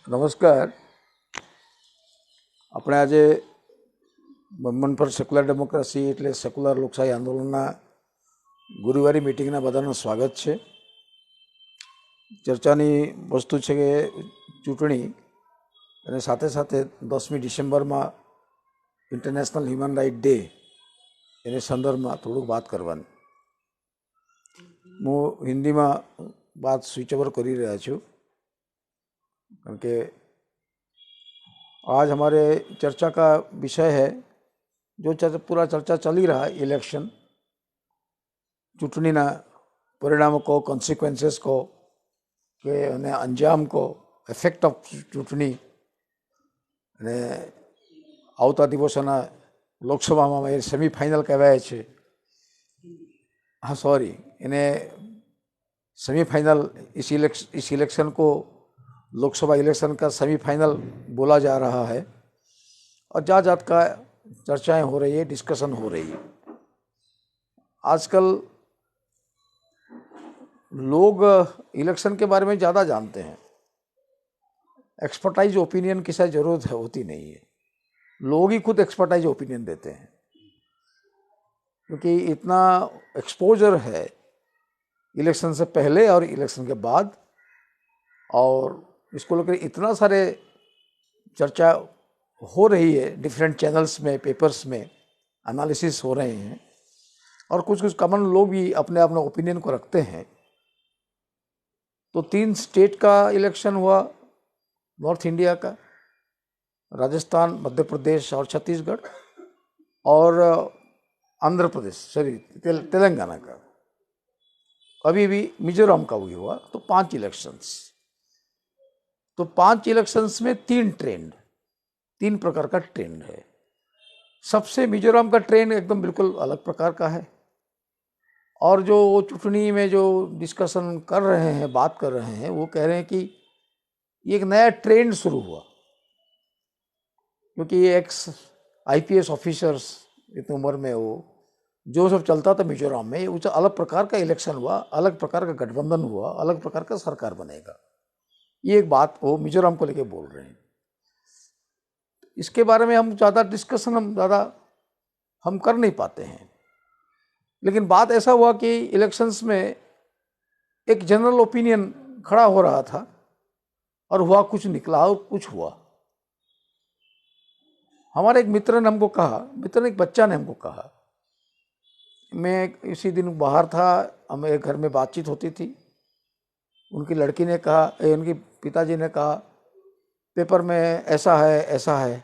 નમસ્કાર. આપણે આજે મન પર સેક્યુલર ડેમોક્રેસી એટલે સેક્યુલર લોકશાહી આંદોલનના ગુરુવારી મિટિંગના બધાનું સ્વાગત છે. ચર્ચાની વસ્તુ છે કે ચૂંટણી અને સાથે સાથે 10મી ડિસેમ્બરમાં ઇન્ટરનેશનલ હ્યુમન રાઇટ ડે એને સંદર્ભમાં થોડુંક વાત કરવાની. હું હિન્દીમાં बात स्विच ओवर कर ही रहा छूँ क्योंकि आज हमारे चर्चा का विषय है जो पूरा चर्चा चल ही रहा है, इलेक्शन, चूंटणीना परिणामों को, कॉन्सिक्वेंसेस को के अंजाम को, इफेक्ट ऑफ चूंटणी ने आवता दिवसोना लोकसभा में सेमीफाइनल कहवाय छे. हाँ सॉरी, इन्हें सेमीफाइनल इस इलेक्शन को लोकसभा इलेक्शन का सेमीफाइनल बोला जा रहा है और जात जात का चर्चाएं हो रही है, डिस्कशन हो रही है. आजकल लोग इलेक्शन के बारे में ज़्यादा जानते हैं, एक्सपर्टाइज ओपिनियन की शायद ज़रूरत होती नहीं है. लोग ही खुद एक्सपर्टाइज ओपिनियन देते हैं क्योंकि इतना एक्सपोजर है इलेक्शन से पहले और इलेक्शन के बाद, और इसको लेकर इतना सारे चर्चा हो रही है, डिफरेंट चैनल्स में, पेपर्स में एनालिसिस हो रहे हैं और कुछ कुछ कॉमन लोग भी अपने अपने ओपिनियन को रखते हैं. तो 3 स्टेट का इलेक्शन हुआ, नॉर्थ इंडिया का, राजस्थान, मध्य प्रदेश और छत्तीसगढ़, और आंध्र प्रदेश, सॉरी तेलंगाना का. अभी भी मिजोरम का भी हुआ. तो 5 इलेक्शंस. तो 5 इलेक्शंस में 3 प्रकार का ट्रेंड है. सबसे मिजोरम का ट्रेंड एकदम बिल्कुल अलग प्रकार का है, और जो चुनावी में जो डिस्कशन कर रहे हैं, बात कर रहे हैं, वो कह रहे हैं कि ये एक नया ट्रेंड शुरू हुआ क्योंकि ये एक्स IPS ऑफिसर्स इतनी उम्र में वो जो सब चलता था मिजोरम में, उस अलग प्रकार का इलेक्शन हुआ, अलग प्रकार का गठबंधन हुआ, अलग प्रकार का सरकार बनेगा. ये एक बात वो मिजोरम को लेके बोल रहे हैं. इसके बारे में हम ज़्यादा डिस्कशन हम कर नहीं पाते हैं, लेकिन बात ऐसा हुआ कि इलेक्शंस में एक जनरल ओपिनियन खड़ा हो रहा था और हुआ कुछ, निकला और कुछ हुआ. हमारे एक मित्र ने हमको कहा, एक बच्चा ने हमको कहा, मैं इसी दिन बाहर था, हमें घर में बातचीत होती थी. उनकी लड़की ने कहा, उनके पिताजी ने कहा पेपर में ऐसा है ऐसा है.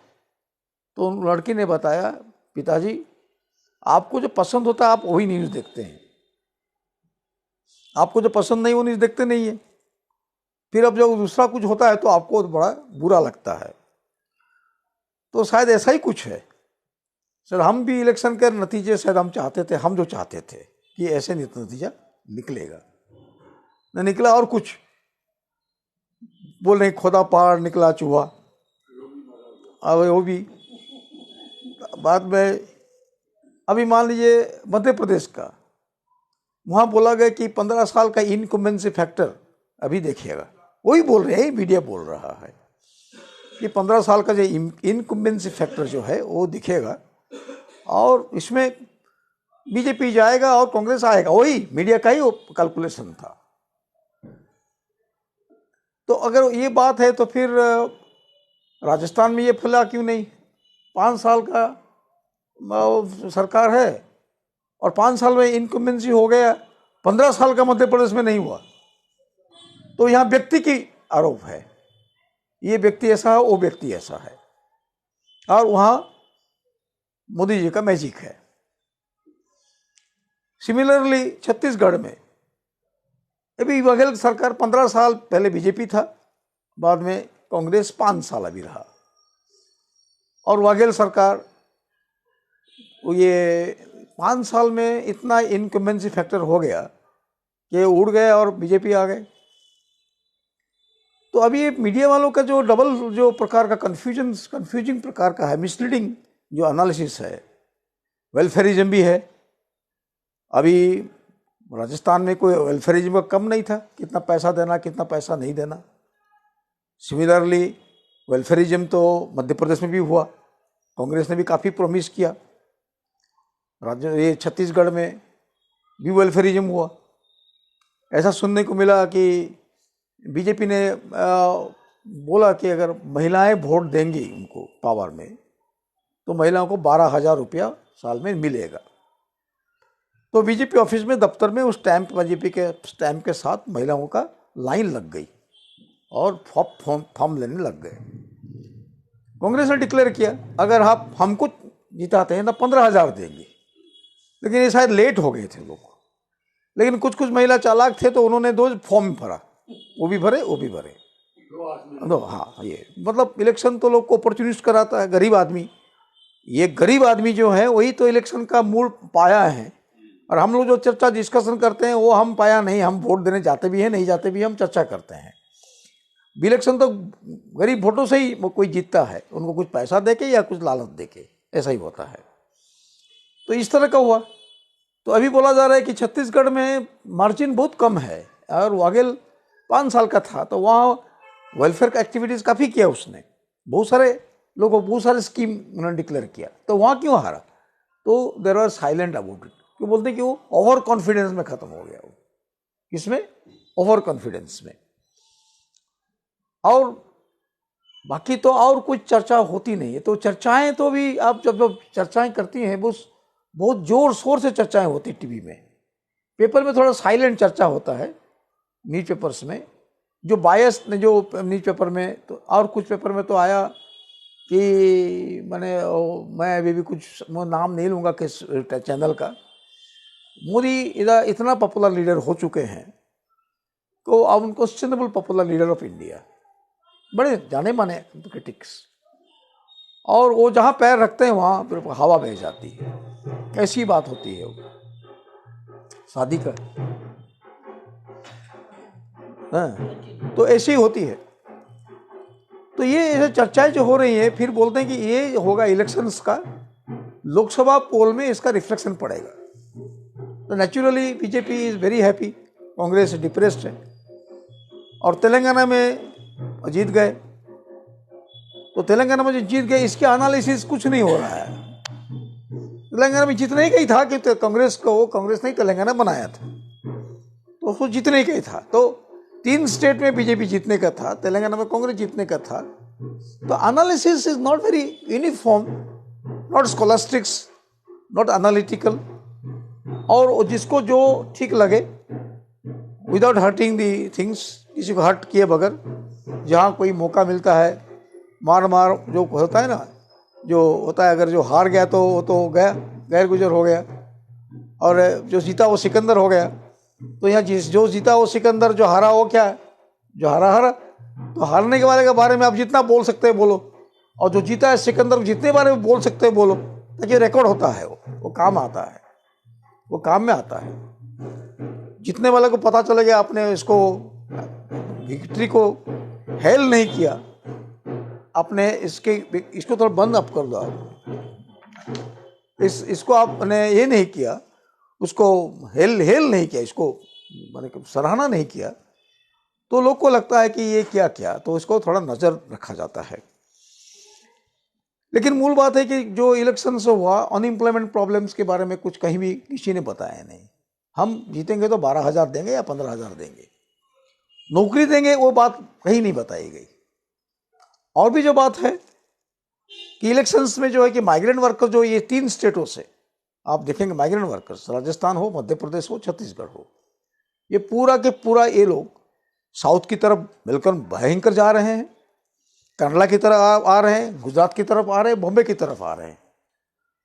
तो उन लड़की ने बताया, पिताजी आपको जो पसंद होता है आप वही न्यूज़ देखते हैं, आपको जो पसंद नहीं वो न्यूज़ देखते नहीं है. फिर अब जब दूसरा कुछ होता है तो आपको बड़ा बुरा लगता है. तो शायद ऐसा ही कुछ है. सर हम भी इलेक्शन के नतीजे शायद हम जो चाहते थे कि ऐसे नतीजा निकलेगा, न निकला और कुछ बोल रहे, खोदा पहाड़ निकला चूहा. अब वो भी बाद में, अभी मान लीजिए मध्य प्रदेश का, वहाँ बोला गया कि 15 साल का इनकम्बेंसी फैक्टर, अभी देखिएगा वही बोल रहे हैं, मीडिया बोल रहा है कि 15 साल का जो इनकम्बेंसी फैक्टर जो है वो दिखेगा और इसमें बीजेपी जाएगा और कांग्रेस आएगा. वही मीडिया का ही कैलकुलेशन था. तो अगर ये बात है तो फिर राजस्थान में ये फैला क्यों नहीं? 5 साल का सरकार है और 5 साल में इनकम्बेंसी हो गया, 15 साल का मध्य प्रदेश में नहीं हुआ. तो यहाँ व्यक्ति की आरोप है, ये व्यक्ति ऐसा है, वो व्यक्ति ऐसा है, और वहाँ मोदी जी का मैजिक है. सिमिलरली छत्तीसगढ़ में अभी बघेल सरकार 15 साल पहले बीजेपी था, बाद में कांग्रेस 5 साल अभी रहा, और बघेल सरकार ये 5 साल में इतना इनकम्बेंसी फैक्टर हो गया कि उड़ गए और बीजेपी आ गए. तो अभी मीडिया वालों का जो डबल जो प्रकार का कंफ्यूजिंग प्रकार का है, मिसलीडिंग जो एनालिसिस है, वेलफेयरिज्म भी है. अभी राजस्थान में कोई वेलफेयरिज्म कम नहीं था, कितना पैसा देना कितना पैसा नहीं देना. सिमिलरली वेलफेयरिज्म तो मध्य प्रदेश में भी हुआ, कांग्रेस ने भी काफ़ी प्रॉमिस किया। राज्य ये छत्तीसगढ़ में भी वेलफेयरिज्म हुआ। ऐसा सुनने को मिला कि बीजेपी ने बोला कि अगर महिलाएं वोट देंगी उनको पावर में तो महिलाओं को 12,000 रुपया साल में मिलेगा। तो बीजेपी ऑफिस में दफ्तर में उस स्टैंप, बीजेपी के स्टैंप के साथ महिलाओं का लाइन लग गई और फॉर्म लेने लग गए। कांग्रेस ने डिक्लेयर किया अगर आप हमको जिताते हैं ना 15,000 देंगे, लेकिन ये शायद लेट हो गए थे लोग। लेकिन कुछ कुछ महिला चालाक थे तो उन्होंने 2 फॉर्म भरा, वो भी भरे। हाँ, ये मतलब इलेक्शन तो लोग को अपॉर्चुनिस्ट कराता है, गरीब आदमी। ये गरीब आदमी जो है वही तो इलेक्शन का मूल पाया है। और हम लोग जो चर्चा डिस्कशन करते हैं वो हम पाया नहीं, हम वोट देने जाते भी हैं, नहीं जाते भी, हम चर्चा करते हैं। इलेक्शन तो गरीब वोटों से ही कोई जीतता है, उनको कुछ पैसा देके या कुछ लालच देके, ऐसा ही होता है। तो इस तरह का हुआ। तो अभी बोला जा रहा है कि छत्तीसगढ़ में मार्जिन बहुत कम है और वाघेल 5 साल का था तो वहाँ वेलफेयर का एक्टिविटीज़ काफ़ी किया उसने, बहुत सारे लोगों, बहुत सारे स्कीम उन्होंने डिक्लेयर किया। तो वहाँ क्यों हारा? तो there are silent about it. क्यों बोलते हैं कि वो ओवर कॉन्फिडेंस में ख़त्म हो गया। वो किसमें? ओवर कॉन्फिडेंस में। और बाकी तो और कुछ चर्चा होती नहीं है। तो चर्चाएं तो भी आप जब चर्चाएं करती हैं वो बहुत जोर शोर से चर्चाएं होती टीवी में। पेपर में थोड़ा साइलेंट चर्चा होता है, न्यूज पेपर्स में जो बायस ने, जो न्यूज पेपर में तो, और कुछ पेपर में तो आया कि मैं अभी भी कुछ नाम नहीं लूँगा किस चैनल का, मोदी इतना पॉपुलर लीडर हो चुके हैं तो अब उनको questionable popular leader of India, बड़े जाने माने क्रिटिक्स, और वो जहाँ पैर रखते हैं वहाँ फिर हवा बह जाती है। कैसी बात होती है वो शादी का? हाँ, तो ऐसी होती है। तो ये ऐसे चर्चाएं जो हो रही है, फिर बोलते हैं कि ये होगा इलेक्शंस का, लोकसभा पोल में इसका रिफ्लेक्शन पड़ेगा। तो naturally BJP is very happy, Congress depressed है। और तेलंगाना में जीत गए, तो तेलंगाना में जो जीत गए इसके एनालिसिस कुछ नहीं हो रहा है। तेलंगाना में जीतना ही कहीं था कि कांग्रेस को, कांग्रेस ने तेलंगाना बनाया था तो उसको जीतने ही कहीं था। तो 3 स्टेट में बीजेपी जीतने का था, तेलंगाना में कांग्रेस जीतने का था। तो analysis is not very uniform, not scholastics, not analytical, और जिसको जो ठीक लगे विदाउट हर्टिंग दी थिंग्स, किसी को हर्ट किए बगैर, जहाँ कोई मौका मिलता है मार जो होता है ना, जो होता है, अगर जो हार गया तो वो तो गया, गैर गुजर हो गया, और जो जीता वो सिकंदर हो गया। तो यहाँ जो जीता वो सिकंदर, जो हारा वो क्या है? जो हारा। तो हारने के बारे में आप जितना बोल सकते हैं बोलो, और जो जीता है सिकंदर जितने बारे में बोल सकते हैं बोलो, ताकि रिकॉर्ड होता है, वो काम आता है, वो काम में आता है। जितने वाले को पता चलेगा आपने इसको विक्ट्री को हेल नहीं किया, आपने इसको थोड़ा बंद अप कर दो आप, इसको आपने ये नहीं किया, उसको हेल नहीं किया, इसको माने सराहना नहीं किया, तो लोग को लगता है कि ये क्या, तो इसको थोड़ा नजर रखा जाता है। लेकिन मूल बात है कि जो इलेक्शन से हुआ, अनएम्प्लॉयमेंट प्रॉब्लम्स के बारे में कुछ कहीं भी किसी ने बताया नहीं। हम जीतेंगे तो 12,000 देंगे या 15,000 देंगे, नौकरी देंगे, वो बात कहीं नहीं बताई गई। और भी जो बात है कि इलेक्शंस में जो है कि माइग्रेंट वर्कर, जो ये 3 स्टेटों से आप देखेंगे माइग्रेंट वर्कर्स, राजस्थान हो, मध्य प्रदेश हो, छत्तीसगढ़ हो, ये पूरा के पूरा ये लोग साउथ की तरफ मिलकर भयंकर जा रहे हैं, केरला की तरफ आ रहे हैं, गुजरात की तरफ आ रहे हैं, बॉम्बे की तरफ आ रहे हैं।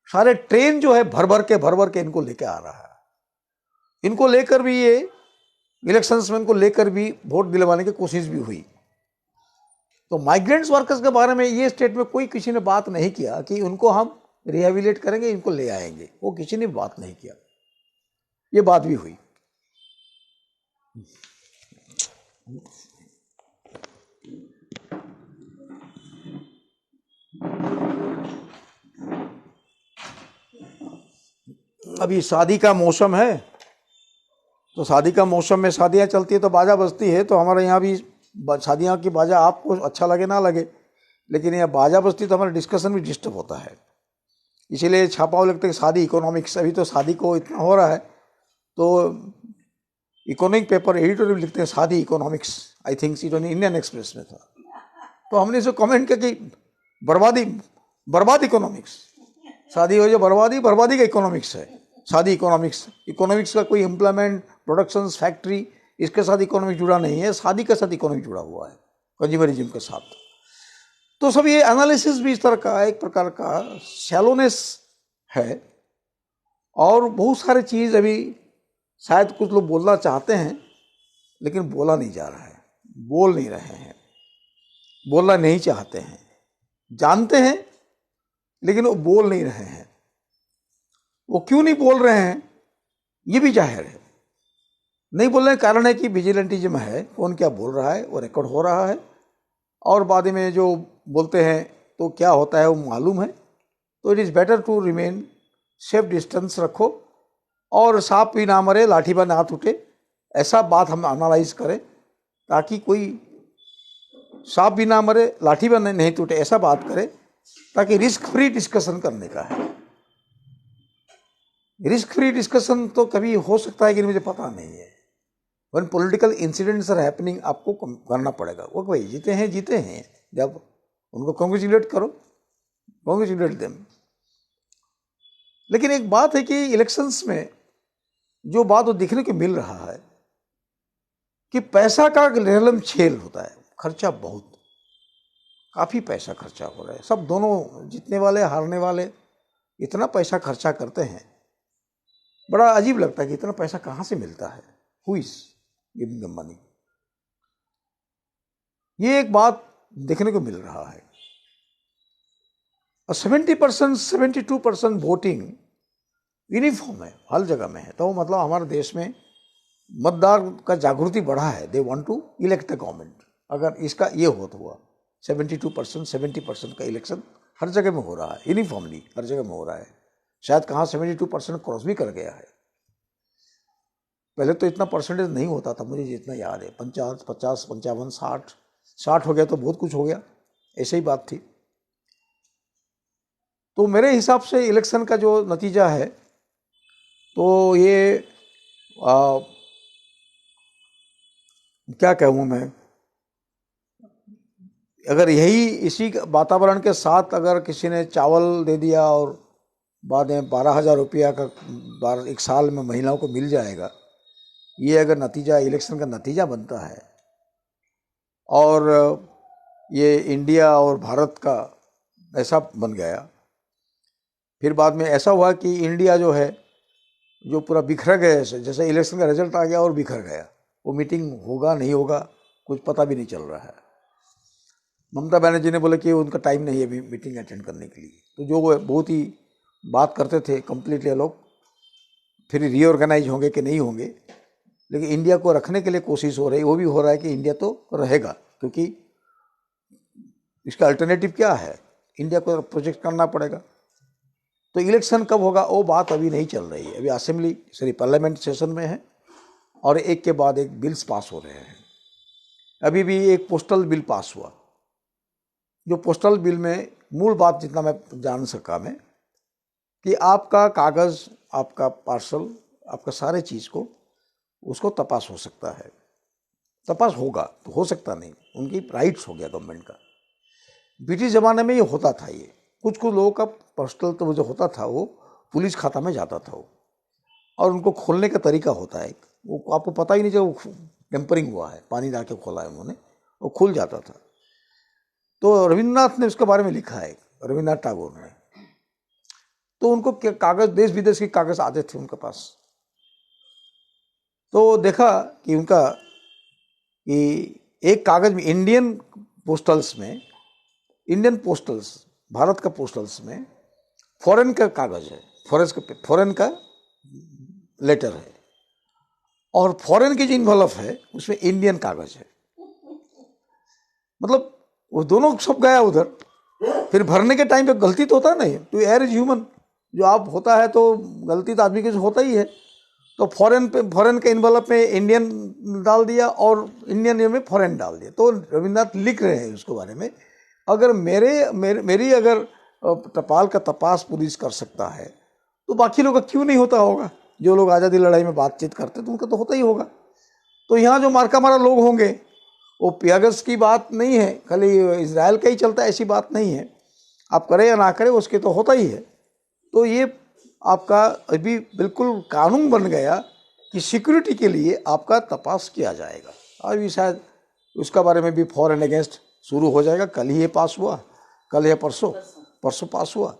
सारे ट्रेन जो है भर भर के इनको लेके आ रहा है। इनको लेकर भी ये इलेक्शंस में, इनको लेकर भी वोट दिलवाने की कोशिश भी हुई। तो माइग्रेंट्स वर्कर्स के बारे में ये स्टेट में कोई किसी ने बात नहीं किया कि उनको हम रिहेबिलिटेट करेंगे, इनको ले आएंगे, वो किसी ने बात नहीं किया। ये बात भी हुई। अभी शादी का मौसम है, तो शादी का मौसम में शादियां चलती है तो बाजा बजती है, तो हमारे यहाँ भी शादियाँ की बाजा आपको अच्छा लगे ना लगे, लेकिन यह बाजा बजती तो हमारा डिस्कशन भी डिस्टर्ब होता है। इसीलिए छापाओं लिखते हैं शादी इकोनॉमिक्स। अभी तो शादी को इतना हो रहा है तो इकोनॉमिक पेपर एडिटोरियल लिखते हैं शादी economics. I think Indian express में था, तो हमने इसे कमेंट किया कि बर्बाद इकोनॉमिक्स। शादी हो जो बर्बादी का इकोनॉमिक्स है शादी इकोनॉमिक्स। इकोनॉमिक्स का कोई एम्प्लॉयमेंट, प्रोडक्शन, फैक्ट्री, इसके साथ इकोनॉमिक जुड़ा नहीं है, शादी के साथ इकोनॉमिक जुड़ा हुआ है, कंज्यूमरिज्म के साथ। तो सब ये एनालिसिस भी इस तरह का एक प्रकार का शैलोनेस है। और बहुत सारे चीज़ अभी शायद कुछ लोग बोलना चाहते हैं लेकिन बोला नहीं जा रहा है, बोल नहीं रहे हैं, बोलना नहीं चाहते हैं, जानते हैं लेकिन वो बोल नहीं रहे हैं। वो क्यों नहीं बोल रहे हैं ये भी जाहिर है। नहीं बोलने का कारण है कि विजिलेंटिज्म है, कौन क्या बोल रहा है वो रिकॉर्ड हो रहा है, और बाद में जो बोलते हैं तो क्या होता है वो मालूम है। तो it is better to remain safe, distance रखो, और सांप भी ना मरे लाठी पर ना टूटे, ऐसा बात हम एनालाइज करें, ताकि कोई सांप भी ना मरे लाठी पर नहीं टूटे, ऐसा बात करें, ताकि रिस्क फ्री डिस्कशन करने का है। रिस्क फ्री डिस्कशन तो कभी हो सकता है कि मुझे पता नहीं है। One political incidents are happening, आपको करना पड़ेगा। वो भाई जीते हैं, जब उनको कॉन्ग्रेचुलेट करो, कॉन्ग्रेचुलेट देम। लेकिन एक बात है कि इलेक्शंस में जो बात वो दिखने को मिल रहा है कि पैसा का रेलम छेल होता है, खर्चा बहुत, काफ़ी पैसा खर्चा हो रहा है। सब दोनों जीतने वाले हारने वाले इतना पैसा खर्चा करते हैं, बड़ा अजीब लगता है कि इतना पैसा कहाँ से मिलता है, who is giving the money. ये एक बात देखने को मिल रहा है। और 70%, 72% वोटिंग यूनिफॉर्म है, हर जगह में है। तो मतलब हमारे देश में मतदार का जागृति बढ़ा है, they want to elect the government. अगर इसका ये हो तो हुआ 72%, 70% का इलेक्शन हर जगह में हो रहा है, यूनिफॉर्मली हर जगह में हो रहा है। शायद कहाँ 72% क्रॉस भी कर गया है। पहले तो इतना परसेंटेज नहीं होता था, मुझे जितना याद है 50, 55, 60 हो गया तो बहुत कुछ हो गया, ऐसे ही बात थी। तो मेरे हिसाब से इलेक्शन का जो नतीजा है तो ये क्या कहूँ मैं, अगर यही इसी वातावरण के साथ अगर किसी ने चावल दे दिया और बाद में 12,000 रुपया का एक साल में महिलाओं को मिल जाएगा, ये अगर नतीजा इलेक्शन का नतीजा बनता है, और ये इंडिया और भारत का ऐसा बन गया, फिर बाद में ऐसा हुआ कि इंडिया जो है जो पूरा बिखर गया, जैसे इलेक्शन का रिजल्ट आ गया और बिखर गया, वो मीटिंग होगा नहीं होगा कुछ पता भी नहीं चल रहा है। ममता बनर्जी ने बोला कि उनका टाइम नहीं है अभी मीटिंग अटेंड करने के लिए, तो जो वो बहुत ही बात करते थे कंप्लीटली लोग, फिर रीऑर्गेनाइज होंगे कि नहीं होंगे, लेकिन इंडिया को रखने के लिए कोशिश हो रही, वो भी हो रहा है कि इंडिया तो रहेगा, क्योंकि इसका अल्टरनेटिव क्या है, इंडिया को प्रोजेक्ट करना पड़ेगा। तो इलेक्शन कब होगा वो बात अभी नहीं चल रही है, अभी असेंबली पार्लियामेंट सेशन में है और एक के बाद एक बिल्स पास हो रहे हैं। अभी भी एक पोस्टल बिल पास हुआ, जो पोस्टल बिल में मूल बात जितना मैं जान सका मैं, कि आपका कागज़, आपका पार्सल, आपका सारे चीज़ को उसको तपास हो सकता है, तपास होगा तो हो सकता नहीं, उनकी राइट्स हो गया गवर्नमेंट का। ब्रिटिश ज़माने में ये होता था, ये कुछ लोगों का पोस्टल तो जो होता था वो पुलिस खाता में जाता था वो, और उनको खोलने का तरीका होता है, वो आपको पता ही नहीं चला वो टेम्परिंग हुआ है, पानी डाल के खोला है उन्होंने, वो खुल जाता था। तो रविन्द्रनाथ ने उसके बारे में लिखा है, रविन्द्रनाथ टैगोर ने। तो उनको कागज़, देश विदेश के कागज़ आते थे उनके पास, तो देखा कि उनका कि एक कागज़ में इंडियन पोस्टल्स भारत का पोस्टल्स में फॉरेन का कागज़ है, फॉरेन का लेटर है, और फॉरेन की जो इन्वॉल्व है उसमें इंडियन कागज़ है। मतलब वो दोनों सब गया उधर। फिर भरने के टाइम पे गलती तो होता नहीं, टू एयर इज ह्यूमन, जो आप होता है तो गलती तो आदमी के होता ही है। तो फॉरेन के इन्वॉल्व में इंडियन डाल दिया और इंडियन में फॉरेन डाल दिया। तो रविन्द्रनाथ लिख रहे हैं उसके बारे में, अगर मेरी अगर टपाल का तपास पुलिस कर सकता है तो बाकी लोग का क्यों नहीं होता होगा? जो लोग आज़ादी लड़ाई में बातचीत करते तो उनका तो होता ही होगा। तो यहाँ जो मार्का मारा लोग होंगे वो पियागस की बात नहीं है, खाली इजराइल का ही चलता है, ऐसी बात नहीं है। आप करें या ना करें उसके तो होता ही है। तो ये आपका अभी बिल्कुल कानून बन गया कि सिक्योरिटी के लिए आपका तपास किया जाएगा। अभी शायद उसका बारे में भी फॉर एंड अगेंस्ट शुरू हो जाएगा। कल ही ये पास हुआ, कल या परसों पास हुआ।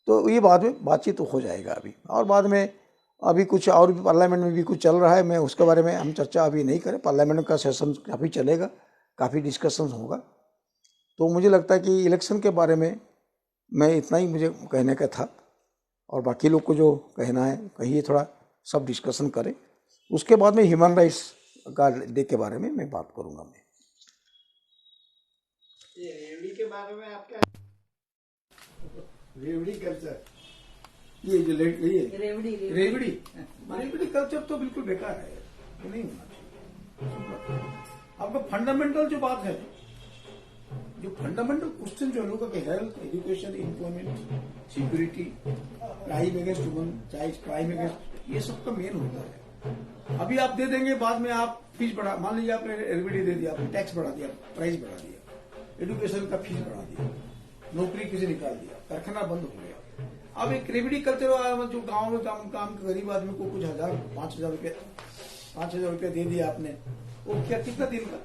तो ये बाद में बातचीत तो हो जाएगा अभी, और बाद में अभी कुछ और भी पार्लियामेंट में भी कुछ चल रहा है, मैं उसके बारे में हम चर्चा अभी नहीं करें। पार्लियामेंट का सेशन काफ़ी चलेगा, काफ़ी डिस्कशन होगा। तो मुझे लगता है कि इलेक्शन के बारे में मैं इतना ही मुझे कहने का था, और बाकी लोग को जो कहना है कहिए, थोड़ा सब डिस्कशन करें। उसके बाद में ह्यूमन राइट्स का डे के बारे में मैं बात करूँगा। मैं ये रेवड़ी के बारे में आपका रेवड़ी कल्चर, ये जो रेवड़ी कल्चर तो बिल्कुल बेकार है, ये नहीं होना चाहिए। आपका फंडामेंटल जो बात है, जो फंडामेंटल क्वेश्चन जो लोगों के health, education, employment, security, crime against woman, child crime against, ये सब का मेन होता है। अभी आप दे देंगे, बाद में आप फीस बढ़ा, मान लीजिए आपने रेवड़ी दे दिया, आपने टैक्स बढ़ा दिया, प्राइस बढ़ा दिया, एजुकेशन का फीस बढ़ा दिया, नौकरी किसी निकाल दिया, कारखाना बंद हो गया। अब एक रेवड़ी कल्चर जो गांव में काम गरीब आदमी को कुछ 5,000 रुपया दे दिया आपने, वो क्या कितना दिन का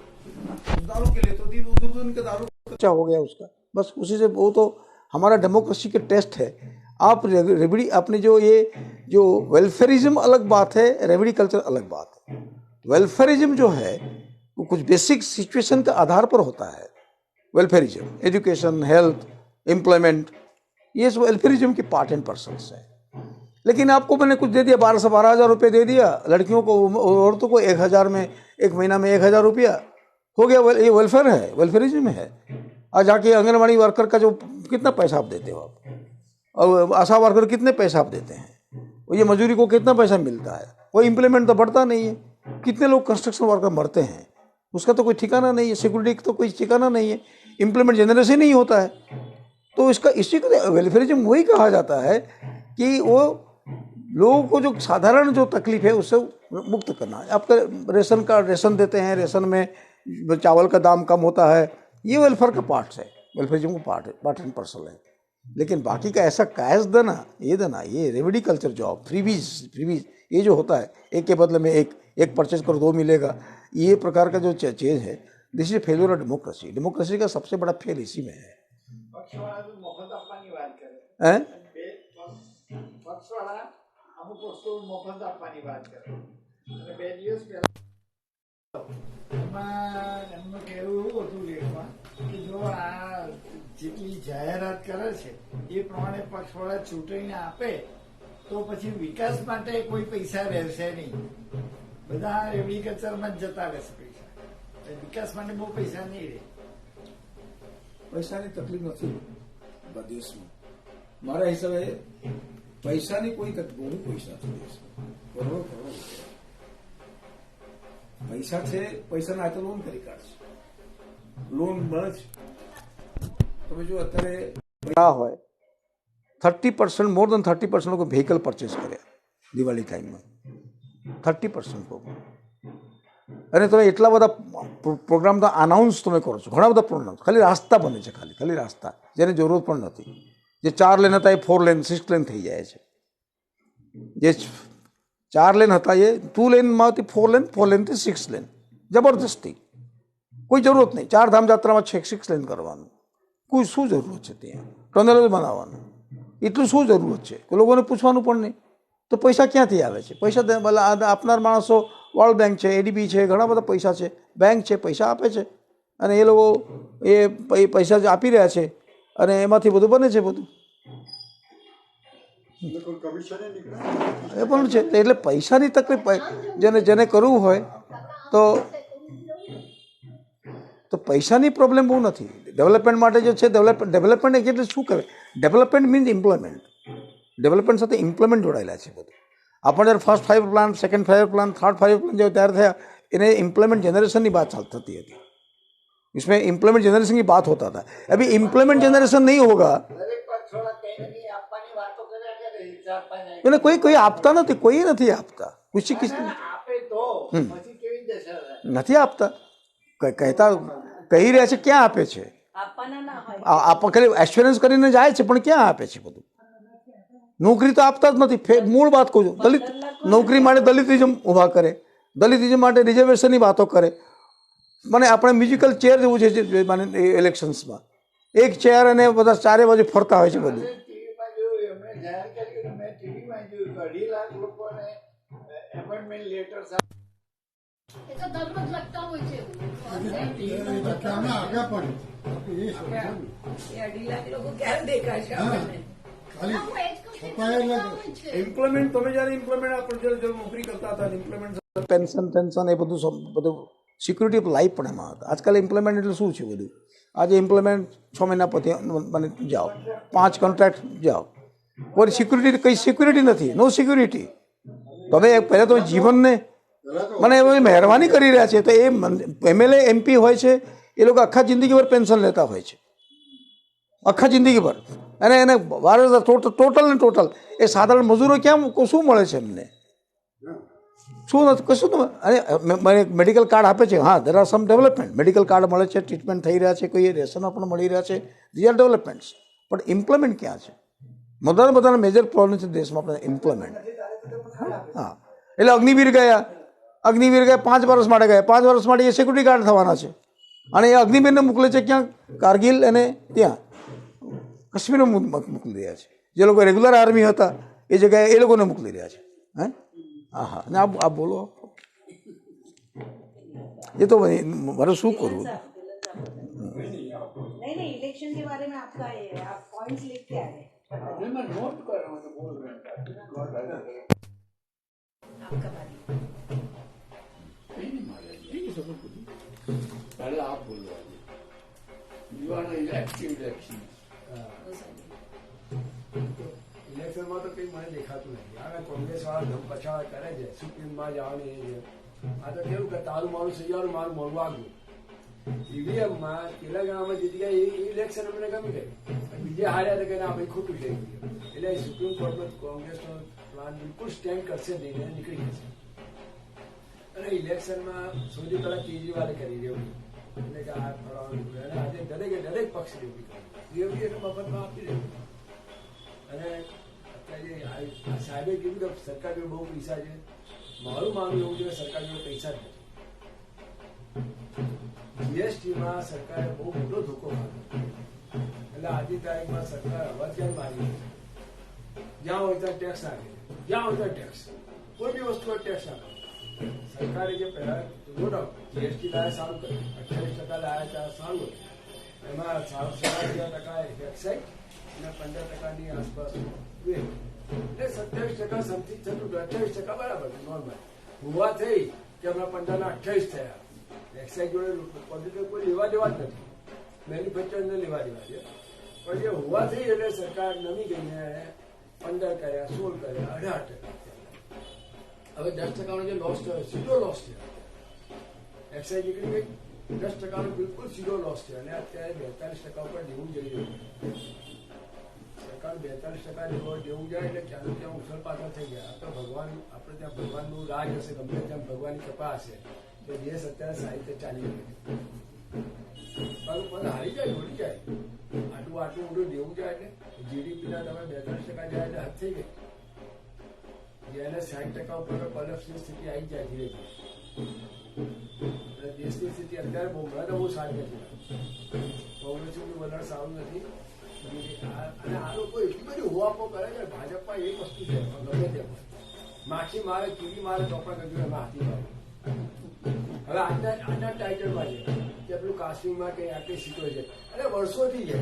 दारू के लिए, तो दो दिन का दारू खर्चा हो गया उसका, बस उसी से। वो तो हमारा डेमोक्रेसी के टेस्ट है। आप रेवड़ी, आपने जो वेलफेयरिज्म अलग बात है, रेवड़ी कल्चर अलग बात है। वेलफेयरिज्म जो है वो कुछ बेसिक सिचुएशन के आधार पर होता है। वेलफेयरिज्म, एजुकेशन, हेल्थ, एम्प्लॉयमेंट, ये सब वेलफेयरिज्म के पार्ट एंड पार्सल्स है। लेकिन आपको मैंने कुछ दे दिया, 12,000 रुपये दे दिया लड़कियों को, औरतों को 1,000 में, एक महीना में 1,000 रुपया हो गया, ये वेलफेयर है, वेलफेयरिज्म है। आज जाके आंगनबाड़ी वर्कर का जो कितना पैसा आप देते हो आप, और आशा वर्कर कितने पैसा आप देते हैं, ये मजदूरी को कितना पैसा मिलता है, कोई इम्प्लीमेंट तो बढ़ता नहीं है। कितने लोग कंस्ट्रक्शन वर्कर मरते हैं, उसका तो कोई ठिकाना नहीं है, सिक्योरिटी का तो कोई ठिकाना नहीं है, इम्प्लीमेंट जनरेशन नहीं होता है। तो इसका, इसी को वेलफेयरिज्म वही कहा जाता है कि वो लोगों को जो साधारण जो तकलीफ है उससे मुक्त करना है। आपका रेशन देते हैं, रेशन में चावल का दाम कम होता है, ये वेलफेयर का पार्ट है, वेलफेयरिज्म का पार्ट एंड पार्सल है। लेकिन बाकी का ऐसा कैश देना, ये रेवड़ी कल्चर जो फ्रीबीज ये जो होता है, एक के बदले में एक परचेज करो 2 मिलेगा, ये प्रकार का जो चीज है, this is failure of democracy. Democracy का सबसे बड़ा फेल इसी में है। અમુક વસ્તુ મફત આપવાની વાત કરે અને 2 દિવસ પહેલા એમનું કહેવું એવું હતું લેખમાં કે જો આ જેટલી જાહેરાત કરે છે એ પ્રમાણે પક્ષવાળા ચૂંટણીને આપે તો પછી વિકાસ માટે કોઈ પૈસા રહેશે નહીં, બધા એગ્રીકલ્ચરમાં જ જતા રહેશે પૈસા, વિકાસ માટે બહુ પૈસા નહીં રહે। પૈસાની તકલીફ નથી દેશમાં, મારા હિસાબે પૈસાની કોઈ બહુ પૈસા છે દેશમાં, કરોડો પૈસા છે, પૈસાના હાથે લોન કરી કાઢશે, લોન મળે છે। તમે જો અત્યારે હોય 30%, મોર દેન 30% લોકો વ્હીકલ પરચેસ કર્યા દિવાળી ટાઈમમાં, 30% લોકો। અને તમે એટલા બધા પ્રોગ્રામ તો અનાઉન્સ તમે કરો છો, ઘણા બધા પ્રોગ્રામ, ખાલી રાસ્તા બને છે, ખાલી રાસ્તા જેની જરૂર પણ નથી। જે 4 લેન હતા એ 4 લેન 6 લેન થઈ જાય છે, જે 4 લેન હતા એ 2 લેનમાંથી 4 લેન, 4 લેનથી 6 લેન, જબરદસ્તી, કોઈ જરૂરત નહીં। 4 ધામ યાત્રામાં 6 લેન કરવાનું, કોઈ શું જરૂરત છે? ત્યાં ટનલ જ બનાવવાનું, એટલું શું જરૂરત છે? લોકોને પૂછવાનું પણ નહીં। તો પૈસા ક્યાંથી આવે છે? પૈસા આપનાર માણસો વર્લ્ડ બેંક છે, એડીબી છે, ઘણા બધા પૈસા છે, બેંક છે, પૈસા આપે છે, અને એ લોકો એ પૈસા જ આપી રહ્યા છે, અને એમાંથી બધું બને છે બધું, એ પણ છે। એટલે પૈસાની તકલીફ જેને કરવું હોય તો પૈસાની પ્રોબ્લેમ બહુ નથી। ડેવલપમેન્ટ માટે જે છે, ડેવલપમેન્ટ એટલે શું કરે? ડેવલપમેન્ટ મીન્સ એમ્પ્લોયમેન્ટ, ડેવલપમેન્ટ સાથે એમ્પ્લોયમેન્ટ જોડાયેલા છે બધું। આપણે જ્યારે first 5 plan, second 5 plan, third 5 plan जब तैयार थे इन्हें इम्प्लीमेंट जनरेशन की बात चलती थी, इसमें इम्प्लीमेंट जनरेशन की बात होता था। अभी इम्प्लीमेंट जनरेशन नहीं होगा, એને કોઈ આપતા નથી, કોઈ નથી આપતા, ખુશી કિસી નથી આપતા, કહેતા કહી રહ્યા છે, ક્યાં આપે છે? આપ ખાલી એશ્યોરન્સ કરીને જાય છે, પણ ક્યાં આપે છે? બધું નોકરી તો આપતા જ નથી। મૂળ વાત કહું છું, દલિત નોકરી માટે દલિતિઝમ ઊભા કરે, દલિતિઝમ માટે રિઝર્વેશનની વાતો કરે। મને આપણે મ્યુઝિકલ ચેર જેવું છે મને ઇલેક્શન્સમાં, એક ચેર અને બધા ચારે બાજુ ફરતા હોય છે બધું। ઇમ્પ્લિમેન્ટ તમે જ્યારે ઇમ્પ્લિમેન્ટ આપણે જ્યારે નોકરી કરતા હતા, ઇમ્પ્લિમેન્ટ પેન્શન ટેન્શન એ બધું સિક્યુરિટી ઓફ લાઈફ પણ એમાં હતા। આજકાલ ઇમ્પ્લિમેન્ટ એટલે શું છે બધું? આજે ઇમ્પ્લિમેન્ટ 6 મહિના પછી મને જાઓ, 5 કોન્ટ્રાક્ટ જાઓ, કોઈ સિક્યુરિટી, કઈ સિક્યુરિટી નથી, નો સિક્યુરિટી। તમે પહેલાં તો જીવનને મને એ મહેરબાની કરી રહ્યા છે, તો એ MLA MP હોય છે, એ લોકો આખા જિંદગીભર પેન્શન લેતા હોય છે, આખા જિંદગીભર, અને એને ટોટલ ને ટોટલ એ સાધારણ મજૂરો ક્યાં શું મળે છે એમને? શું નથી, કશું તો મને મેડિકલ કાર્ડ આપે છે, હા, there are some development, medical card મળે છે, ટ્રીટમેન્ટ થઈ રહ્યા છે, કોઈ રેશનો પણ મળી રહ્યા છે, ધીઝ આર ડેવલપમેન્ટ્સ, પણ ઇમ્પ્લિમેન્ટ ક્યાં છે? બધાના મેજર પ્રોબ્લેમ છે દેશમાં આપણે ઇમ્પ્લિમેન્ટ। હા, એટલે અગ્નિવીર ગયા 5 વર્ષ માટે ગયા, 5 વર્ષ માટે એ સિક્યુરિટી ગાર્ડ થવાના છે, અને એ અગ્નિવીરને મોકલે છે ક્યાં? કારગિલ અને ત્યાં કાશ્મીરમાં મોકલી રહ્યા છે। જે લોકો રેગ્યુલર આર્મી હતા એ જગ્યાએ એ લોકોને મોકલી રહ્યા છે। હે, હા હા, ને આપ બોલો, ये तो मारे शू करूँ। नहीं इलेक्शन के बारे में आपका ये आप पॉइंट्स लिख के आए, मैं नोट कर रहा हूँ, तो बोल रहे हैं आपका बारी। पहले आप बोल रहे हैं, यू आर इलेक्टिव इलेक्शन। ઇલેક્શનમાં તો કંઈ મને દેખાતું નથી। હવે કોંગ્રેસ વાળા ધમપછાડા કરે છે, સુપ્રીમમાં જવાની છે, આ તો કેવું કે તારું મારું સૈયારું મારું મોડું આગું। ઈવીએમમાં તેલંગાણામાં જીતી ગયા એ ઇલેક્શન અમને ગમી ગઈ, બીજે હાર્યા તો કહીને આ ભાઈ ખોટું થઈ ગયું, એટલે સુપ્રીમ કોર્ટમાં કોંગ્રેસનો પ્લાન બિલકુલ સ્ટેન્ડ કરશે નહીં, નીકળી જશે। અને ઇલેક્શનમાં સૌથી પહેલા કેજરીવાલે કરી દેવું, એટલે કે આ ફળવાનું, અને આજે દરેક પક્ષ દેવું એટલે મફતમાં આપી દેવું। અને અત્યારે સાહેબે કીધું કે સરકાર જોડે બહુ પૈસા છે, મારું માનવું એવું છે કે સરકાર જોડે પૈસા જ નથી। જીએસટીમાં સરકારે બહુ મોટો ધોકો માર્યો, એટલે આજની તારીખમાં સરકાર અવાજ ક્યાં મારી, જ્યાં હોય ત્યાં ટેક્સ નાખે, જ્યાં હોય ત્યાં ટેક્સ, કોઈ બી વસ્તુ ટેક્સ નાખે। સરકારે જે પહેલા નો ડાઉટ જીએસટી લાયા સારું કર્યું, 28% લાયા ત્યાં સારું હતું, એમાં 7.5% એક્સાઇઝ અને 15%ની આસપાસ વેટ, એટલે 27% સમથિંગ થતું હતું, 28% બરાબર નોર્મલ હોવા થઈ કે હમણાં 15 ના 28 થયા। એક્સાઇઝ જોડે પબ્લિક કોઈ લેવા દેવા જ નથી, મેન્યુફેક્ચરને લેવા દેવા છે, પણ જે હોવા થઈ એટલે સરકાર નમી ગઈને 15 કર્યા, 16 કર્યા, 18%। હવે 10%નો જે લોસ થયો, સીધો લોસ થયો, એક્સાઇઝ નીકળી ગઈ, 10%નો બિલકુલ સીધો લોસ થયો, અને અત્યારે 42% ઉપર દેવું જઈ રહ્યું છે। સરકાર 42% દેવું જાય એટલે ક્યાંનું ત્યાં ઉછળ પાછળ થઈ ગયા। તો ભગવાન, આપણે ત્યાં ભગવાનનું રાજ હશે, ગમે ત્યાં ભગવાનની કૃપા હશે, તો દેશ અત્યારે સારી રીતે ચાલી રહ્યો પણ હારી જાય, જોડી જાય, આટલું ઊંડું દેવું જાય એટલે જીડીપીના તમે 42% જાય એટલે હદ થઈ ગઈ, જેને 60% ઉપર કોલેપ્સની સ્થિતિ આવી જાય ધીરે ધીરે। દેશની સ્થિતિ અત્યારે બહુ સારી નથી, કોંગ્રેસનું વલણ સારું નથી, અને આ લોકો એટલી બધી હોવાપો કરે છે। ભાજપમાં એક વસ્તુ છે, ગમે તે માખી મારે, કીડી મારે, ચોપડા ગજુ એમાં હાથી મારે। હવે આજના ટાઇટલમાં છે કે પેલું કાશ્મીરમાં કે આટલી સીટો છે, અને વર્ષોથી છે,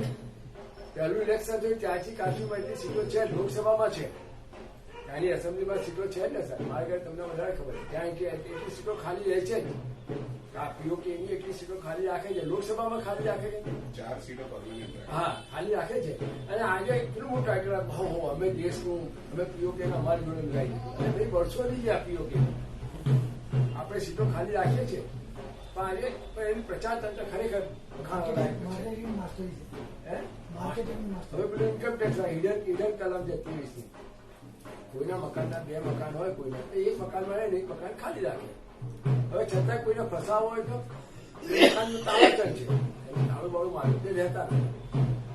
પહેલું ઇલેક્શન થયું ત્યાંથી કાશ્મીરમાં એટલી સીટો છે, લોકસભામાં છે, ત્યાંની એસેમ્બલીમાં સીટો છે જ ને સર, મારા ઘરે તમને વધારે ખબર છે, ત્યાં એટલી સીટો ખાલી રહે છે જ, આ પીઓકે ની એટલી સીટો ખાલી રાખે છે, લોકસભામાં ખાલી રાખે છે, 4 સીટો પરમેનન્ટ રહે. હા ખાલી રાખે છે. અને આજે એટલું મોટું ટાઈટલ અમે દેશનું અમે પીઓકે અમારી જોડે મિલાવી દીધું. અને ભાઈ વર્ષોથી છે આ પીઓકે આપણે સીટો ખાલી રાખીએ છીએ, પણ આજે એની પ્રચાર તંત્ર ખરેખર માર્કેટિંગ માસ્ટરી છે. Marketing mastery. હવે પેલું ઇન્કમ ટેક્સ હિડન કલમ છે 23ની. કોઈના મકાનના 2 મકાન હોય, કોઈના તો 1 મકાન મળે ને 1 મકાન ખાલી રાખે. હવે છતાં કોઈને ફસાવો હોય તો મકાનનું તાળું છે, તાળું બાળું મારું તે રહેતા નથી.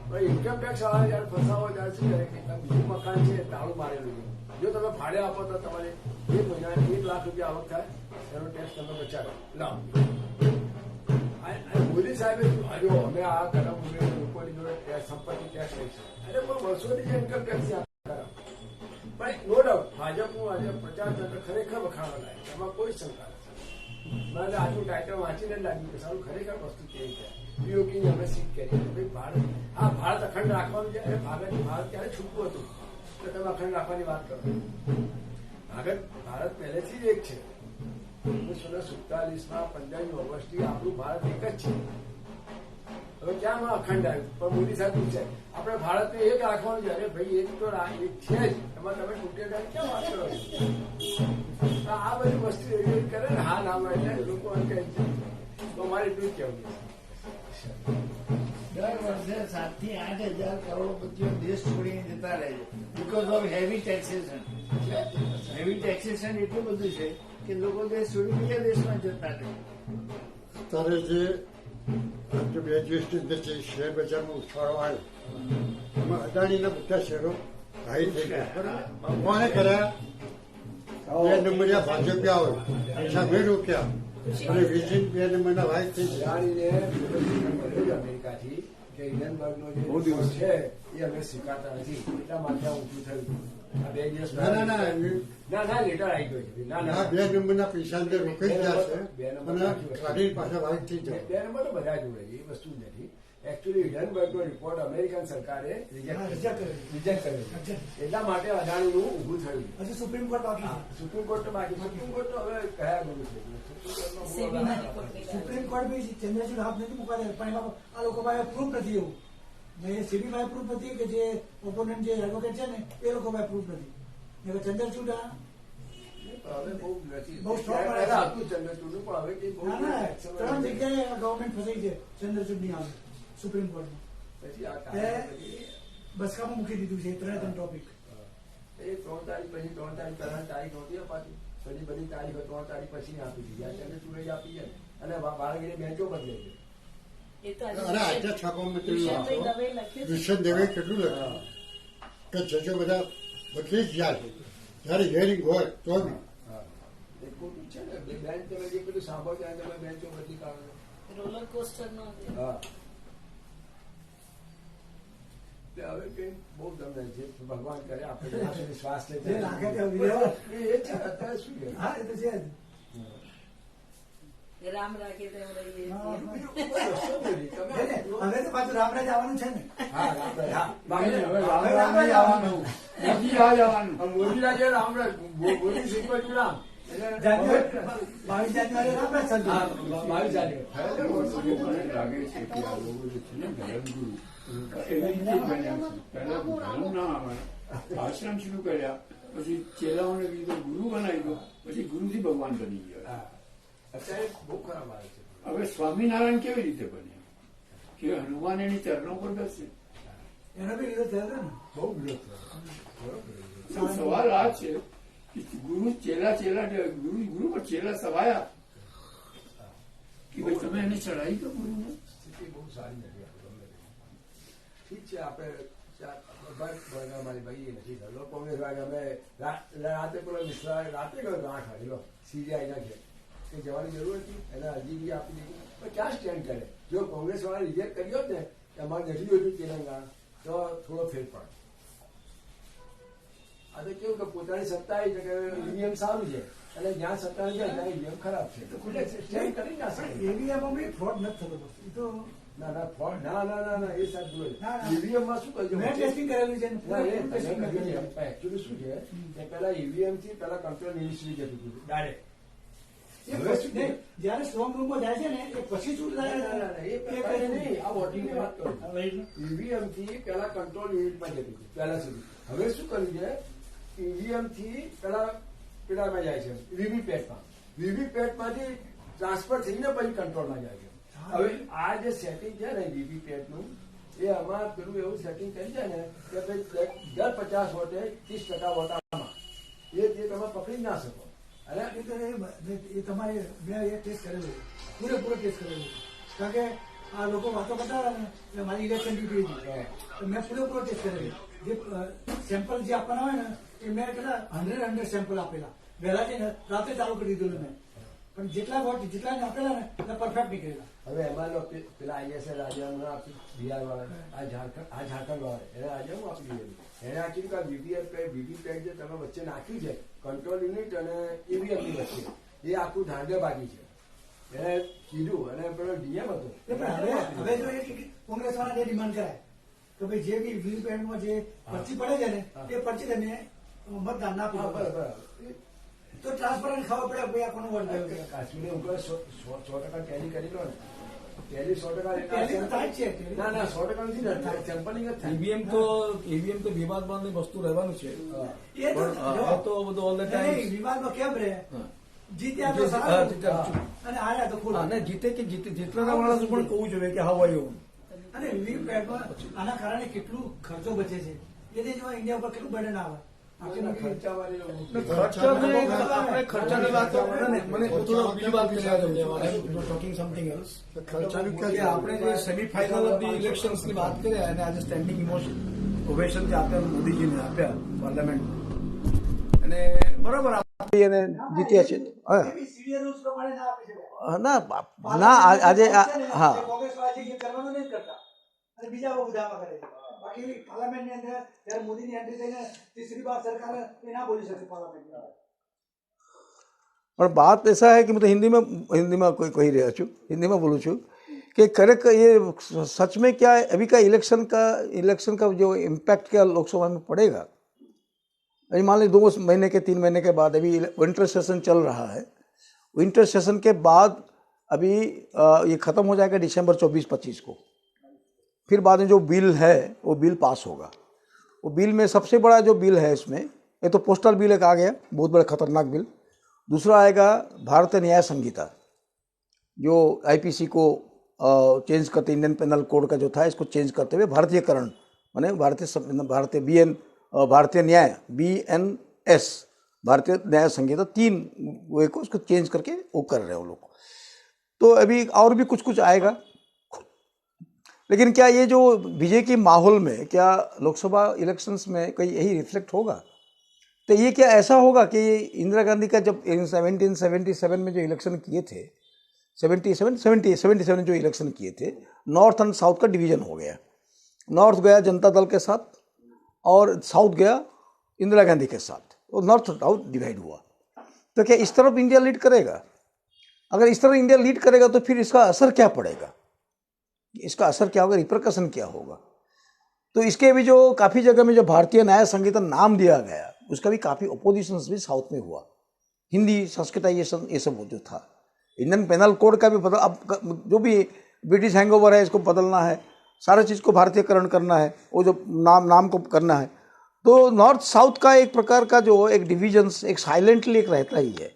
હવે ઇન્કમ ટેક્સ વાળા જયારે ફસાવો ત્યારે શું કરે કે બીજું મકાન છે તાળું મારેલું છે, જો તમે ભાડે આપો તો તમારે 1 મહિના 1 લાખ રૂપિયા આવક થાય, એનો ટેક્સ તમે બચાવો લાવો. મોદી સાહેબે જો અમે આ કલમ લોકોની જોડે સંપત્તિ ટેક્સ લઈશું, અરે પણ વર્ષોથી જે ઇન્કમ ટેક્સ પણ નો ડાઉટ ભાજપનું આજે પ્રચાર તંત્ર ખરેખર વખાણવા લાગે, એમાં કોઈ શંકા નથી. મને આજનું ટાઇટલ વાંચીને લાગ્યું કે સારું ખરેખર વસ્તુ કેવી છે. પીઓકેની અમે સીટ કરી ભાઈ ભારત, હા ભારત અખંડ રાખવાનું છે. અરે ભારત ક્યારે છૂટવું હતું તો તમે અખંડ રાખવાની વાત કરો. ભારત પહેલેથી જ એક છે. 1947માં 15મી ઓગસ્ટથી આપણું ભારત એક જ છે. હવે ક્યાં અખંડ આવ્યું? પણ મોદી સાહેબ પૂછે આપણે ભારતને એક રાખવાનું છે. અરે ભાઈ એક તો એક છે જ, એમાં તમે તૂટેલા ક્યાં વાત કરો છો? આ બધી વસ્તુ એવી કરે ને હા નામ એટલે લોકો એમ કહે છે. તો અમારે એટલું જ કહેવું છે. દર વર્ષે 7 થી 8 હજાર કરોડપતિઓ દેશ છોડીને જતા રહે છે because of heavy taxation. Heavy taxation એટલું બધું છે કે લોકો દેશ છોડી બીજા દેશમાં જતા રહે. અત્યારે જે બે દિવસની અંદર જે શેર બજારમાં ઉછાળો આવ્યો એમાં અદાણીના બધા શેરો હાઈ થઈ ગયા. બરાબર કોને કર્યા? 2 નંબરિયા ભાજપિયા હોય સામે રોક્યા અને વિજિન 2 નંબરના ભાઈ થઈ ગયા. અદાણીને અમેરિકાથી કે હિડનબર્ગનો જે રિપોર્ટ છે એ અમે સ્વીકારતા નથી, એટલા માટે ઊંચું થયું. આ 2 દિવસ ના લેટર આવી ગયો છે. આ 2 નંબરના પૈસા અંદર રોકાઈ ગયા છે અને ગાડી પાછા ભાઈ થઈ જાય. 2 નંબર તો બધા જોડે છે, એ વસ્તુ નથી. એકચ્યુઅલી હિડનબર્ગનો રિપોર્ટ અમેરિકન સરકારે રિજેક્ટ કર્યો, એટલા માટે અદાણીનું ઊભું થયું. હજી સુપ્રીમ કોર્ટ બાકી છે. સુપ્રીમ કોર્ટ તો બાકી. સુપ્રીમ કોર્ટ તો હવે કયા ગુરુ છે? સુપ્રીમ કોર્ટ બી ચંદ્રચૂડ હાથ નથી મુકા દે, પણ એમાં આ લોકો પાસે પ્રૂફ નથી એવું. ને સીબી પાસે પ્રૂફ નથી કે જે ઓપોનન્ટ જે એડવોકેટ છે ને એ લોકો પાસે પ્રૂફ નથી. ચંદ્રચૂડ હવે બહુ નથી. બહુ strong પહેલા હતું ચંદ્રચૂડનું, પણ હવે કંઈ બહુ ના ના 3 જગ્યાએ ગવર્મેન્ટ ફસાઈ છે ચંદ્રચૂડ ની આવે સુપ્રીમ કોર્ટમાં. પછી આ તે બસકામાં મૂકી દીધું છે 3 ટોપિક. એ 3 તારીખ પછી 3 તારીખ પહેલાની તારીખ નહોતી અપાતી. બધી તારીખો 3 તારીખ પછી આપી દીધી. આ ચંદ્રચૂડ આપી છે અને બાળગીરી બેન્ચો બદલે છે. અરે આજે છાપામાં દુષ્યંત દવે કેટલું લખ્યું કે જજો બધા બદલી જ ગયા છે. જયારે હિયરિંગ હોય તો બી એ ખોટું છે ને. બેન્ચ તમે જે બધું સાંભળો ત્યારે તમે બેન્ચો બદલી કાઢો. રોલર કોસ્ટર નો હા હવે કઈ બહુ તમને જે ભગવાન કરે આપણે જ્યાં સુધી શ્વાસ લે જે લાગે તે એ છે. અત્યારે શું છે? હા એ તો છે જ. રામ રાખે તેમ રહીએ. હવે તો પાછું રામરાજ આવવાનું છે ને. મોદી રાજે રામરાજ મોદી શીખવા રામ 22 જાન્યુઆરી રામરાજ ચાલુ. 22 જાન્યુઆરી મને લાગે છે કે આ લોકો જે છે ને ધર્મગુરુ એવી રીતે બન્યા છે. પહેલા ધર્મ ના આવવાના આશ્રમ શરૂ કર્યા, પછી ચેલાઓને કીધું ગુરુ બનાવી દો, પછી ગુરુથી ભગવાન બની ગયા. અત્યારે બહુ ખરાબ આવે છે. હવે સ્વામિનારાયણ કેવી રીતે બન્યા કે હનુમાન એની ચરણો પર બેસે? એનો બી વિરોધ થયો હતો ને. બહુ વિરોધ થયો. સવાલ આ છે કે ગુરુ ગુરુ પર ચેલા સવાયા કે ભાઈ તમે એને ચડાવી દો ગુરુને. સ્થિતિ બહુ સારી નથી. ઠીક છે આપણે મારી ભાઈ નથી થતો. કોંગ્રેસ વાળા અમે રાતે પેલો મિશ્રા રાતે ગયો 8 વાગે લો સીરીઆઈ નાખે કે જવાની જરૂર હતી, એને અરજી બી આપી દીધી. પણ ક્યાં સ્ટેન્ડ કરે? જો કોંગ્રેસ વાળા રિજેક્ટ કર્યો ને કે અમારે નથી જોયું તેલંગાણા તો થોડો ફેર પડે. આ તો કેવું કે પોતાની સત્તા આવી કે ઈવીએમ સારું છે અને જ્યાં સત્તા નથી ત્યાં ઈવીએમ ખરાબ છે. તો ખુલ્લે સ્ટેન્ડ કરી ના શકે. એવીએમમાં બી ફ્રોડ નથી થતો. એ તો ના એ સાહેબ બોલો. ના. ઈવીએમમાં શું કરજો? મેં ટેસ્ટિંગ કરેલું છે ને. એકચ્યુઅલી શું છે કે પેલા ઈવીએમ થી પેલા કંટ્રોલ મિનિસ્ટ્રી જતું હતું ડાયરેક્ટ. નહીં, જ્યારે સ્ટ્રોંગ રૂમમાં જાય છે ને એ પછી છૂટ થાય એ પ્રકારે નહીં, આ વોટિંગની વાત કરું. ઈવીએમ થી પેલા કંટ્રોલ યુનિટમાં જતી હતી પહેલા સુધી. હવે શું કર્યું છે, ઈવીએમ થી પેલા પેલામાં જાય છે વીવીપેટમાં. વીવીપેટમાંથી ટ્રાન્સફર થઈને પછી કંટ્રોલમાં જાય છે. હવે આ જે સેટિંગ છે ને વીવીપેટનું, એ આમાં પેલું એવું સેટિંગ કરી છે ને કે ભાઈ દર 50 વોટે 30% વોટ આમાં, એ તમે પકડી ના શકો. અને એ તમારે મેં એ ટેસ્ટ કરેલું, પૂરેપૂરો ટેસ્ટ કરેલું. કારણ કે આ લોકો વાતો કરતા હતા ને એટલે મારી ઇલેક્શન ડ્યુટી હતી, તો મેં પૂરેપૂરો ટેસ્ટ કરેલું. જે સેમ્પલ જે આપવાના હોય ને એ મેં કેટલા 100 સેમ્પલ આપેલા. વહેલા જઈને રાતે ચાલુ કરી દીધું મેં, પણ જેટલા વોટ જેટલાને આપેલા ને એટલા પરફેક્ટ નીકળેલા. હવે એમાં પેલા આઈએસએ રાજાનું આપ્યું, બિહાર વાળા, આ ઝારખંડ વાળા, એને રાજાનું આપી દીધેલું. એને આખી કે વીવીપેટ જે તમે વચ્ચે નાખ્યું છે કંટ્રોલ યુનિટ અને ઈવીએમ ની વચ્ચે, એ આખું ધાંધે બાકી છે. એને કીધું અને પેલો ડીએમ હતો. હવે જો કોંગ્રેસ વાળા ડિમાન્ડ કરાય કે ભાઈ જે બી વીવીપેટમાં જે પર્ચી પડે છે ને એ પર્ચી તમે મતદાન ના આપી બરાબર, તો ટ્રાન્સપરન્ટ ખબર પડે ભાઈ આ કોનો વોટ ગયો છે. કાશ્મીર ઉપર 100% ટેલી કરી લો ને, ટેલી 100% ટેલી તો થાય જ છે. ના 100% નથી ને, સેમ્પલિંગ જ થાય. ઈવીએમ તો વિવાદમાં વસ્તુ રહેવાનું છે, એ તો આ તો બધું ઓલ ધ નહીં, વિવાદમાં કેમ રહે, જીત્યા તો હા, સારા જીત્યા. અને હાર્યા તો ખોટા. અને જીતે કે જીતનારા વાળા પણ કહવું જોઈએ કે હાવ આવ્યો. અને વીવીપેટમાં આના કારણે કેટલું ખર્ચો બચે છે, એ જો ઇન્ડિયા ઉપર કેટલું બર્ડન આવે. ખર્ચાવાળી આપણે ખર્ચાની વાત ને મને થોડો બીજી વાત ટોકિંગ સમથિંગ એલ્સ. ખર્ચાનું કે આપણે જે સેમીફાઇનલ ઓફ ધી ઇલેક્શન્સ ની વાત કરીએ અને આજે સ્ટેન્ડિંગ ઓવેશન જે આપ્યા મોદીજીને આપ્યા પાર્લામેન્ટ, અને બરાબર એને જીત્યા છે. સીડીએ રૂલ્સ પ્રમાણે ના આપી શકાય. ના આજે હા કોંગ્રેસ વાળા જે કરવાનું નથી કરતા અને બીજા બહુ બધામાં કરે છે. બાકી પાર્લામેન્ટની અંદર જ્યારે મોદીની એન્ટ્રી થઈને तीसरी बार सरकार ये ना बोली सकती पार्लियामेंट में. और बात ऐसा है कि मतलब हिंदी में कोई कही रहा छू, हिंदी में बोलूँ छू कि करेक्ट ये सच में क्या है, अभी का इलेक्शन का जो इम्पैक्ट क्या लोकसभा में पड़ेगा. अभी मान लीजिए 2 महीने के 3 महीने के बाद अभी विंटर सेशन चल रहा है. विंटर सेशन के बाद अभी ये ख़त्म हो जाएगा दिसंबर 24-25 को. फिर बाद में जो बिल है वो बिल पास होगा. वो बिल में सबसे बड़ा जो बिल है इसमें, ये तो पोस्टल बिल एक आ गया, बहुत बड़ा खतरनाक बिल. दूसरा आएगा भारतीय न्याय संहिता, जो आईपीसी को चेंज करते, इंडियन पेनल कोड का जो था इसको चेंज करते हुए भारतीयकरण, माने भारतीय न्याय BNS, भारतीय न्याय संहिता 3 वे को उसको चेंज करके वो कर रहे हैं वो लोग. तो अभी और भी कुछ आएगा. लेकिन क्या ये जो बीजेपी के माहौल में क्या लोकसभा इलेक्शंस में कोई यही रिफ्लेक्ट होगा? तो ये क्या ऐसा होगा कि इंदिरा गांधी का जब 1777 में जो इलेक्शन किए थे, 77 जो इलेक्शन किए थे, नॉर्थ एंड साउथ का डिवीजन हो गया. नॉर्थ गया जनता दल के साथ और साउथ गया इंदिरा गांधी के साथ, और नॉर्थ साउथ डिवाइड हुआ. तो क्या इस तरफ इंडिया लीड करेगा? अगर इस तरफ इंडिया लीड करेगा तो फिर इसका असर क्या पड़ेगा, इसका असर क्या होगा, रिपरकशन क्या होगा? तो इसके भी जो काफ़ी जगह में जो भारतीय न्याय संहिता नाम दिया गया, उसका भी काफ़ी अपोजिशन भी साउथ में हुआ. हिंदी संस्कृताइजेशन ये सब जो था, इंडियन पेनल कोड का भी बदल, अब जो भी ब्रिटिश हैंगओवर है इसको बदलना है, सारा चीज़ को भारतीयकरण करना है, वो जो नाम को करना है. तो नॉर्थ साउथ का एक प्रकार का जो एक डिविजन्स एक साइलेंटली एक रहता ही है.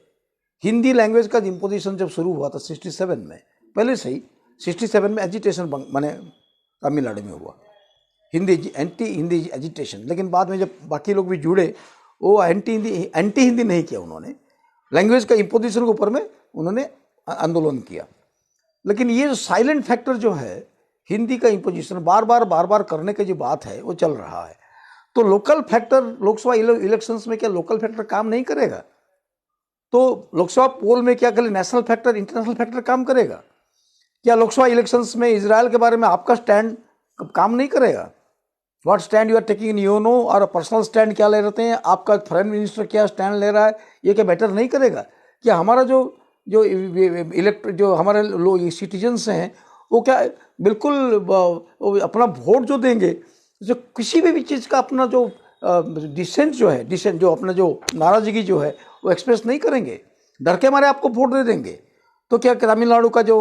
हिंदी लैंग्वेज का इम्पोजिशन जब शुरू हुआ था 67 में, पहले से ही 67 में एजिटेशन माने तमिलनाडु में हुआ, एंटी हिंदी एजिटेशन. लेकिन बाद में जब बाकी लोग भी जुड़े, वो एंटी हिंदी नहीं किया उन्होंने, लैंग्वेज का इम्पोजिशन के ऊपर में उन्होंने आंदोलन किया. लेकिन ये जो साइलेंट फैक्टर जो है, हिंदी का इम्पोजिशन बार बार करने की जो बात है वो चल रहा है. तो लोकल फैक्टर लोकसभा इलेक्शंस में क्या लोकल फैक्टर काम नहीं करेगा? तो लोकसभा पोल में क्या खाली नेशनल फैक्टर इंटरनेशनल फैक्टर काम करेगा? क्या लोकसभा इलेक्शंस में इजराइल के बारे में आपका स्टैंड काम नहीं करेगा? What stand you are taking in UNO, और पर्सनल स्टैंड क्या ले रहते हैं, आपका फॉरेन मिनिस्टर क्या स्टैंड ले रहा है, ये क्या मैटर नहीं करेगा? क्या हमारा जो हमारे लोग सिटीजन्स हैं वो क्या बिल्कुल अपना वोट जो देंगे, जो किसी भी चीज़ का अपना जो डिसेंट जो है, जो अपना जो नाराज़गी जो है वो एक्सप्रेस नहीं करेंगे? डर के मारे आपको वोट दे देंगे। तो क्या तमिलनाडु का जो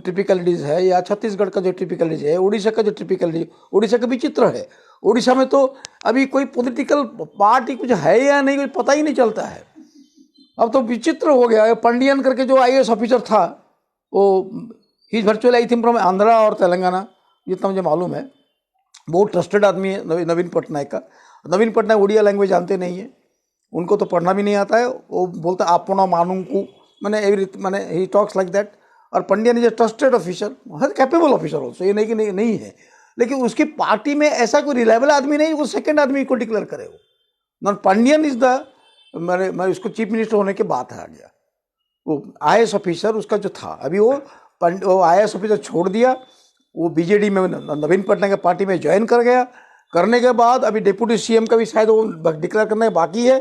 टिपिकलिटीज है या छत्तीसगढ़ का जो टिपिकलिटीज है, उड़ीसा का जो टिपिकलिटीज, उड़ीसा का विचित्र है। उड़ीसा में तो अभी कोई पॉलिटिकल पार्टी कुछ है या नहीं, कुछ पता ही नहीं चलता है। अब तो विचित्र हो गया है। पंडियन करके जो IAS ऑफिसर था, वो ही virtual I think from Andhra और तेलंगाना, जितना मुझे मालूम है। बहुत ट्रस्टेड आदमी है नवीन पटनायक का। नवीन पटनायक उड़िया लैंग्वेज जानते नहीं है, उनको तो पढ़ना भी नहीं आता है। वो बोलता आपना मानूंकू, मैंने ही टॉक्स लाइक दैट। और Pandian is a trusted officer, capable officer also, ये नहीं कि नहीं है। लेकिन उसकी पार्टी में ऐसा कोई रिलायबल आदमी नहीं, वो सेकंड आदमी को डिक्लेयर करे। वो नॉट पंडियन इज द, मैं उसको चीफ मिनिस्टर होने के बाद आ गया। वो IAS ऑफिसर उसका जो था, अभी वो IAS ऑफिसर छोड़ दिया, वो BJD में नवीन पटनायक की पार्टी में ज्वाइन कर गया। करने के बाद अभी डिप्टी CM का भी शायद वो डिक्लेयर करना बाकी है।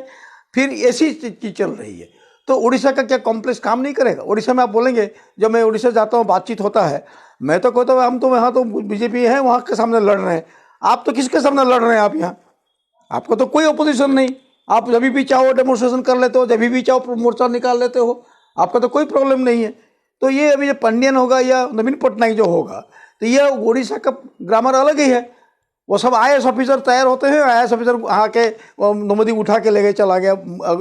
फिर ऐसी चीज चल रही है। तो उड़ीसा का क्या कॉम्प्लेक्स काम नहीं करेगा? उड़ीसा में आप बोलेंगे, जब मैं उड़ीसा जाता हूँ बातचीत होता है, मैं तो कहता हूँ हम तो यहाँ तो BJP है, वहाँ के सामने लड़ रहे हैं। आप तो किसके सामने लड़ रहे हैं? आप यहाँ, आपको तो कोई अपोजिशन नहीं, आप जब भी चाहो डेमोन्स्ट्रेशन कर लेते हो, जब भी चाहो मोर्चा निकाल लेते हो, आपका तो कोई प्रॉब्लम नहीं है। तो ये अभी जो पंडियन होगा या नवीन पटनायक जो होगा, तो ये उड़ीसा का ग्रामर अलग ही है। वो सब IAS ऑफिसर तैयार होते हैं, IAS ऑफिसर आके नोमदी उठा के ले गए, चला गया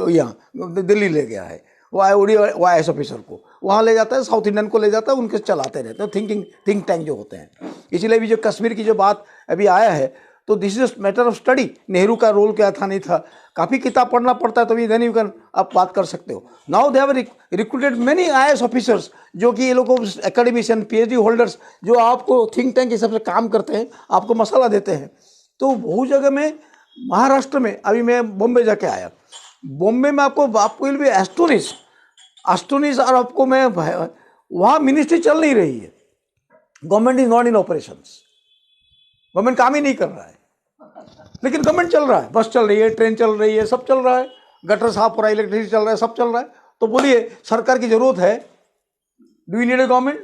यहाँ दिल्ली ले गया है। वो IAS ऑफिसर को वहाँ ले जाता है, साउथ इंडियन को ले जाता है, उनके चलाते रहते हैं थिंक टैंक जो होते हैं। इसीलिए भी जो कश्मीर की जो बात अभी आया है, तो this is matter of study. Nehru का रोल क्या था नहीं था, काफ़ी किताब पढ़ना पड़ता है, तभी देन यू कैन आप बात कर सकते हो। Now they have recruited many IAS officers, जो कि ये लोग एकेडमिशियन PhD होल्डर्स, जो आपको थिंक टैंक के हिसाब से काम करते हैं, आपको मसाला देते हैं। तो बहुत जगह में, महाराष्ट्र में, अभी मैं बॉम्बे जाके आया, बॉम्बे में आपको विल बी एस्टोनिश। और आपको मैं, वहाँ मिनिस्ट्री चल नहीं रही है, government is not in operations, government काम ही नहीं कर रहा है, लेकिन गवर्नमेंट चल रहा है, बस चल रही है, ट्रेन चल रही है, सब चल रहा है, गटर साफ हो रहा है, इलेक्ट्रिसिटी चल रहा है, सब चल रहा है। तो बोलिए सरकार की जरूरत है? Do you need a government?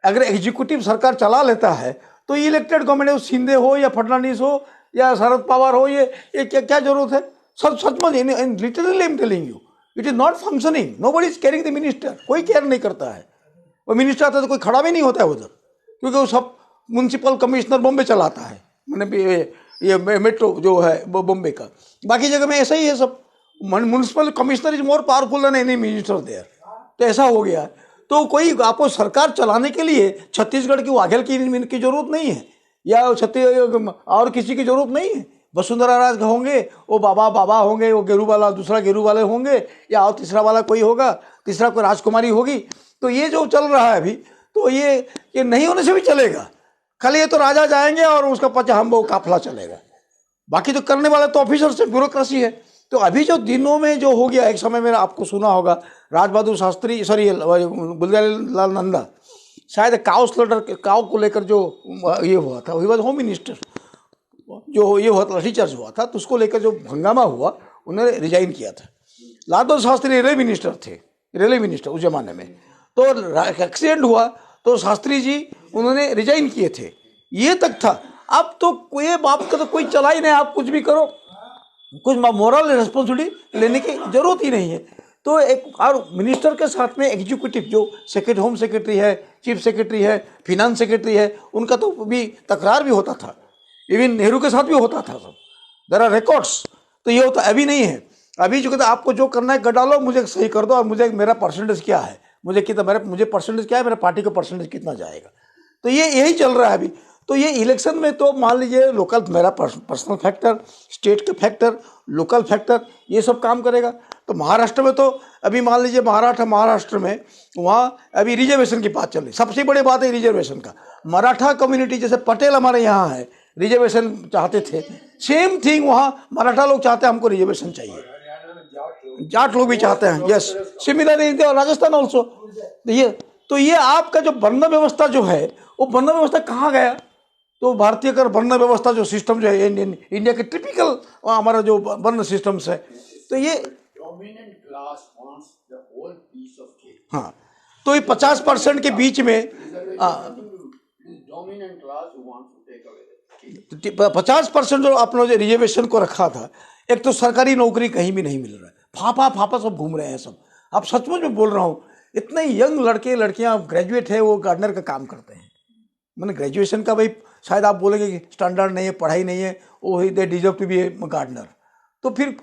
अगर एग्जीक्यूटिव सरकार चला लेता है तो इलेक्टेड गवर्नमेंट है, शिंदे हो या फडणवीस हो या शरद पवार हो, ये क्या जरूरत है? सच में literally I am telling you, it is not functioning. Nobody is caring the minister, कोई केयर नहीं करता है। वो मिनिस्टर आता है तो कोई खड़ा भी नहीं होता है उधर, क्योंकि वो सब म्यूनसिपल कमिश्नर बॉम्बे चलाता है, मैंने ये मेट्रो जो है वो बॉम्बे का। बाकी जगह में ऐसा ही है सब, municipal commissioner is more powerful than any minister there. तो ऐसा हो गया है। तो कोई आपको सरकार चलाने के लिए छत्तीसगढ़ की वाघेल की जरूरत नहीं है, या और किसी की जरूरत नहीं है। वसुंधरा राज होंगे, वो बाबा होंगे, वो गेरू वाला दूसरा गेरू वाले होंगे, या और तीसरा वाला कोई होगा, तीसरा कोई राजकुमारी होगी। तो ये जो चल रहा है अभी, तो ये नहीं होने से भी चलेगा। खाली ये तो राजा जाएंगे और उसका पचा हम वो काफिला चलेगा, बाकी तो करने वाले तो ऑफिसर से ब्यूरोक्रेसी है। तो अभी जो दिनों में जो हो गया, एक समय में आपको सुना होगा, राजबहादुर शास्त्री, सॉरी गुलजारीलाल नंदा, शायद काउ स्लॉटर, काउ को लेकर जो ये हुआ था, वही बात होम मिनिस्टर जो ये हुआ था, लाठीचार्ज हुआ था, तो उसको लेकर जो हंगामा हुआ, उन्होंने रिजाइन किया था। लाल बहादुर शास्त्री रेलवे मिनिस्टर थे, रेलवे मिनिस्टर उस जमाने में। तो एक्सीडेंट हुआ तो शास्त्री जी उन्होंने रिजाइन किए थे, ये तक था। अब तो ये बाप का तो कोई चला ही नहीं, आप कुछ भी करो, कुछ मोरल रिस्पॉन्सिबिलिटी लेने की जरूरत ही नहीं है। तो एक और मिनिस्टर के साथ में एग्जीक्यूटिव जो सेक्रेटरी, होम सेक्रेटरी है, चीफ सेक्रेटरी है, फिनांस सेक्रेटरी है, उनका तो भी तकरार भी होता था, इवन नेहरू के साथ भी होता था सब, देयर आर रिकॉर्ड्स। तो ये होता अभी नहीं है। अभी जो कहते हैं आपको जो करना है कर डालो, मुझे सही कर दो, और मुझे मेरा परसेंटेज क्या है, मुझे परसेंटेज क्या है, मेरा पार्टी का परसेंटेज कितना जाएगा। तो ये यही चल रहा है अभी। तो ये इलेक्शन में तो मान लीजिए लोकल, मेरा पर्सनल फैक्टर, स्टेट के फैक्टर, लोकल फैक्टर, ये सब काम करेगा। तो महाराष्ट्र में तो अभी मान लीजिए महाराष्ट्र में वहाँ अभी रिजर्वेशन की बात चल रही। सबसे बड़ी बात है रिजर्वेशन का। मराठा कम्युनिटी, जैसे पटेल हमारे यहाँ है, रिजर्वेशन चाहते थे, सेम थिंग वहाँ मराठा लोग चाहते हैं, हमको रिजर्वेशन चाहिए। जाट लोग भी चाहते हैं, yes, similar in Rajasthan also. तो ये आपका जो वर्ण व्यवस्था जो है, वो वर्ण व्यवस्था कहाँ गया? तो भारतीय कर वर्ण व्यवस्था जो सिस्टम जो है, इंडिया के टिपिकल हमारा जो वर्ण सिस्टम्स है, तो ये हाँ, तो ये 50% के बीच में 50% जो आपने जो रिजर्वेशन को रखा था, एक तो सरकारी नौकरी कहीं भी नहीं मिल रहा है, फाफा सब घूम रहे हैं सब। आप सचमुच में बोल रहा हूँ, इतने यंग लड़के लड़कियां ग्रेजुएट है, वो गार्डनर का काम करते हैं। मैंने ग्रेजुएशन का भाई शायद आप बोलेंगे कि स्टैंडर्ड नहीं है, पढ़ाई नहीं है, वो ही they deserve to be a gardener. तो फिर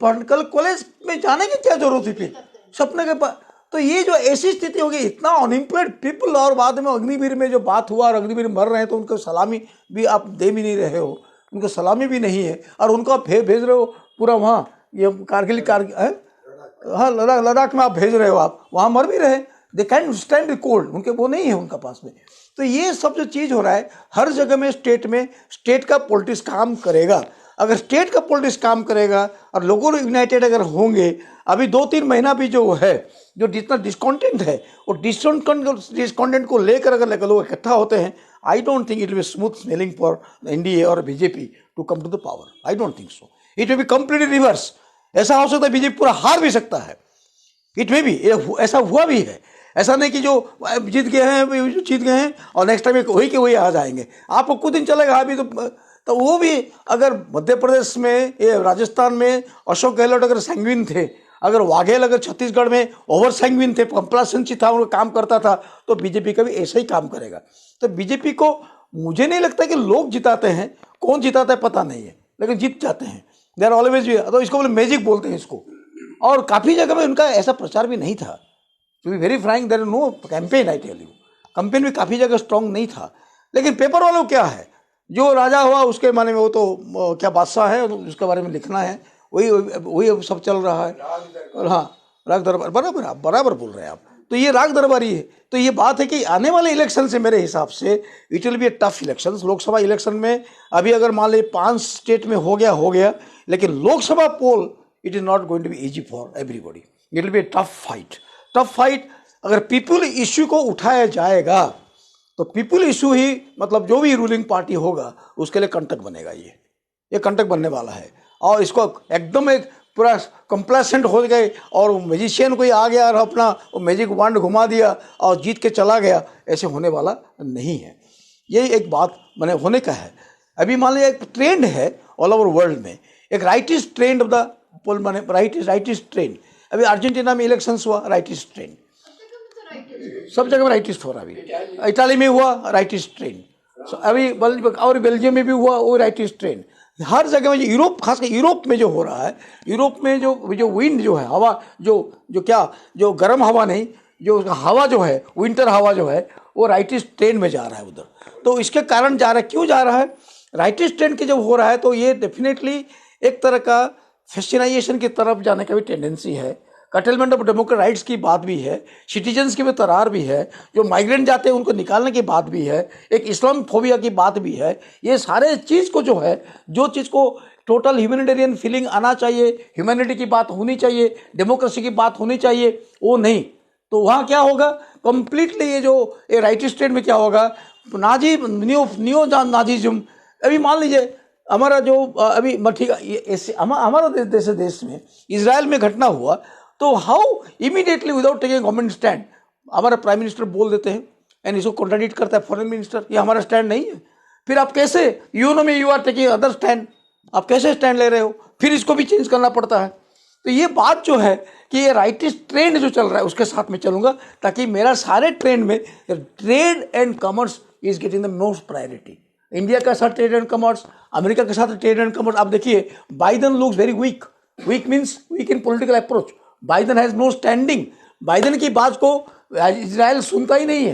कल कॉलेज में जाने की क्या जरूरत थी फिर सपने के पास? तो ये जो ऐसी स्थिति हो गई, इतना अनएम्प्लॉयड पीपल, और बाद में अग्निवीर में जो बात हुआ और अग्निवीर मर रहे हैं तो उनको सलामी भी आप दे भी नहीं रहे हो, उनको सलामी भी नहीं है, और उनको आप भेज रहे हो पूरा वहाँ, ये कारगिल है, हाँ लद्दाख में आप भेज रहे हो, आप वहाँ मर भी रहे, दे कैन स्टैंड कोल्ड, उनके वो नहीं है उनका पास में। तो ये सब जो चीज़ हो रहा है हर जगह में, स्टेट का पॉलिटिक्स काम करेगा। अगर स्टेट का पॉलिटिक्स काम करेगा और लोगों यूनाइटेड अगर होंगे, अभी 2-3 महीना भी जो है, जो जितना डिस्कॉन्टेंट है, वो डिस्कॉन्टेंट को लेकर अगर लोग इकट्ठा होते हैं, I don't think it will smooth smelling for NDA और BJP to come to the power. I don't think so, it will be completely reverse. ऐसा हो सकता है बीजेपी पूरा हार भी सकता है, इट में भी ऐसा हुआ भी है। ऐसा नहीं कि जो जीत गए हैं और नेक्स्ट टाइम वही के वही आ जाएंगे। आपको कुछ दिन चलेगा अभी तो वो भी, अगर मध्य प्रदेश में, ये राजस्थान में अशोक गहलोत अगर सैंग्विन थे, अगर वाघेल अगर छत्तीसगढ़ में ओवर सैंग्विन थे, कंप्लासेंसी था, उनका काम करता था, तो बीजेपी का भी ऐसा ही काम करेगा। तो बीजेपी को मुझे नहीं लगता कि लोग जिताते हैं, कौन जिताता है पता नहीं है, लेकिन जीत जाते हैं। दे आर ऑलवेज, तो इसको बोले मैजिक बोलते हैं इसको। और काफ़ी जगह में उनका ऐसा प्रचार भी नहीं था, to be very frank, there is no campaign, I tell you. Campaign भी काफ़ी जगह स्ट्रॉन्ग नहीं था। लेकिन पेपर वालों क्या है, जो राजा हुआ उसके माने में, वो तो क्या बादशाह है, उसके बारे में लिखना है, वही सब चल रहा है। और हाँ, राग दरबार, बराबर बोल रहे हैं आप। तो ये राग दरबारी है। तो ये बात है कि आने वाले इलेक्शन से मेरे हिसाब से it will be a tough election. Lok Sabha election में अभी अगर मान लीजिए 5 स्टेट में हो गया, लेकिन Lok Sabha poll it is not going to be easy for everybody. It will be a tough fight. अगर पीपुल इश्यू को उठाया जाएगा तो पीपुल इशू ही, मतलब जो भी रूलिंग पार्टी होगा उसके लिए कंटक बनेगा। ये कंटक बनने वाला है। और इसको एकदम एक पूरा कंप्लेसेंट हो गए और मैजिशियन कोई आ गया और अपना वो मैजिक वांड घुमा दिया और जीत के चला गया, ऐसे होने वाला नहीं है। ये एक बात मैंने होने का है। अभी मान लीजिए एक ट्रेंड है ऑल ओवर वर्ल्ड में, एक राइटिस्ट ट्रेंड ऑफ द पोल, माने राइटिस्ट ट्रेंड। अभी अर्जेंटीना में इलेक्शंस हुआ, राइटिस्ट ट्रेंड, सब जगह में राइटिस्ट हो रहा है। अभी इटाली में हुआ राइटिस्ट ट्रेंड, अभी और बेल्जियम में भी हुआ वो राइटिस्ट ट्रेंड। हर जगह में यूरोप, खासकर यूरोप में जो हो रहा है, यूरोप में जो विंड जो है, हवा जो गर्म हवा नहीं, जो हवा जो है, विंटर हवा जो है, वो राइटिस्ट ट्रेंड में जा रहा है उधर। तो इसके कारण जा रहा है, क्यों जा रहा है? राइटिस्ट ट्रेंड के जब हो रहा है तो ये डेफिनेटली एक तरह का फैसिनाइजेशन की तरफ जाने का भी टेंडेंसी है। कटलमेंट ऑफ डेमोक्रेटिक राइट्स की बात भी है, सिटीजन्स की भी तरार भी है, जो माइग्रेंट जाते हैं उनको निकालने की बात भी है, एक इस्लाम फोबिया की बात भी है। ये सारे चीज़ को जो है, जो चीज़ को टोटल ह्यूमैनिटेरियन फीलिंग आना चाहिए, ह्यूमैनिटी की बात होनी चाहिए, डेमोक्रेसी की बात होनी चाहिए, वो नहीं। तो वहाँ क्या होगा, कंप्लीटली ये राइटिस्ट ट्रेंड में क्या होगा, नियो नाजीज्म। अभी मान लीजिए हमारा जो अभी ठीक है, हमारा देश में इजराइल में घटना हुआ, तो how immediately without taking government stand हमारा प्राइम मिनिस्टर बोल देते हैं एंड इसको कॉन्ट्राडिक्ट करता है फॉरेन मिनिस्टर, ये हमारा स्टैंड नहीं है। फिर आप कैसे यूनो में you are taking other stand, आप कैसे स्टैंड ले रहे हो, फिर इसको भी चेंज करना पड़ता है। तो ये बात जो है कि ये राइटिस्ट ट्रेंड जो चल रहा है उसके साथ में चलूंगा, ताकि मेरा सारे ट्रेंड में trade and commerce is getting the most priority. India के साथ ट्रेड एंड कॉमर्स, अमेरिका के साथ ट्रेड एंड कॉमर्स। आप देखिए Biden looks very weak means weak in political approach. Biden has no standing. Biden की बात को इजराइल सुनता ही नहीं है,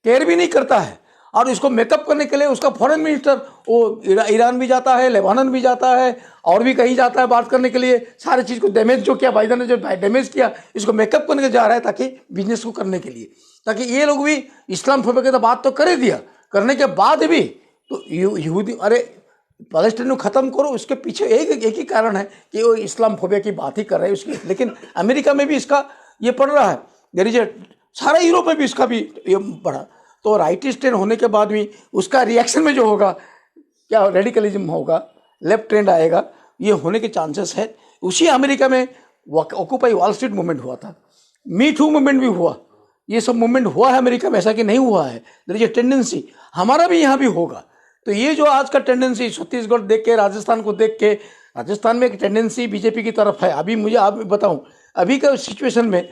केयर भी नहीं करता है। और इसको मेकअप करने के लिए उसका फॉरेन मिनिस्टर वो ईरान भी जाता है, लेबानन भी जाता है, और भी कहीं जाता है बात करने के लिए। सारी चीज़ को डैमेज जो किया बाइडन ने, जो डैमेज किया, इसको मेकअप करने के जा रहा है ताकि बिजनेस को करने के लिए, ताकि ये लोग भी इस्लाम फोबिया की तो बात तो कर दिया, करने के बाद भी तो यहूदी, अरे पैलेस्टाइन को ख़त्म करो, उसके पीछे एक ही कारण है कि वो इस्लाम फोबिया की बात ही कर रहे हैं उसकी। लेकिन अमेरिका में भी इसका ये पड़ रहा है, देयर इज सारा यूरोप में भी इसका भी ये बढ़ा। तो राइटिस्ट ट्रेंड होने के बाद भी उसका रिएक्शन में जो होगा, क्या रेडिकलिज्म होगा, लेफ्ट ट्रेंड आएगा, ये होने के चांसेस है। उसी अमेरिका में ऑक्यूपाई वॉल स्ट्रीट मूवमेंट हुआ था, मी टू मूवमेंट भी हुआ, ये सब मूवमेंट हुआ है अमेरिका में, ऐसा कि नहीं हुआ है। देयर इज ए टेंडेंसी, हमारा भी यहाँ भी होगा। तो ये जो आज का टेंडेंसी छत्तीसगढ़ देख के, राजस्थान को देख के, राजस्थान में एक टेंडेंसी बीजेपी की तरफ है। अभी मुझे आप बताऊं, अभी का सिचुएशन में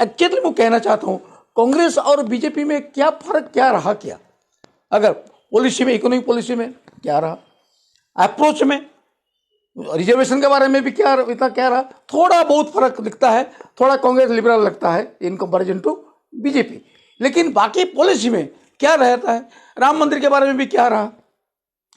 एक्चुअली मैं कहना चाहता हूँ कांग्रेस और बीजेपी में क्या फर्क क्या रहा, क्या अगर पॉलिसी में, इकोनॉमिक पॉलिसी में क्या रहा, अप्रोच में, रिजर्वेशन के बारे में भी क्या इतना क्या रहा, थोड़ा बहुत फर्क दिखता है, थोड़ा कांग्रेस लिबरल लगता है इन कंपैरिजन टू बीजेपी, लेकिन बाकी पॉलिसी में क्या रहता है, राम मंदिर के बारे में भी क्या रहा,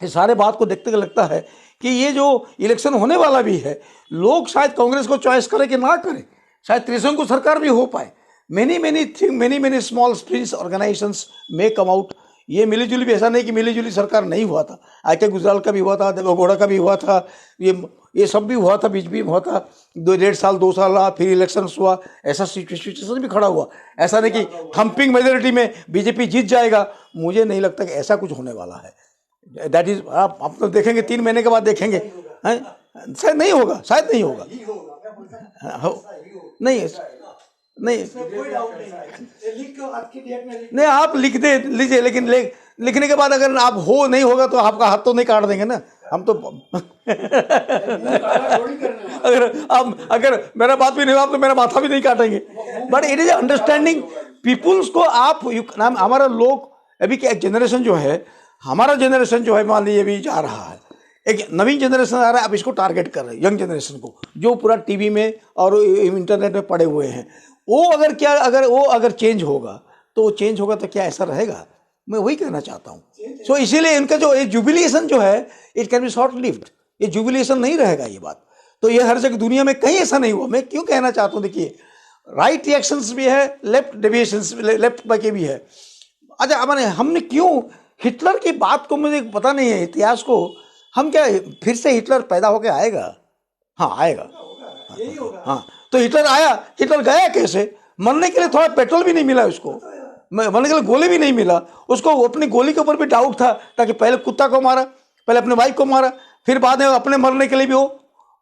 ये सारे बात को देखते हुए लगता है कि ये जो इलेक्शन होने वाला भी है, लोग शायद कांग्रेस को चॉइस करें कि ना करें, शायद त्रिशंकु सरकार भी हो पाए, मेनी स्मॉल स्प्रिंग्स ऑर्गेनाइजेशंस मे कम आउट। ये मिलीजुली भी, ऐसा नहीं कि मिलीजुली सरकार नहीं हुआ था, आके गुजराल का भी हुआ था, देवेगौड़ा का भी हुआ था, ये सब भी हुआ था, बीच भी हुआ था, 2 साल रहा, फिर इलेक्शन हुआ, ऐसा सिचुएशन भी खड़ा हुआ। ऐसा नहीं कि थम्पिंग मेजोरिटी में बीजेपी जीत जाएगा, मुझे नहीं लगता कि ऐसा कुछ होने वाला है। दैट इज आप तो देखेंगे 3 महीने के बाद देखेंगे, शायद नहीं होगा, शायद नहीं होगा, नहीं नहीं आप लिख दे लीजिए, लेकिन लिखने के बाद अगर आप हो नहीं होगा तो आपका हाथ तो नहीं काट देंगे ना हम तो अगर मेरा बात भी नहीं हुआ तो मेरा माथा भी नहीं काटेंगे। But it is understanding peoples को। आप हमारा लोग अभी क्या जनरेशन जो है, हमारा जनरेशन जो है, मान लीजिए अभी जा रहा है, एक नवीन जनरेशन आ रहा है, आप इसको टारगेट कर रहे हैं, यंग जनरेशन को, जो पूरा टीवी में और इंटरनेट में पड़े हुए हैं। वो अगर चेंज होगा तो वो चेंज होगा तो क्या ऐसा रहेगा? मैं वही कहना चाहता हूँ। सो इसीलिए इनका जो जुबिलेशन जो है, it can be short lived. ये जुबिलेशन नहीं रहेगा ये बात। तो ये हर जगह दुनिया में कहीं ऐसा नहीं हुआ। मैं क्यों कहना चाहता हूँ, देखिए राइट रिएक्शंस भी है, लेफ्ट डेविएशंस, लेफ्ट के भी है। अच्छा मैंने हमने क्यों हिटलर की बात को, मुझे पता नहीं है इतिहास को, हम क्या फिर से हिटलर पैदा होकर आएगा? हाँ आएगा, हाँ। तो हिटलर आया, हिटलर गया कैसे? मरने के लिए थोड़ा पेट्रोल भी नहीं मिला उसको, मरने के लिए गोली भी नहीं मिला उसको। अपनी गोली के ऊपर भी डाउट था, ताकि पहले कुत्ता को मारा, पहले अपने वाइफ को मारा, फिर बाद में अपने मरने के लिए भी हो,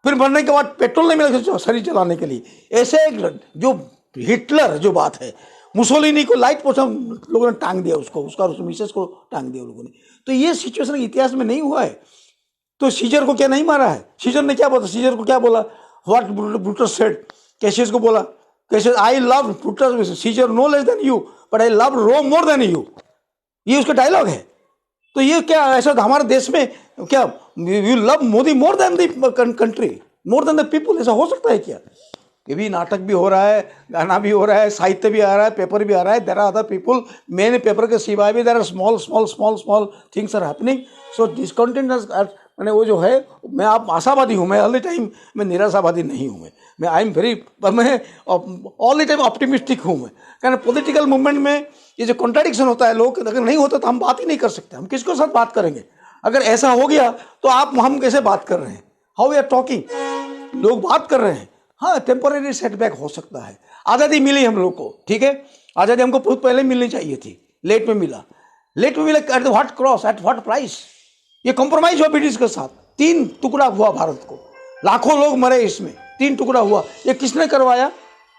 फिर मरने के बाद पेट्रोल नहीं मिला शरीर चलाने के लिए। ऐसे एक जो हिटलर जो बात है, मुसोलिनी को लाइट पोछा लोगों ने टांग दिया, उसको, उसका मिसेस को टांग दिया लोगों ने। तो ये सिचुएशन इतिहास में नहीं हुआ है। तो सीजर को क्या नहीं मारा है? सीजर ने क्या बोला? सीजर को क्या बोला? व्हाट ब्रूटस सेड, कैशियस को बोला, Cassius I love Brutus, Caesar no less than you but I love Rome more than you. ये उसका डायलॉग है। तो ये क्या ऐसा हमारे देश में क्या you love Modi more than the country, more than the people? ऐसा हो सकता है क्या? ये भी नाटक भी हो रहा है, गाना भी हो रहा है, साहित्य भी आ रहा है, पेपर भी आ रहा है। There are other people, main paper के सिवाय भी there are small things are happening. So discontent मैंने वो जो है, मैं आप आशावादी हूँ, मैं ऑल द टाइम मैं निराशावादी नहीं हूँ। मैं आई एम वेरी, मैं ऑल द टाइम ऑप्टिमिस्टिक हूँ मैं। कारण पॉलिटिकल मूवमेंट में ये जो कॉन्ट्राडिक्शन होता है, लोग अगर नहीं होता तो हम बात ही नहीं कर सकते। हम किसके साथ बात करेंगे? अगर ऐसा हो गया तो हम कैसे बात कर रहे हैं? हाउ वी आर टॉकिंग, लोग बात कर रहे हैं। हाँ, टेम्पोरेरी सेटबैक हो सकता है। आज़ादी मिली हम लोग को, ठीक है, आज़ादी हमको बहुत पहले मिलनी चाहिए थी, लेट में मिला at the what cross, at what price? ये कॉम्प्रोमाइज हुआ ब्रिटिश के साथ, 3 टुकड़ा हुआ भारत को, लाखों लोग मरे इसमें, 3 टुकड़ा हुआ। ये किसने करवाया?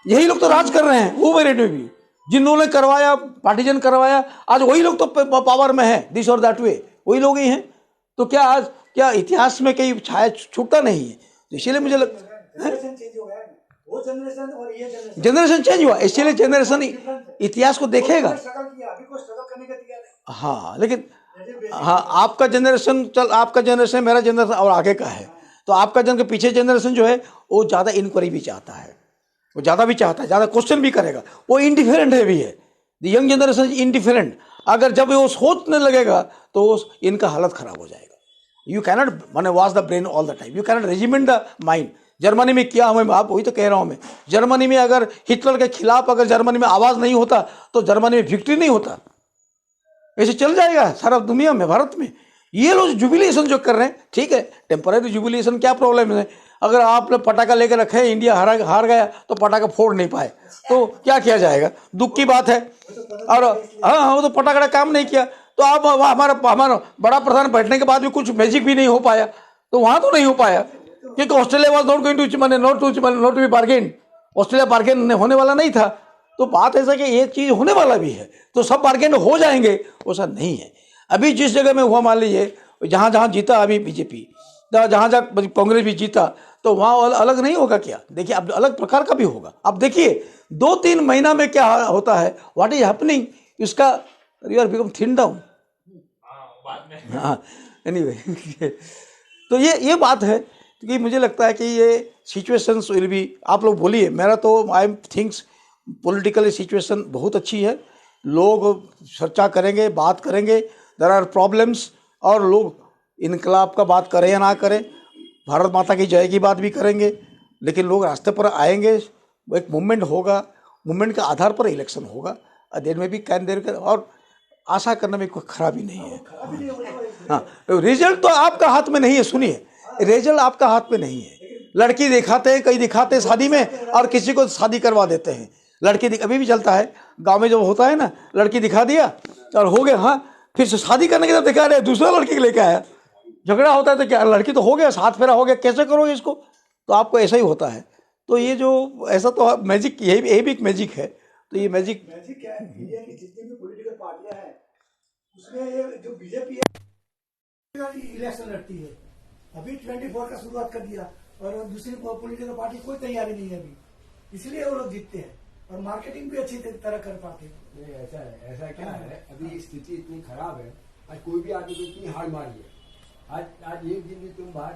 यही लोग तो राज कर रहे हैं वो मेरिट में भी, जिन्होंने करवाया, पार्टीजन करवाया, आज वही लोग तो पावर में है, दिस और दैट वे, वही लोग ही हैं। तो क्या आज क्या इतिहास में कहीं छाया छूटता नहीं है? इसीलिए मुझे जनरेशन चेंज हुआ, इसलिए जनरेशन इतिहास को देखेगा। हाँ, लेकिन हाँ, आपका जनरेशन मेरा जनरेशन और आगे का है। तो आपका के पीछे जनरेशन जो है वो ज़्यादा इंक्वायरी भी चाहता है, वो ज़्यादा भी चाहता है, ज़्यादा क्वेश्चन भी करेगा। वो इंडिफरेंट है भी है, the young generation is indifferent. अगर जब वो सोचने लगेगा तो इनका हालत खराब हो जाएगा। यू कैनॉट माने wash the brain all the time, you cannot regiment the mind. Germany में क्या हमें, आप वही तो कह रहा हूँ मैं, जर्मनी में अगर हिटलर के खिलाफ अगर जर्मनी में आवाज़ नहीं होता तो जर्मनी में विक्ट्री नहीं होता। ऐसे चल जाएगा सारा दुनिया में, भारत में। ये लोग जुबिलेशन जो कर रहे हैं, ठीक है, टेम्पररी जुबिलेशन, क्या प्रॉब्लम है? अगर आप लोग पटाखा लेकर रखे, इंडिया हार गया तो पटाखा फोड़ नहीं पाए तो क्या किया जाएगा? दुख की बात है। और हाँ, वो तो पटाखा का काम नहीं किया तो आप हमारा बड़ा प्रधान बैठने के बाद भी कुछ मैजिक भी नहीं हो पाया, तो वहाँ तो नहीं हो पाया क्योंकि Australia was not going to not be bargain. Australia bargain होने वाला नहीं था। तो बात ऐसा कि ये चीज़ होने वाला भी है तो सब बार्गेन हो जाएंगे, वैसा नहीं है। अभी जिस जगह में हुआ, मान लीजिए जहाँ जीता अभी बीजेपी, जहाँ कांग्रेस भी जीता, तो वहाँ अलग नहीं होगा क्या? देखिए अब अलग प्रकार का भी होगा। अब देखिए 2-3 महीना में क्या होता है, व्हाट इज हैपनिंग, इसका you are become thin down. हाँ एनीवे तो ये बात है कि मुझे लगता है कि ये सिचुएशंस विल बी, आप लोग बोलिए, मेरा तो आई थिंक्स पॉलिटिकली सिचुएशन बहुत अच्छी है, लोग चर्चा करेंगे, बात करेंगे, देयर आर प्रॉब्लम्स, और लोग इनकलाब का बात करें या ना करें, भारत माता की जय की बात भी करेंगे, लेकिन लोग रास्ते पर आएंगे, एक मूवमेंट होगा, मूवमेंट के आधार पर इलेक्शन होगा, देर में भी कैन देर कर, और आशा करने में कोई खराबी नहीं है। हाँ, रिजल्ट तो आपका हाथ में नहीं है, सुनिए, रिजल्ट आपका हाथ में नहीं है। लड़की दिखाते हैं, कई दिखाते हैं शादी में, और किसी को शादी करवा देते हैं। लड़की अभी भी चलता है गांव में, जब होता है ना, लड़की दिखा दिया और हो गया, हाँ फिर शादी करने की तरफ दिखा रहे, दूसरा लड़की लेके आया, झगड़ा होता है तो क्या, लड़की तो हो गया, साथ फेरा हो गया, कैसे करोगे इसको? तो आपको ऐसा ही होता है। तो ये जो ऐसा तो मैजिक, यही भी एक मैजिक है। तो ये मैजिक क्या है, इंडिया की जितनी भी पॉलिटिकल पार्टियां हैं उसमें ये जो बीजेपी है इलेक्शन लड़ती है, अभी 24 का शुरुआत कर दिया, और दूसरी पॉलिटिकल पार्टी कोई तैयारी नहीं है अभी, इसलिए वो लोग जीतते हैं, और मार्केटिंग भी अच्छी तरह कर पाते हैं। नहीं ऐसा है, ऐसा क्या है, अभी स्थिति इतनी खराब है, आज कोई भी आदमी को इतनी हार मारी है। आज एक दिन भी तुम बाहर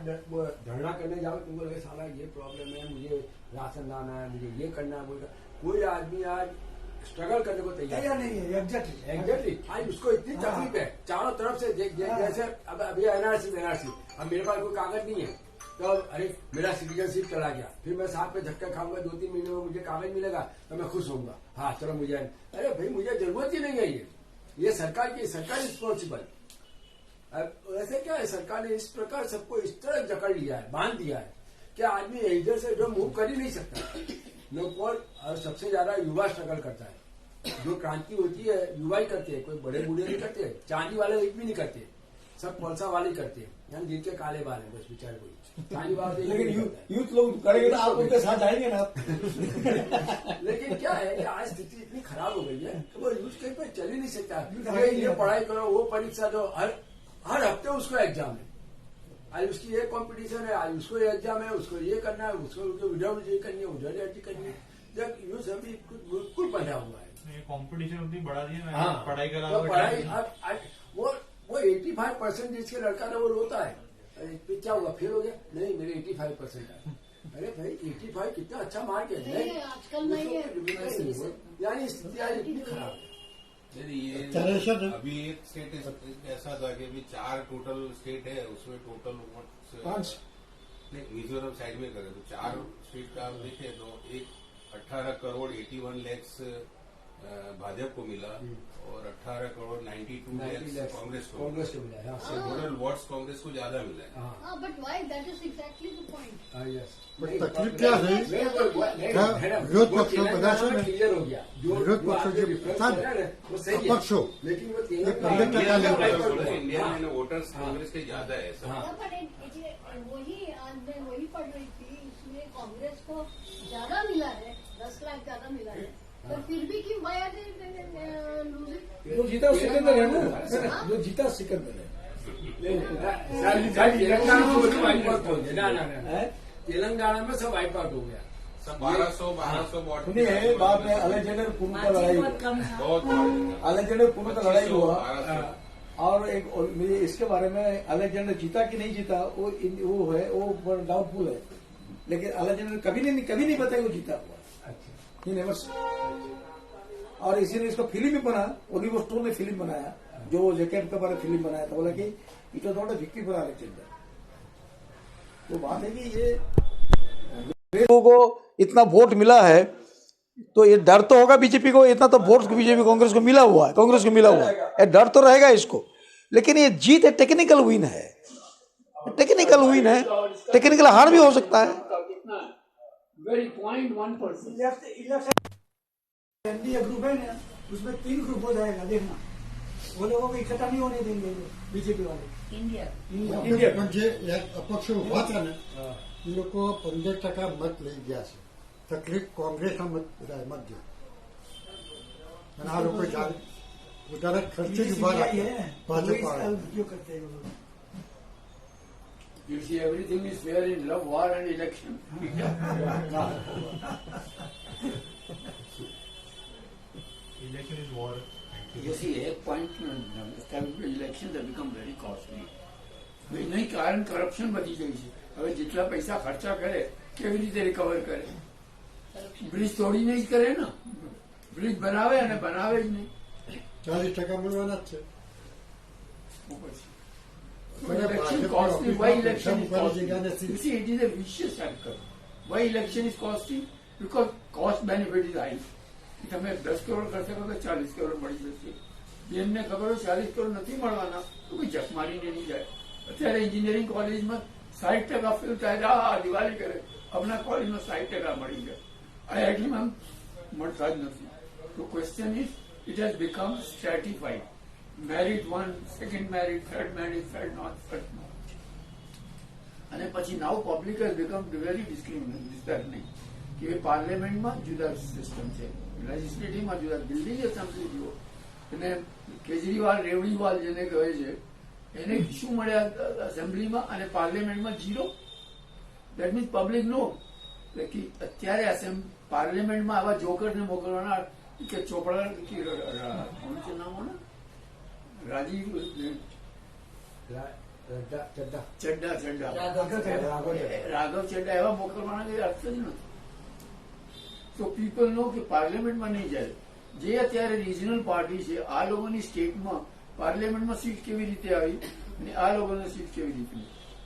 धरना करने जाओ, तुमको लगे साला ये प्रॉब्लम है, मुझे राशन लाना है, मुझे ये करना है, कोई आदमी आज स्ट्रगल करने को तैयार नहीं है। एग्जैक्टली आज उसको इतनी तकलीफ है चारों तरफ से, जैसे अब अभी एनआरसी, अब मेरे पास कोई कागज नहीं है, तो अरे मेरा सिटीजनशिप चला गया, फिर मैं साथ में धक्का खाऊंगा, 2-3 महीने में मुझे कागज मिलेगा तो मैं खुश होऊंगा, हाँ चलो मुझे, अरे भाई मुझे जरूरत ही नहीं है, ये सरकार की, सरकार रिस्पॉन्सिबल। अब ऐसे क्या है, सरकार ने इस प्रकार सबको इस तरह जकड़ लिया है, बांध दिया है कि आदमी इधर से इधर मूव कर ही नहीं सकता। लोग और सबसे ज्यादा युवा स्ट्रगल करता है, जो क्रांति होती है युवा ही करते हैं, कोई बड़े बूढ़े नहीं करते, चांदी वाले एक भी नहीं करते, सब कोलसा वाले ही करते हैं, यानी जिनके काले बाल है बस बेचारे कोई चांदी वाले। लेकिन यूथ लोग करेंगे तो आप उनके साथ जाएंगे ना। लेकिन क्या है कि आज स्थिति इतनी खराब हो गई है कि वो यूथ कहीं पर चल ही नहीं सकता। ये पढ़ाई करो, वो परीक्षा दो, हर हफ्ते उसको एग्जाम है, आज उसकी ये कंपटीशन है, आज उसको ये एग्जाम है, उसको ये करना है, उसको उधर ये करनी है, उधर ये करनी है, जब यूथ अभी बिल्कुल बंधा हुआ है। कंपटीशन उतनी बढ़ा दी है, हाँ, पढ़ाई का तो पढ़ाई वो 85% जिसके लड़का था वो रोता है, अरे क्या हुआ, फेल हो गया, नहीं मेरे 85% है। अरे भाई 85 कितना अच्छा मार्क है, आजकल नहीं है, यानी स्थिति आज इतनी खराब है। ये अभी एक स्टेट ऐसा था कि अभी 4 टोटल स्टेट है, उसमें टोटल 5 नहीं, मिजोरम साइड में करे तो 4 स्टेट का आप देखें तो एक 18 करोड़ 81 लैक्स भाजपा को मिला और 18 करोड़ 92 लैक्स कांग्रेस को मिला। टोटल वोट्स कांग्रेस को ज्यादा मिला है। But why, that is exactly the point. तकलीफ क्या है, विरोध पक्ष को प्रदर्शन है, क्लियर हो गया, विरोध पक्ष वो सही है, अपक्ष हो, लेकिन वो इंडिया में वोटर्स कांग्रेस के ज्यादा है सर। वही पढ़ रही थी, इसमें कांग्रेस को ज्यादा मिला है, 10 लाख ज्यादा मिला है, पर फिर भी क्यों वाई आर लूजिंग? जो जीता सिकंदर है ना, जो जीता सिकंदर है। तेलंगाना में सब वाइप आउट हो गया, सब 1200 वोट। सुनिए, बाद में अलेक्जेंडर कुनु का लड़ाई हुआ, बहुत अलेक्जेंडर कुनु का लड़ाई हुआ, 1200। और एक मुझे इसके बारे में अलेक्जेंडर जीता कि नहीं जीता वो है, वो डाउटफुल है, लेकिन अलेक्जेंडर कभी नहीं बताया वो जीता हुआ। ही नेवर और इसीलिए इसका फिल्म भी बना, ओलिवर स्टोन ने फिल्म बनाया, जो जैकेट के बारे में फिल्म बनाया था, बोला कि it was not a victory for Alexander. तो बात है कि ये लोगों को इतना वोट मिला है तो ये डर तो होगा बीजेपी को, इतना तो वोट बीजेपी कांग्रेस को मिला हुआ है, ये डर तो रहेगा इसको। लेकिन ये जीत है, टेक्निकल विन है, टेक्निकल हार भी हो सकता है। Very 0.1%. एनडीए ग्रुप है ना, उसमें 3 ग्रुप हो जाएगा, देखना वो लोगों को इकट्ठा नहीं होने देंगे बीजेपी वाले। इंडिया પણ જે અપક્ષ ઉભા હતા ને એ લોકો 15% મત લઈ ગયા છે, તકલીફ કોંગ્રેસના મત ગયો, અને આ લોકો વધારે ખર્ચે જ ઉભા રાખે ભાજપ जो करते हैं वो लोग। You see, everything is fair in love, war, and election. Election is war. You see, एक point elections have become very costly. નહીં કારણ કરપ્શન વધી ગઈ છે. હવે જેટલા પૈસા ખર્ચા કરે કેવી રીતે રિકવર કરે? બ્રિજ તોડીને જ કરે ને. બ્રિજ બનાવે અને બનાવે જ નહીં. 40% મળવાના જ છે. તો પછી election costly. Why election is costly? You see, it is a vicious cycle. Why election is costly? Because cost benefit is high. તમે 10 કરોડ ખર્ચ કરો તો 40 કરોડ મળી જશે. એમને ખબર હોય 40 કરોડ નથી મળવાના તો કોઈ જપ મારીને નહીં જાય. અત્યારે એન્જિનિયરિંગ કોલેજમાં 60% ફેલ થાય, દિવાળી કરે. આપણા કોલેજમાં 60% મળી જાય. IITમાં મળતા જ નથી. તો question is, it has become stratified. Merit 1, second merit, third merit, third not, first not. અને પછી now public has become very discriminating કે પાર્લામેન્ટમાં જુદા સિસ્ટમ છે, લેજિસ્લેટિવમાં જુદા, દિલ્હી એસેમ્બલી જુઓ. અને કેજરીવાલ રેવડીવાલ જેને કહે છે એને શું મળ્યા એસેમ્બલીમાં અને પાર્લામેન્ટમાં 0. દેટ મીન્સ પબ્લિક નો કે અત્યારે પાર્લામેન્ટમાં આવા જોકરને મોકલવાના કે ચોપડા કોણ છે નામ ને રાજીવ ચડ્ડા રાઘવ ચડ્ડા એવા મોકલવાના કઈ અર્થ જ નથી. તો પીપલ નો કે પાર્લામેન્ટમાં નહીં જાય. જે અત્યારે રિજનલ પાર્ટી છે આ લોકોની સ્ટેટમાં પાર્લામેન્ટમાં સીટ કેવી રીતે આવી અને આ લોકોને સીટ કેવી રીતે.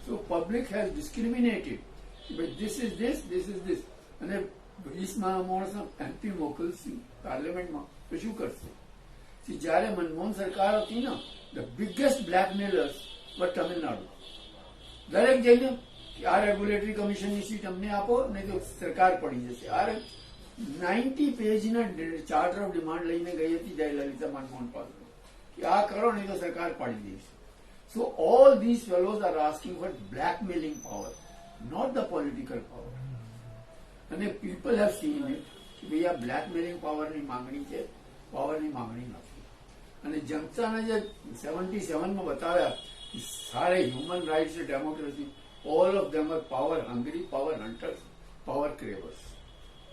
So public has discriminated. This is this. અને 20 માણસ MP મોકલશે પાર્લામેન્ટમાં તો શું કરશે? જયારે મનમોહન સરકાર હતી ને, ધ બિગેસ્ટ બ્લેકમેલર્સ વર તમિલનાડુ. દરેક જઈને આ રેગ્યુલેટરી કમિશનની સીટ અમને આપો નહીં તો સરકાર પડી જશે. આ 90 પેજના ચાર્ટર ઓફ ડિમાન્ડ લઈને ગઈ હતી જયલલિતા મનમોહન પાસે કે આ કરો નહીં તો સરકાર પાડી દઈશ. So all this fellows are asking for blackmailing power, not the political power. અને પીપલ હેવ સીન ઇટ કે ભાઈ આ બ્લેકમેલિંગ પાવરની માંગણી છે, પાવરની માંગણી નથી. અને જનતાને જે 77માં બતાવ્યા સારે human rights democracy, all of them are power hungry, power hunters, power cravers.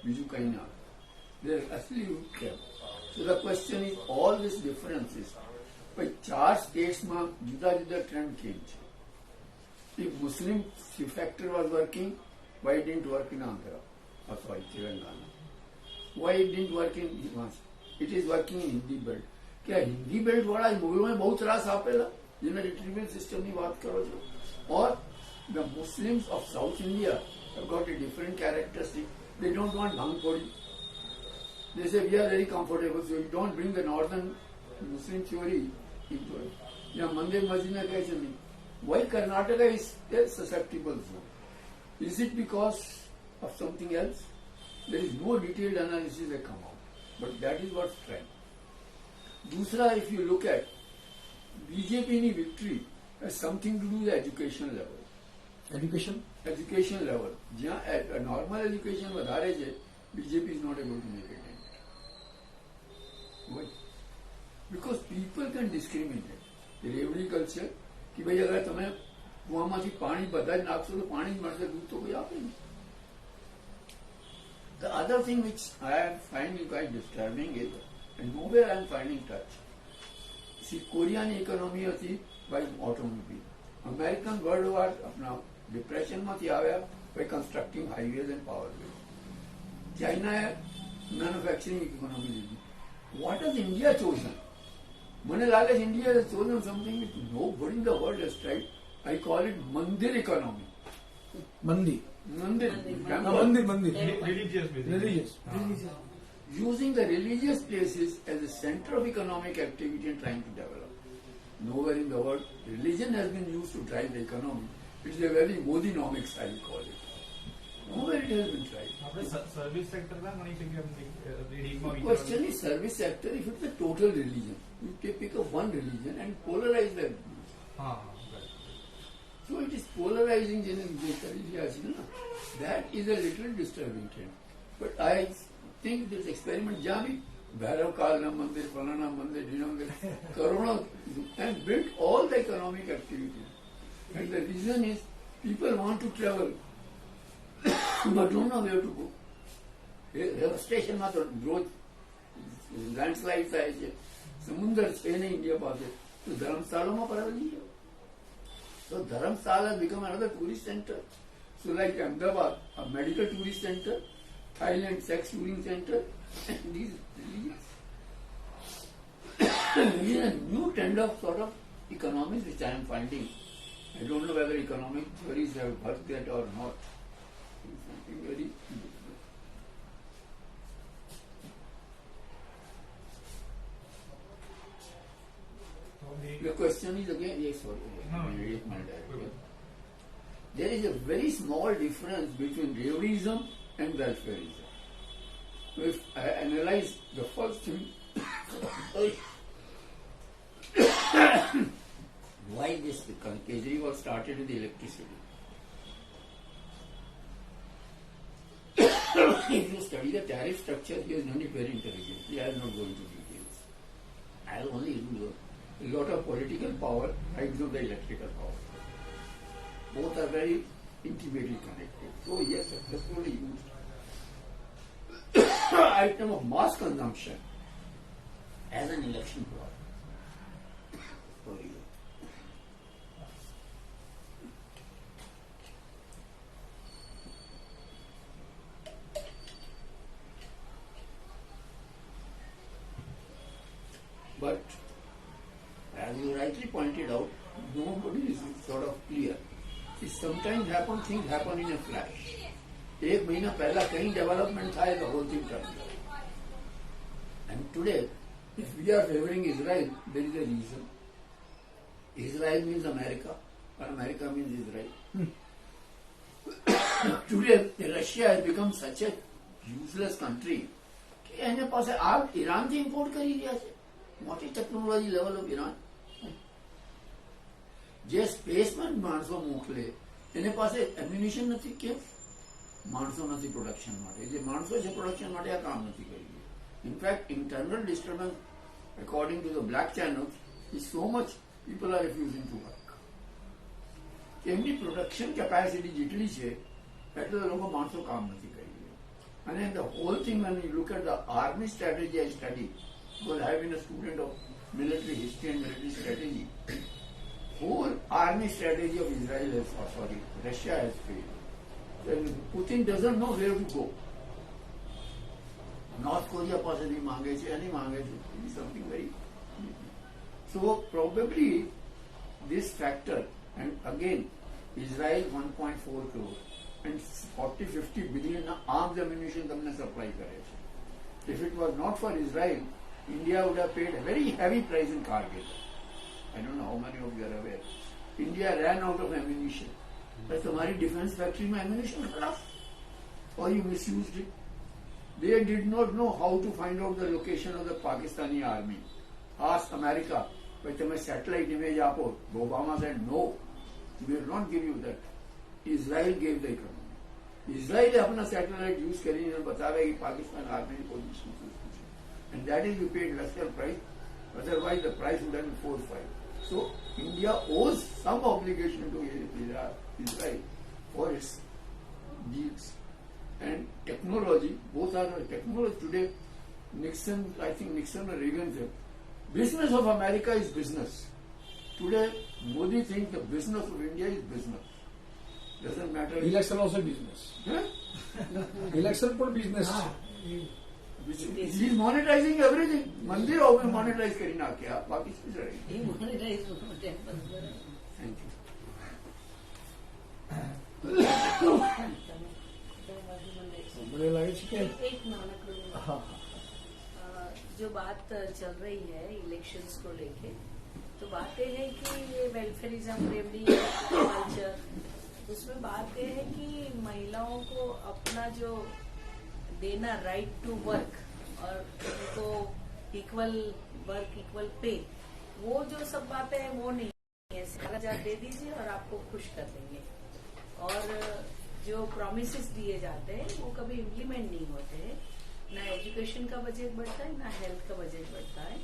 બીજું કંઈ ના. They are absolute care. So the question is, all these differences, by 4 states-માં જુદા જુદા ટ્રેન્ડ કેમ છે? If Muslim factor was working, why it didn't work in Andhra? Or sorry, Telangana. Why it didn't work in Himachal? It is working in Hindi belt. કે આ Hindi belt વાળા મુગલોને બહુ ત્રાસ આપેલા, જેને રિટ્રીવલ સિસ્ટમની વાત કરો છો. Or the Muslims of South India have got a different characteristic. They don't want bhangpodi. They say we are very comfortable, so you don't bring the northern Muslim theory into it. Yeah, Mandir Masjid કહે છે નહીં. Why Karnataka is a susceptible zone? Is it because of something else? There is no detailed analysis that come out, but that is what's trend. दूसरा, if you look at BJPની victory has something to do with the education level. Education level. જ્યાં normal education વધારે છે, BJP is not able to make it. Why? Because people can discriminate. Revdi culture કે ભાઈ અગર તમે કુવામાંથી પાણી બધા જ નાખશો તો પાણી જ મળશે, દૂધ તો કોઈ આપે નહીં. The other thing which I am finding quite disturbing is, and nowhere I am finding touch. See, કોરિયાની ઇકોનોમી હતી by automobile. American World War अपना ડિપ્રેશનમાંથી આવ્યા by constructing highways and power grids. ચાઇનાએ મેન્યુફેક્ચરિંગ ઇકોનોમી લીધી. What has India chosen? મને લાગે છે India has chosen something which nobody in the world has tried. I call it Mandir economy. Mandir. Religious. Using the religious places as a center of economic activity and trying to develop. Nowhere in the world religion has been used to drive the economy. It's a very Modinomics, I call it. Nowhere it has been tried. Service સેક્ટરમાં ઘણી જગ્યાએ The question is service sector, if it's a total religion, you can pick up one religion and polarize them. So it is polarizing that is a little disturbing trend. But I think this experiment jहाँ भी भैरव काल मंदिर, फलाना मंदिर, ढीना मंदिर, करोड़ों and built all the economic activities. And the reason is People want to travel, but don't know where to go. Hill સ્ટેશનમાં તો રોજ લેન્ડસ્લાઇડ થાય છે, સમુદ્ર છે ને ઇન્ડિયા પાસે, તો ધર્મશાળામાં ફરવા જઈએ. So Dharamsala has become another tourist center. So like Ahmedabad, a medical tourist center, Thailand sex touring center, and these religions. This is a new trend of sort of economics which I am finding. I don't know whether economic theories have worked that or not. It's something very The question is again, yes, sorry. No. There is a very small difference between realism and welfareism. If I analyze the first thing, why this Kejriwal started with the electricity. If you study the tariff structure, he has done it very intelligently. I am not going to details. I will only do a lot of political power rides on the electrical power. Both are very intimately connected. So he has successfully used item of mass consumption as an election plot. But as you rightly pointed out, nobody is sort of clear. See, sometimes things happen in a flash. एक महीना पहला कहीं development था, the whole thing turned around. And today, if we are favoring Israel, there is a reason. Israel means America, or America means Israel. Today, Russia has become such a useless country कि एने पासे आप Iran से import કરી રહ્યા છે. મોટી technology level of Iran. જે સ્પેસમાં માણસો મોકલે એને પાસે એમ્યુનિશન નથી. કેમ? માણસો નથી પ્રોડક્શન માટે. જે માણસો છે પ્રોડક્શન માટે આ કામ નથી કરી રહ્યા. In fact internal disturbance according to the black channels is so much people are refusing to work. એમની પ્રોડક્શન કેપેસિટી જેટલી છે એટલે લોકો માણસો કામ નથી કરી રહ્યા. અને the whole thing when you look at the army strategy I study, because I have been a student of military history and military strategy. Whole army strategy of Israel has, Russia has failed. Then Putin doesn't know where to go. North Korea possibly mange che, any mange che. It is something very. So probably this factor, and again, Israel 1.4 crore and 40-50 billion arms ammunition તમને supply કરે છે. If it was not for Israel, India would have paid a very heavy price in Kargil. I don't know how many of you are aware. India ran out of ammunition. But तुम्हारी defense factory में ammunition खराब, or you misused it. They did not know how to find out the location of the Pakistani army. Ask America, but तुम्हें satellite image आपो. Obama said no, we will not give you that. Israel gave the economy. Israel अपना satellite use करेंगे और बतावे कि Pakistan army की position. And that is we paid lesser price, otherwise the price would have been 4-5. So India owes some obligation to Israel for its deeds. And technology, both are technology today. Nixon or Reagan said, business of America is business. Today, Modi thinks the business of India is business. Doesn't matter. Election also business. Huh? Election for business. He is monetizing everything. मंदिर और में monetize करी ना क्या बाकी चीज रही. Thank you. मुझे लगे कि एक नानकड़ू जो बात चल रही है इलेक्शंस को लेके, तो बात यह है कि ये वेलफेयरिज्म रेवडी कल्चर, उसमें बात यह है कि महिलाओं को अपना जो देना राइट टू वर्क और उनको इक्वल वर्क इक्वल पे, वो जो सब बातें हैं वो नहीं है. 7,000 दे दीजिए और आपको खुश कर देंगे. और जो प्रॉमिसेस दिए जाते हैं वो कभी इम्प्लीमेंट नहीं होते हैं. ना एजुकेशन का बजट बढ़ता है, ना हेल्थ का बजट बढ़ता है.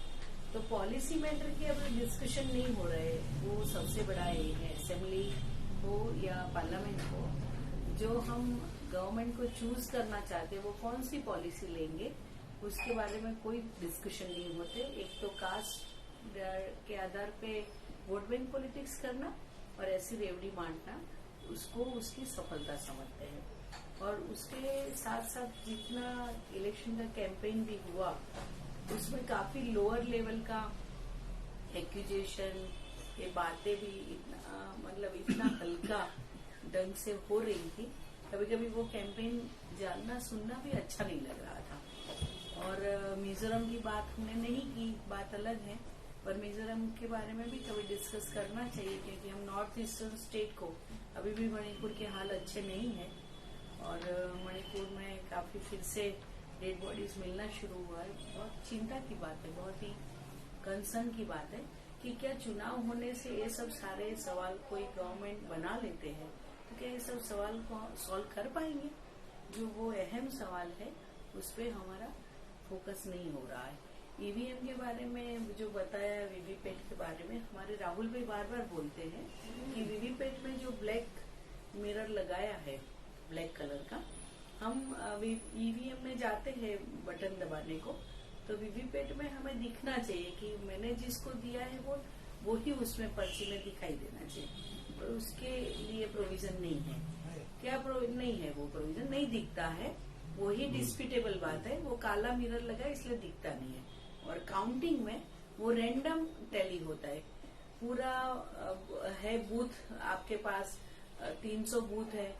तो पॉलिसी मैटर की अभी डिस्कशन नहीं हो रहे, वो सबसे बड़ा ये है. असेंबली हो या पार्लियामेंट हो, जो हम गवर्नमेंट को चूज करना चाहते हैं वो कौन सी पॉलिसी लेंगे उसके बारे में कोई डिस्कशन नहीं होते। एक तो कास्ट के आधार पे वोट बैंक पॉलिटिक्स करना और ऐसी रेवड़ी बांटना, उसको उसकी सफलता समझते हैं। और उसके साथ साथ जितना इलेक्शन का कैंपेन भी हुआ उसमें काफी लोअर लेवल का एक्यूजेशन, ये बातें भी इतना हल्का ढंग से हो रही थी। कभी कभी वो कैंपेन जानना सुनना भी अच्छा नहीं लग रहा था। और मिजोरम की बात हमने नहीं की, बात अलग है, पर मिजोरम के बारे में भी कभी डिस्कस करना चाहिए क्योंकि हम नॉर्थ ईस्टर्न स्टेट को, अभी भी मणिपुर के हाल अच्छे नहीं है और मणिपुर में काफी फिर से डेड बॉडीज मिलना शुरू हुआ है। बहुत चिंता की बात है, बहुत ही कंसर्न की बात है कि क्या चुनाव होने से ये सब सारे सवाल कोई गवर्नमेंट बना लेते हैं तो क्या ये सब सवाल को सॉल्व कर पाएंगे? जो वो अहम सवाल है उस पर हमारा फोकस नहीं हो रहा है। ईवीएम के बारे में जो बताया, वीवीपैट के बारे में हमारे राहुल भाई बार बार बोलते हैं कि वीवीपैट में जो ब्लैक मिरर लगाया है, ब्लैक कलर का, हम ईवीएम में जाते हैं बटन दबाने को तो वीवीपैट में हमें दिखना चाहिए कि मैंने जिसको दिया है वो ही उसमें पर्ची में दिखाई देना चाहिए, पर उसके लिए प्रोविजन नहीं है। क्या नहीं है? वो प्रोविजन नहीं दिखता है, वो ही डिस्प्यूटेबल बात है। वो काला मिरर लगा इसलिए दिखता नहीं है। और काउंटिंग में वो रैंडम टैली होता है, पूरा है बूथ आपके पास 300 बूथ है,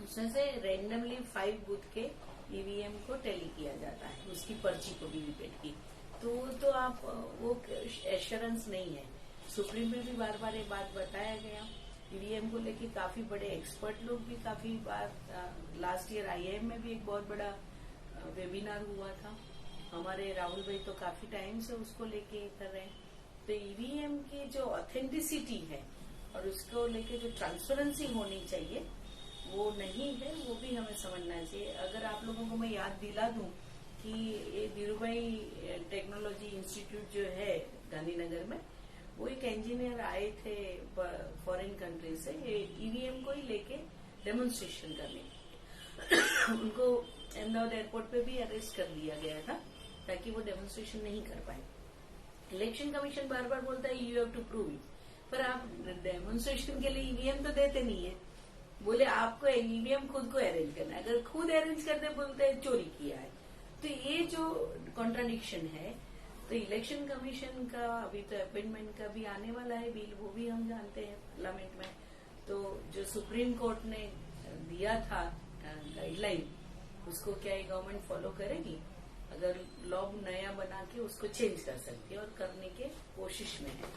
उसमें से रैंडमली 5 बूथ के ईवीएम को टैली किया जाता है, उसकी पर्ची को वीवीपैट की। तो आप वो एश्योरेंस नहीं है। सुप्रीम में भी बार बार ये बात बताया गया। ईवीएम को लेके काफी बड़े एक्सपर्ट लोग भी काफी बार, लास्ट ईयर आईआईएम में भी एक बहुत बड़ा वेबिनार हुआ था। हमारे राहुल भाई तो काफी टाइम से उसको लेके कर रहे हैं। तो ईवीएम की जो ऑथेंटिसिटी है और उसको लेके जो ट्रांसपेरेंसी होनी चाहिए वो नहीं है, वो भी हमें समझना चाहिए। अगर आप लोगों को मैं याद दिला दूं कि ये धीरूभाई टेक्नोलॉजी इंस्टीट्यूट जो है गांधीनगर में, वो एक इंजीनियर आए थे फॉरेन कंट्री से ईवीएम को ही लेके डेमोन्स्ट्रेशन करने। उनको अहमदाबाद एयरपोर्ट पे भी अरेस्ट कर लिया गया था ताकि वो डेमोन्स्ट्रेशन नहीं कर पाए। इलेक्शन कमीशन बार बार बोलता है you have to prove it, पर आप डेमोन्स्ट्रेशन के लिए ईवीएम तो देते नहीं है। बोले आपको ईवीएम खुद को अरेंज करना है, अगर खुद अरेंज करते बोलते हैं चोरी किया है। तो ये जो कॉन्ट्राडिक्शन है, तो इलेक्शन कमीशन का अभी तो अपॉइंटमेंट का भी आने वाला है बिल, वो भी हम जानते हैं पार्लियामेंट में। तो जो सुप्रीम कोर्ट ने दिया था गाइडलाइन, उसको क्या ये गवर्नमेंट फॉलो करेगी? अगर लॉ नया बना के उसको चेंज कर सकती है और करने के कोशिश में है।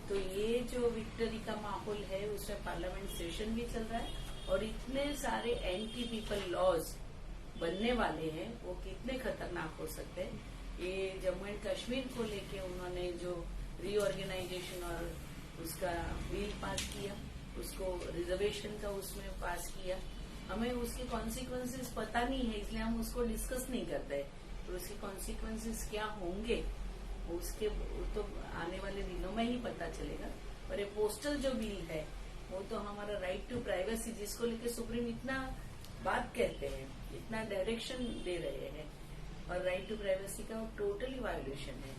तो ये जो विक्ट्री का माहौल है उसमें पार्लियामेंट सेशन भी चल रहा है और इतने सारे एंटी पीपल लॉज बनने वाले हैं, वो कितने खतरनाक हो सकते हैं। ये जम्मू एंड कश्मीर को लेके उन्होंने जो रीऑर्गेनाइजेशन और उसका बिल पास किया, उसको रिजर्वेशन का उसमें पास किया, हमें उसके कॉन्सिक्वेंसेस पता नहीं है, इसलिए हम उसको डिस्कस नहीं करते। तो उसके कॉन्सिक्वेंसेस क्या होंगे उसके तो आने वाले दिनों में ही पता चलेगा। पर ये पोस्टल जो बिल है वो तो हमारा राइट टू प्राइवेसी, जिसको लेके सुप्रीम इतना बात कहते हैं, इतना डायरेक्शन दे रहे हैं, और राइट टू प्राइवेसी का वो टोटली वायोलेशन है।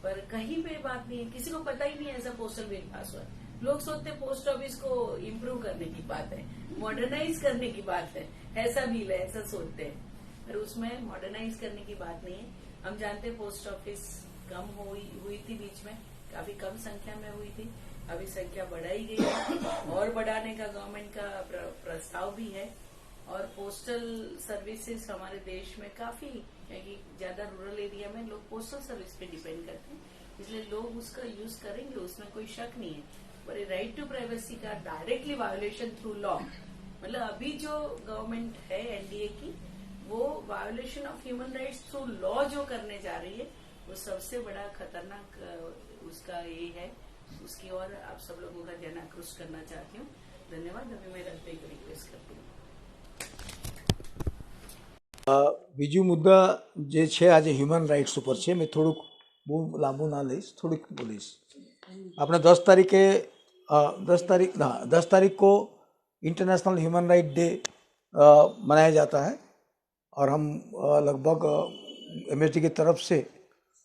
पर कहीं पे बात नहीं है, किसी को पता ही नहीं है ऐसा पोस्टल बिल पास हुआ। लोग सोचते पोस्ट ऑफिस को इम्प्रूव करने की बात है, मॉडर्नाइज करने की बात है, ऐसा बिल है, ऐसा सोचते हैं, पर उसमें मॉडर्नाइज करने की बात नहीं है। हम जानते हैं पोस्ट ऑफिस कम हुई थी, बीच में काफी कम संख्या में हुई थी, अभी संख्या बढ़ाई गई है और बढ़ाने का गवर्नमेंट का प्रस्ताव भी है। और पोस्टल सर्विसेज हमारे देश में काफी, क्योंकि ज्यादा रूरल एरिया में लोग पोस्टल सर्विस पे डिपेंड करते हैं, इसलिए लोग उसका यूज करेंगे, उसमें कोई शक नहीं है। पर राइट टू प्राइवेसी का डायरेक्टली वायोलेशन थ्रू लॉ, मतलब अभी जो गवर्नमेंट है एनडीए की, वो violation of human rights through law जो करने जा रही है, वो सबसे बड़ा खतरनाक उसका ये है। उसकी ओर आप सब लोगों का ध्यान आकृष्ट करना चाहती हूँ। धन्यवाद। अभी मैं रखते को रिक्वेस्ट करती हूँ। બીજું મુદ્દા જે છે આજે હ્યુમન રાઇટ્સ ઉપર છે, મેં થોડુંક બહુ લાંબુ ના લઈશ, થોડુંક બોલીશ. આપણે 10 તારીખે 10 तारीख को इंटरनेशनल ह्यूमन राइट डे मनाया जाता है और हम लगभग MSD की तरफ से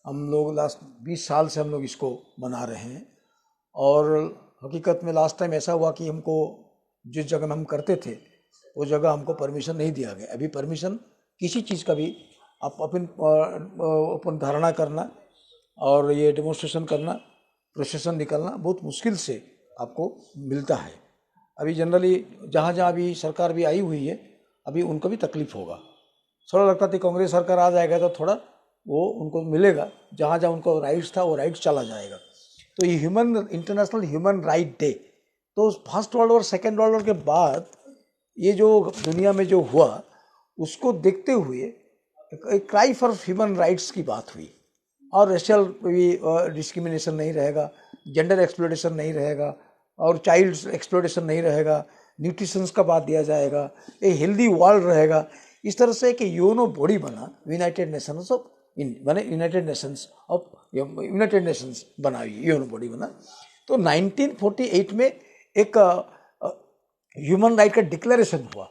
हम लोग लास्ट 20 साल से हम लोग इसको मना रहे हैं। और हकीकत में लास्ट टाइम ऐसा हुआ कि हमको जिस जगह में हम करते थे उस जगह हमको परमिशन नहीं दिया गया। अभी परमिशन किसी चीज़ का भी आप अपन धारणा करना और ये डेमोन्स्ट्रेशन करना, प्रोसेशन निकलना बहुत मुश्किल से आपको मिलता है। अभी जनरली जहाँ जहाँ भी सरकार भी आई हुई है अभी उनको भी तकलीफ होगा। थोड़ा लगता था कांग्रेस सरकार आ जाएगा तो थोड़ा वो उनको मिलेगा, जहाँ जहाँ उनको राइट्स था वो राइट्स चला जाएगा। तो ये इंटरनेशनल ह्यूमन राइट डे, तो first world war second world war के बाद ये जो दुनिया में जो हुआ उसको देखते हुए एक क्राई फॉर ह्यूमन राइट्स की बात हुई। और रेशियल भी डिस्क्रिमिनेशन नहीं रहेगा, जेंडर एक्सप्लॉयटेशन नहीं रहेगा और चाइल्ड एक्सप्लॉयटेशन नहीं रहेगा, न्यूट्रिशंस का बात दिया जाएगा, एक हेल्दी वर्ल्ड रहेगा। इस तरह से कि यूनो बॉडी बना यूनाइटेड नेशंस बना, यूनो बॉडी बना। तो 1948 में एक ह्यूमन राइट का डिक्लेरेशन हुआ,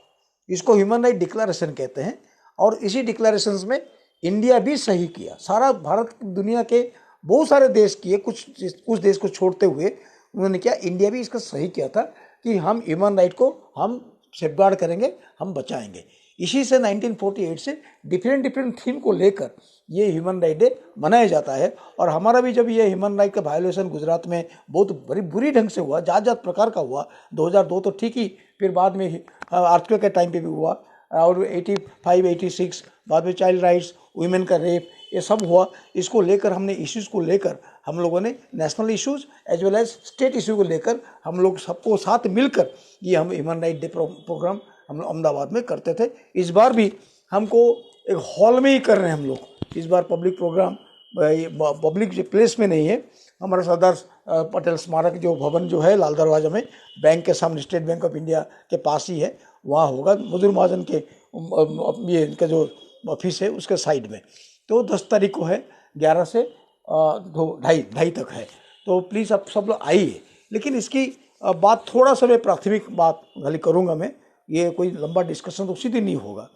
इसको ह्यूमन राइट डिक्लेरेशन कहते हैं। और इसी डिक्लेरेशंस में इंडिया भी सही किया। सारा भारत दुनिया के बहुत सारे देश किए, कुछ देश को छोड़ते हुए उन्होंने किया, इंडिया भी इसका सही किया था कि हम ह्यूमन राइट को हम सेफगार्ड करेंगे, हम बचाएंगे। इसी से 1948 से डिफरेंट थीम को लेकर ये ह्यूमन राइट डे मनाया जाता है। और हमारा भी जब ये ह्यूमन राइट का वायोलेशन गुजरात में बहुत बड़ी बुरी ढंग से हुआ, जात प्रकार का हुआ, 2002 तो ठीक ही, फिर बाद में अर्थक्वेक के टाइम पे भी हुआ और 85, 86 बाद में चाइल्ड राइट्स, वुमेन का रेप, ये सब हुआ। इसको लेकर हमने इश्यूज़ को लेकर हम लोगों ने national issues as well as state issue को लेकर हम लोग सबको साथ मिलकर ये हम ह्यूमन राइट डे प्रोग्राम हम लोग अहमदाबाद में करते थे। इस बार भी हमको एक हॉल में ही कर रहे हैं हम लोग। इस बार पब्लिक प्रोग्राम पब्लिक प्लेस में नहीं है, हमारा सरदार पटेल स्मारक जो भवन जो है लाल दरवाजा में बैंक के सामने, स्टेट बैंक ऑफ इंडिया के पास ही है, वहाँ होगा। मधुर महाजन के ये इनका जो ऑफिस है उसके साइड में। तो 10 तारीख को है, 11 से 2:30 तक है। तो प्लीज़ आप सब लोग आइए। लेकिन इसकी बात थोड़ा सा मैं प्राथमिक बात खाली करूँगा मैं, ये कोई लंबा डिस्कशन तो सीधे नहीं होगा।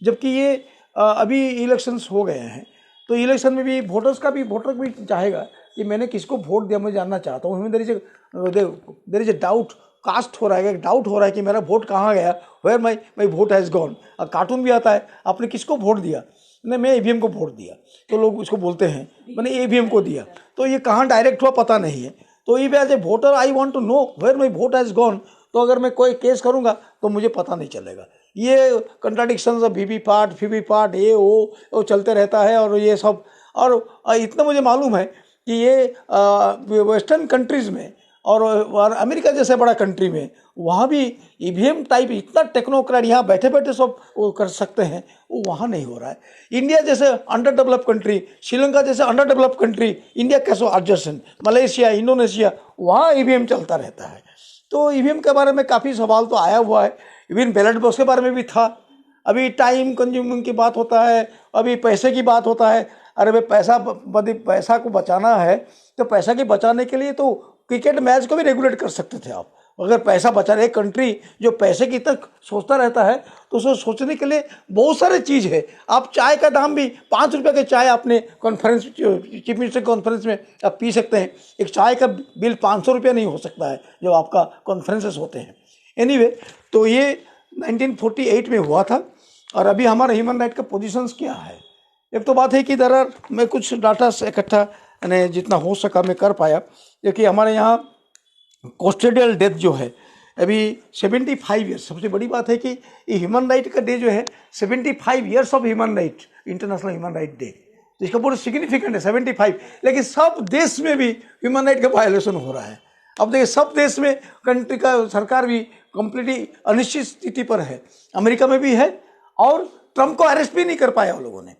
जबकि ये अभी इलेक्शंस हो गए हैं तो इलेक्शन में भी वोटर भी चाहेगा कि मैंने किसको वोट दिया, मैं जानना चाहता हूँ। There is a doubt cast हो रहा है, डाउट हो रहा है कि मेरा वोट कहाँ गया, where my vote has gone. Cartoon भी आता है, आपने किसको वोट दिया, नहीं मैं EVM को वोट दिया, तो लोग उसको बोलते हैं मैंने EVM को दिया, तो ये कहाँ डायरेक्ट हुआ पता नहीं है। तो ये as a voter I want to know where my vote has gone. तो अगर मैं कोई केस करूँगा तो मुझे पता नहीं चलेगा। ये कंट्राडिक्शंस वीवीपैट ये वो चलते रहता है। और ये सब, और इतना मुझे मालूम है कि ये वेस्टर्न कंट्रीज़ में और अमेरिका जैसे बड़ा कंट्री में वहाँ भी EVM टाइप इतना टेक्नोक्रेट यहाँ बैठे बैठे सब वो कर सकते हैं, वो वहाँ नहीं हो रहा है। इंडिया जैसे अंडर डेवलप कंट्री, श्रीलंका जैसे अंडर डेवलप कंट्री, इंडिया कैसे एडजस्टेंट, मलेशिया, इंडोनेशिया, वहाँ EVM चलता रहता है। तो EVM के बारे में काफ़ी सवाल तो आया हुआ है। इवन बैलेट बॉक्स के बारे में भी था। अभी टाइम कंज्यूमिंग की बात होता है, अभी पैसे की बात होता है। अरे भाई पैसा को बचाना है तो पैसा के बचाने के लिए तो क्रिकेट मैच को भी रेगुलेट कर सकते थे आप। अगर पैसा बचा रहे, एक कंट्री जो पैसे की तक सोचता रहता है तो उसको सोचने के लिए बहुत सारे चीज़ है। आप चाय का दाम भी 5 रुपये के चाय अपने कॉन्फ्रेंस, चीफ मिनिस्टर कॉन्फ्रेंस में आप पी सकते हैं। एक चाय का बिल 500 रुपये नहीं हो सकता है जब आपका कॉन्फ्रेंसेस होते हैं। एनीवे, तो ये 1948 में हुआ था। और अभी हमारा ह्यूमन राइट का पोजीशंस क्या है। एक तो बात है कि मैं कुछ डाटा से इकट्ठा यानी जितना हो सका मैं कर पाया। देखिए हमारे यहाँ कस्टोडियल डेथ जो है अभी 75 ईयर्स। सबसे बड़ी बात है कि ये ह्यूमन राइट का डे जो है 75 years of human right, international human right day, तो इसका बहुत सिग्निफिकेंट है 75। लेकिन सब देश में भी ह्यूमन राइट का वायलेशन हो रहा है। अब देखिए सब देश में कंट्री का सरकार भी कंप्लीटली अनिश्चित स्थिति पर है। अमेरिका में भी है और ट्रंप को अरेस्ट भी नहीं कर पाया वो लोगों ने,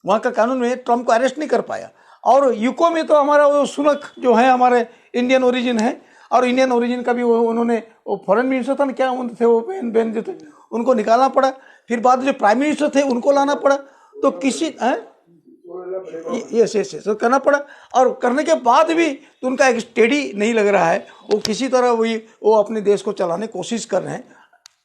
वहाँ का कानून में ट्रंप को अरेस्ट नहीं कर पाया। और यूको में तो हमारा वो सुनक जो है हमारे इंडियन ओरिजिन है, और इंडियन ओरिजिन का भी उन्होंने वो फॉरेन मिनिस्टर था ना, क्या थे वो बेन जो थे, उनको निकालना पड़ा। फिर बाद में जो प्राइम मिनिस्टर थे उनको लाना पड़ा। तो किसी यस यस यस, तो करना पड़ा। और करने के बाद भी तो उनका एक स्टेडी नहीं लग रहा है, वो किसी तरह वो अपने देश को चलाने की कोशिश कर रहे हैं,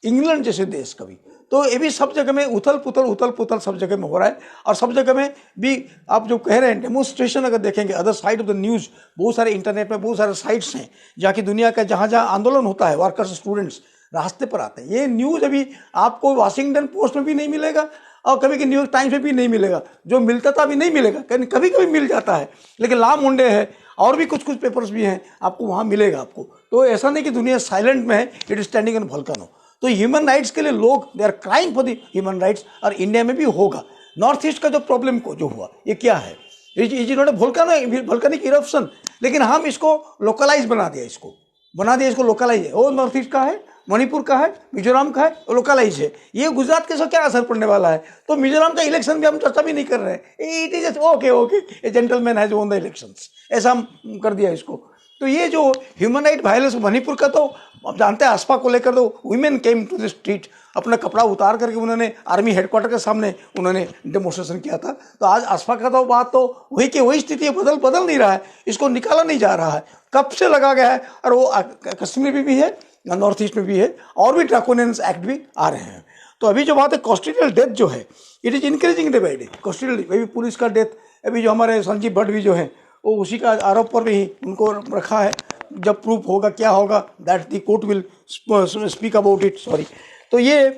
इंग्लैंड जैसे देश का भी। तो ये भी सब जगह में उथल पुथल सब जगह में हो रहा है। और सब जगह में भी आप जो कह रहे हैं डेमोन्स्ट्रेशन अगर देखेंगे other side of the news, बहुत सारे इंटरनेट में बहुत सारे साइट्स हैं जहाँ की दुनिया का जहाँ जहाँ आंदोलन होता है, वर्कर्स स्टूडेंट्स रास्ते पर आते हैं। ये न्यूज़ अभी आपको वाशिंगटन पोस्ट में भी नहीं मिलेगा और कभी न्यूयॉर्क टाइम्स में भी नहीं मिलेगा, जो मिलता था अभी नहीं मिलेगा, कभी कभी मिल जाता है, लेकिन ला मुंडे है और भी कुछ कुछ पेपर्स भी हैं आपको वहाँ मिलेगा आपको। तो ऐसा नहीं कि दुनिया साइलेंट में है, it is standing in volcano. तो ह्यूमन राइट्स के लिए लोग they are crying for the human rights, और इंडिया में भी होगा। नॉर्थ ईस्ट का जो प्रॉब्लम को जो हुआ ये क्या है, is not a volcanic eruption, लेकिन हम इसको लोकलाइज बना दिया, इसको लोकलाइज है। वो नॉर्थ ईस्ट का है, मणिपुर का है, मिजोरम का है, लोकलाइज है। ये गुजरात के साथ क्या असर पड़ने वाला है? तो मिजोरम का इलेक्शन भी हम चर्चा भी नहीं कर रहे हैं, it is okay A gentleman has won the elections, ऐसा हम कर दिया इसको। तो ये जो ह्यूमन राइट वायलेंस मणिपुर का, तो आप जानते हैं आसपा को लेकर तो women came to the street, अपना कपड़ा उतार करके उन्होंने आर्मी हेडक्वार्टर के सामने उन्होंने डेमोन्स्ट्रेशन किया था। तो आज आसपा का तो बात तो वही की वही स्थिति बदल नहीं रहा है, इसको निकाला नहीं जा रहा है, कब से लगा गया है। और वो कश्मीर में भी है, नॉर्थ ईस्ट में भी है, और भी ड्रैकोनियन एक्ट भी आ रहे हैं। तो अभी जो बात है कॉस्टिडियल डेथ जो है, it is increasing day by day. Custodial अभी पुलिस का डेथ, अभी जो हमारे संजीव भट्ट भी जो है वो उसी का आरोप पर भी उनको रखा है। जब प्रूफ होगा क्या होगा, that the court will speak about it, sorry. तो ये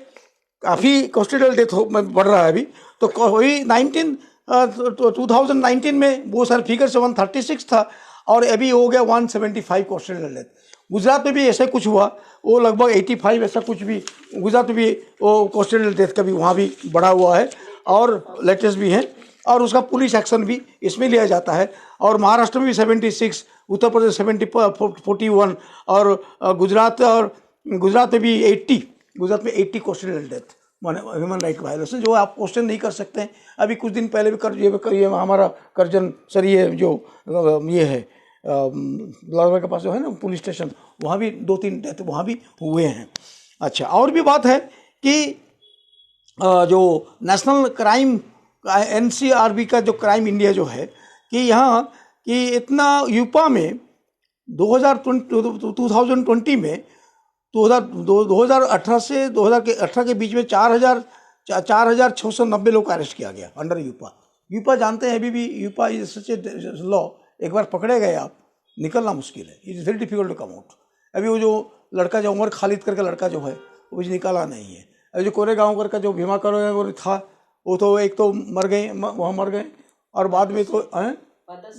काफ़ी कॉस्टिडियल डेथ बढ़ रहा है अभी। तो वही 2019 में बहुत सारे फिगर से 136 था, और अभी हो गया 175 कॉस्टिडियल डेथ। गुजरात में भी ऐसा कुछ हुआ, वो लगभग 85 ऐसा कुछ भी गुजरात में भी वो कॉस्टिडियल डेथ का भी वहाँ भी बढ़ा हुआ है, और लेटेस्ट भी हैं, और उसका पुलिस एक्शन भी इसमें लिया जाता है। और महाराष्ट्र में भी 76, उत्तर प्रदेश 41, और गुजरात में भी 80 कॉस्टिडियल डेथ माने ह्यूमन राइट वायलेंस, जो आप क्वेश्चन नहीं कर सकते हैं। अभी कुछ दिन पहले भी ये हमारा करजन सर ये जो ये है लालबाग के पास जो है ना पुलिस स्टेशन, वहाँ भी 2-3 डेथ वहाँ भी हुए हैं। अच्छा, और भी बात है कि जो नेशनल क्राइम NCRB का जो क्राइम इंडिया जो है कि यहाँ कि इतना यूपा में 2020 में 2018 से 2018 के बीच में 4,690 लोग को अरेस्ट किया गया अंडर यूपा जानते हैं अभी भी यूपा इज सच ए लॉ, एक बार पकड़े गए आप निकलना मुश्किल है, it is very difficult to come out. अभी वो जो लड़का जो उमर खालिद करके लड़का जो है वो भी निकाला नहीं है। अभी जो कोरेगांव करके जो भीमा करो था वो तो एक तो मर गए, वहाँ मर गए, और बाद में तो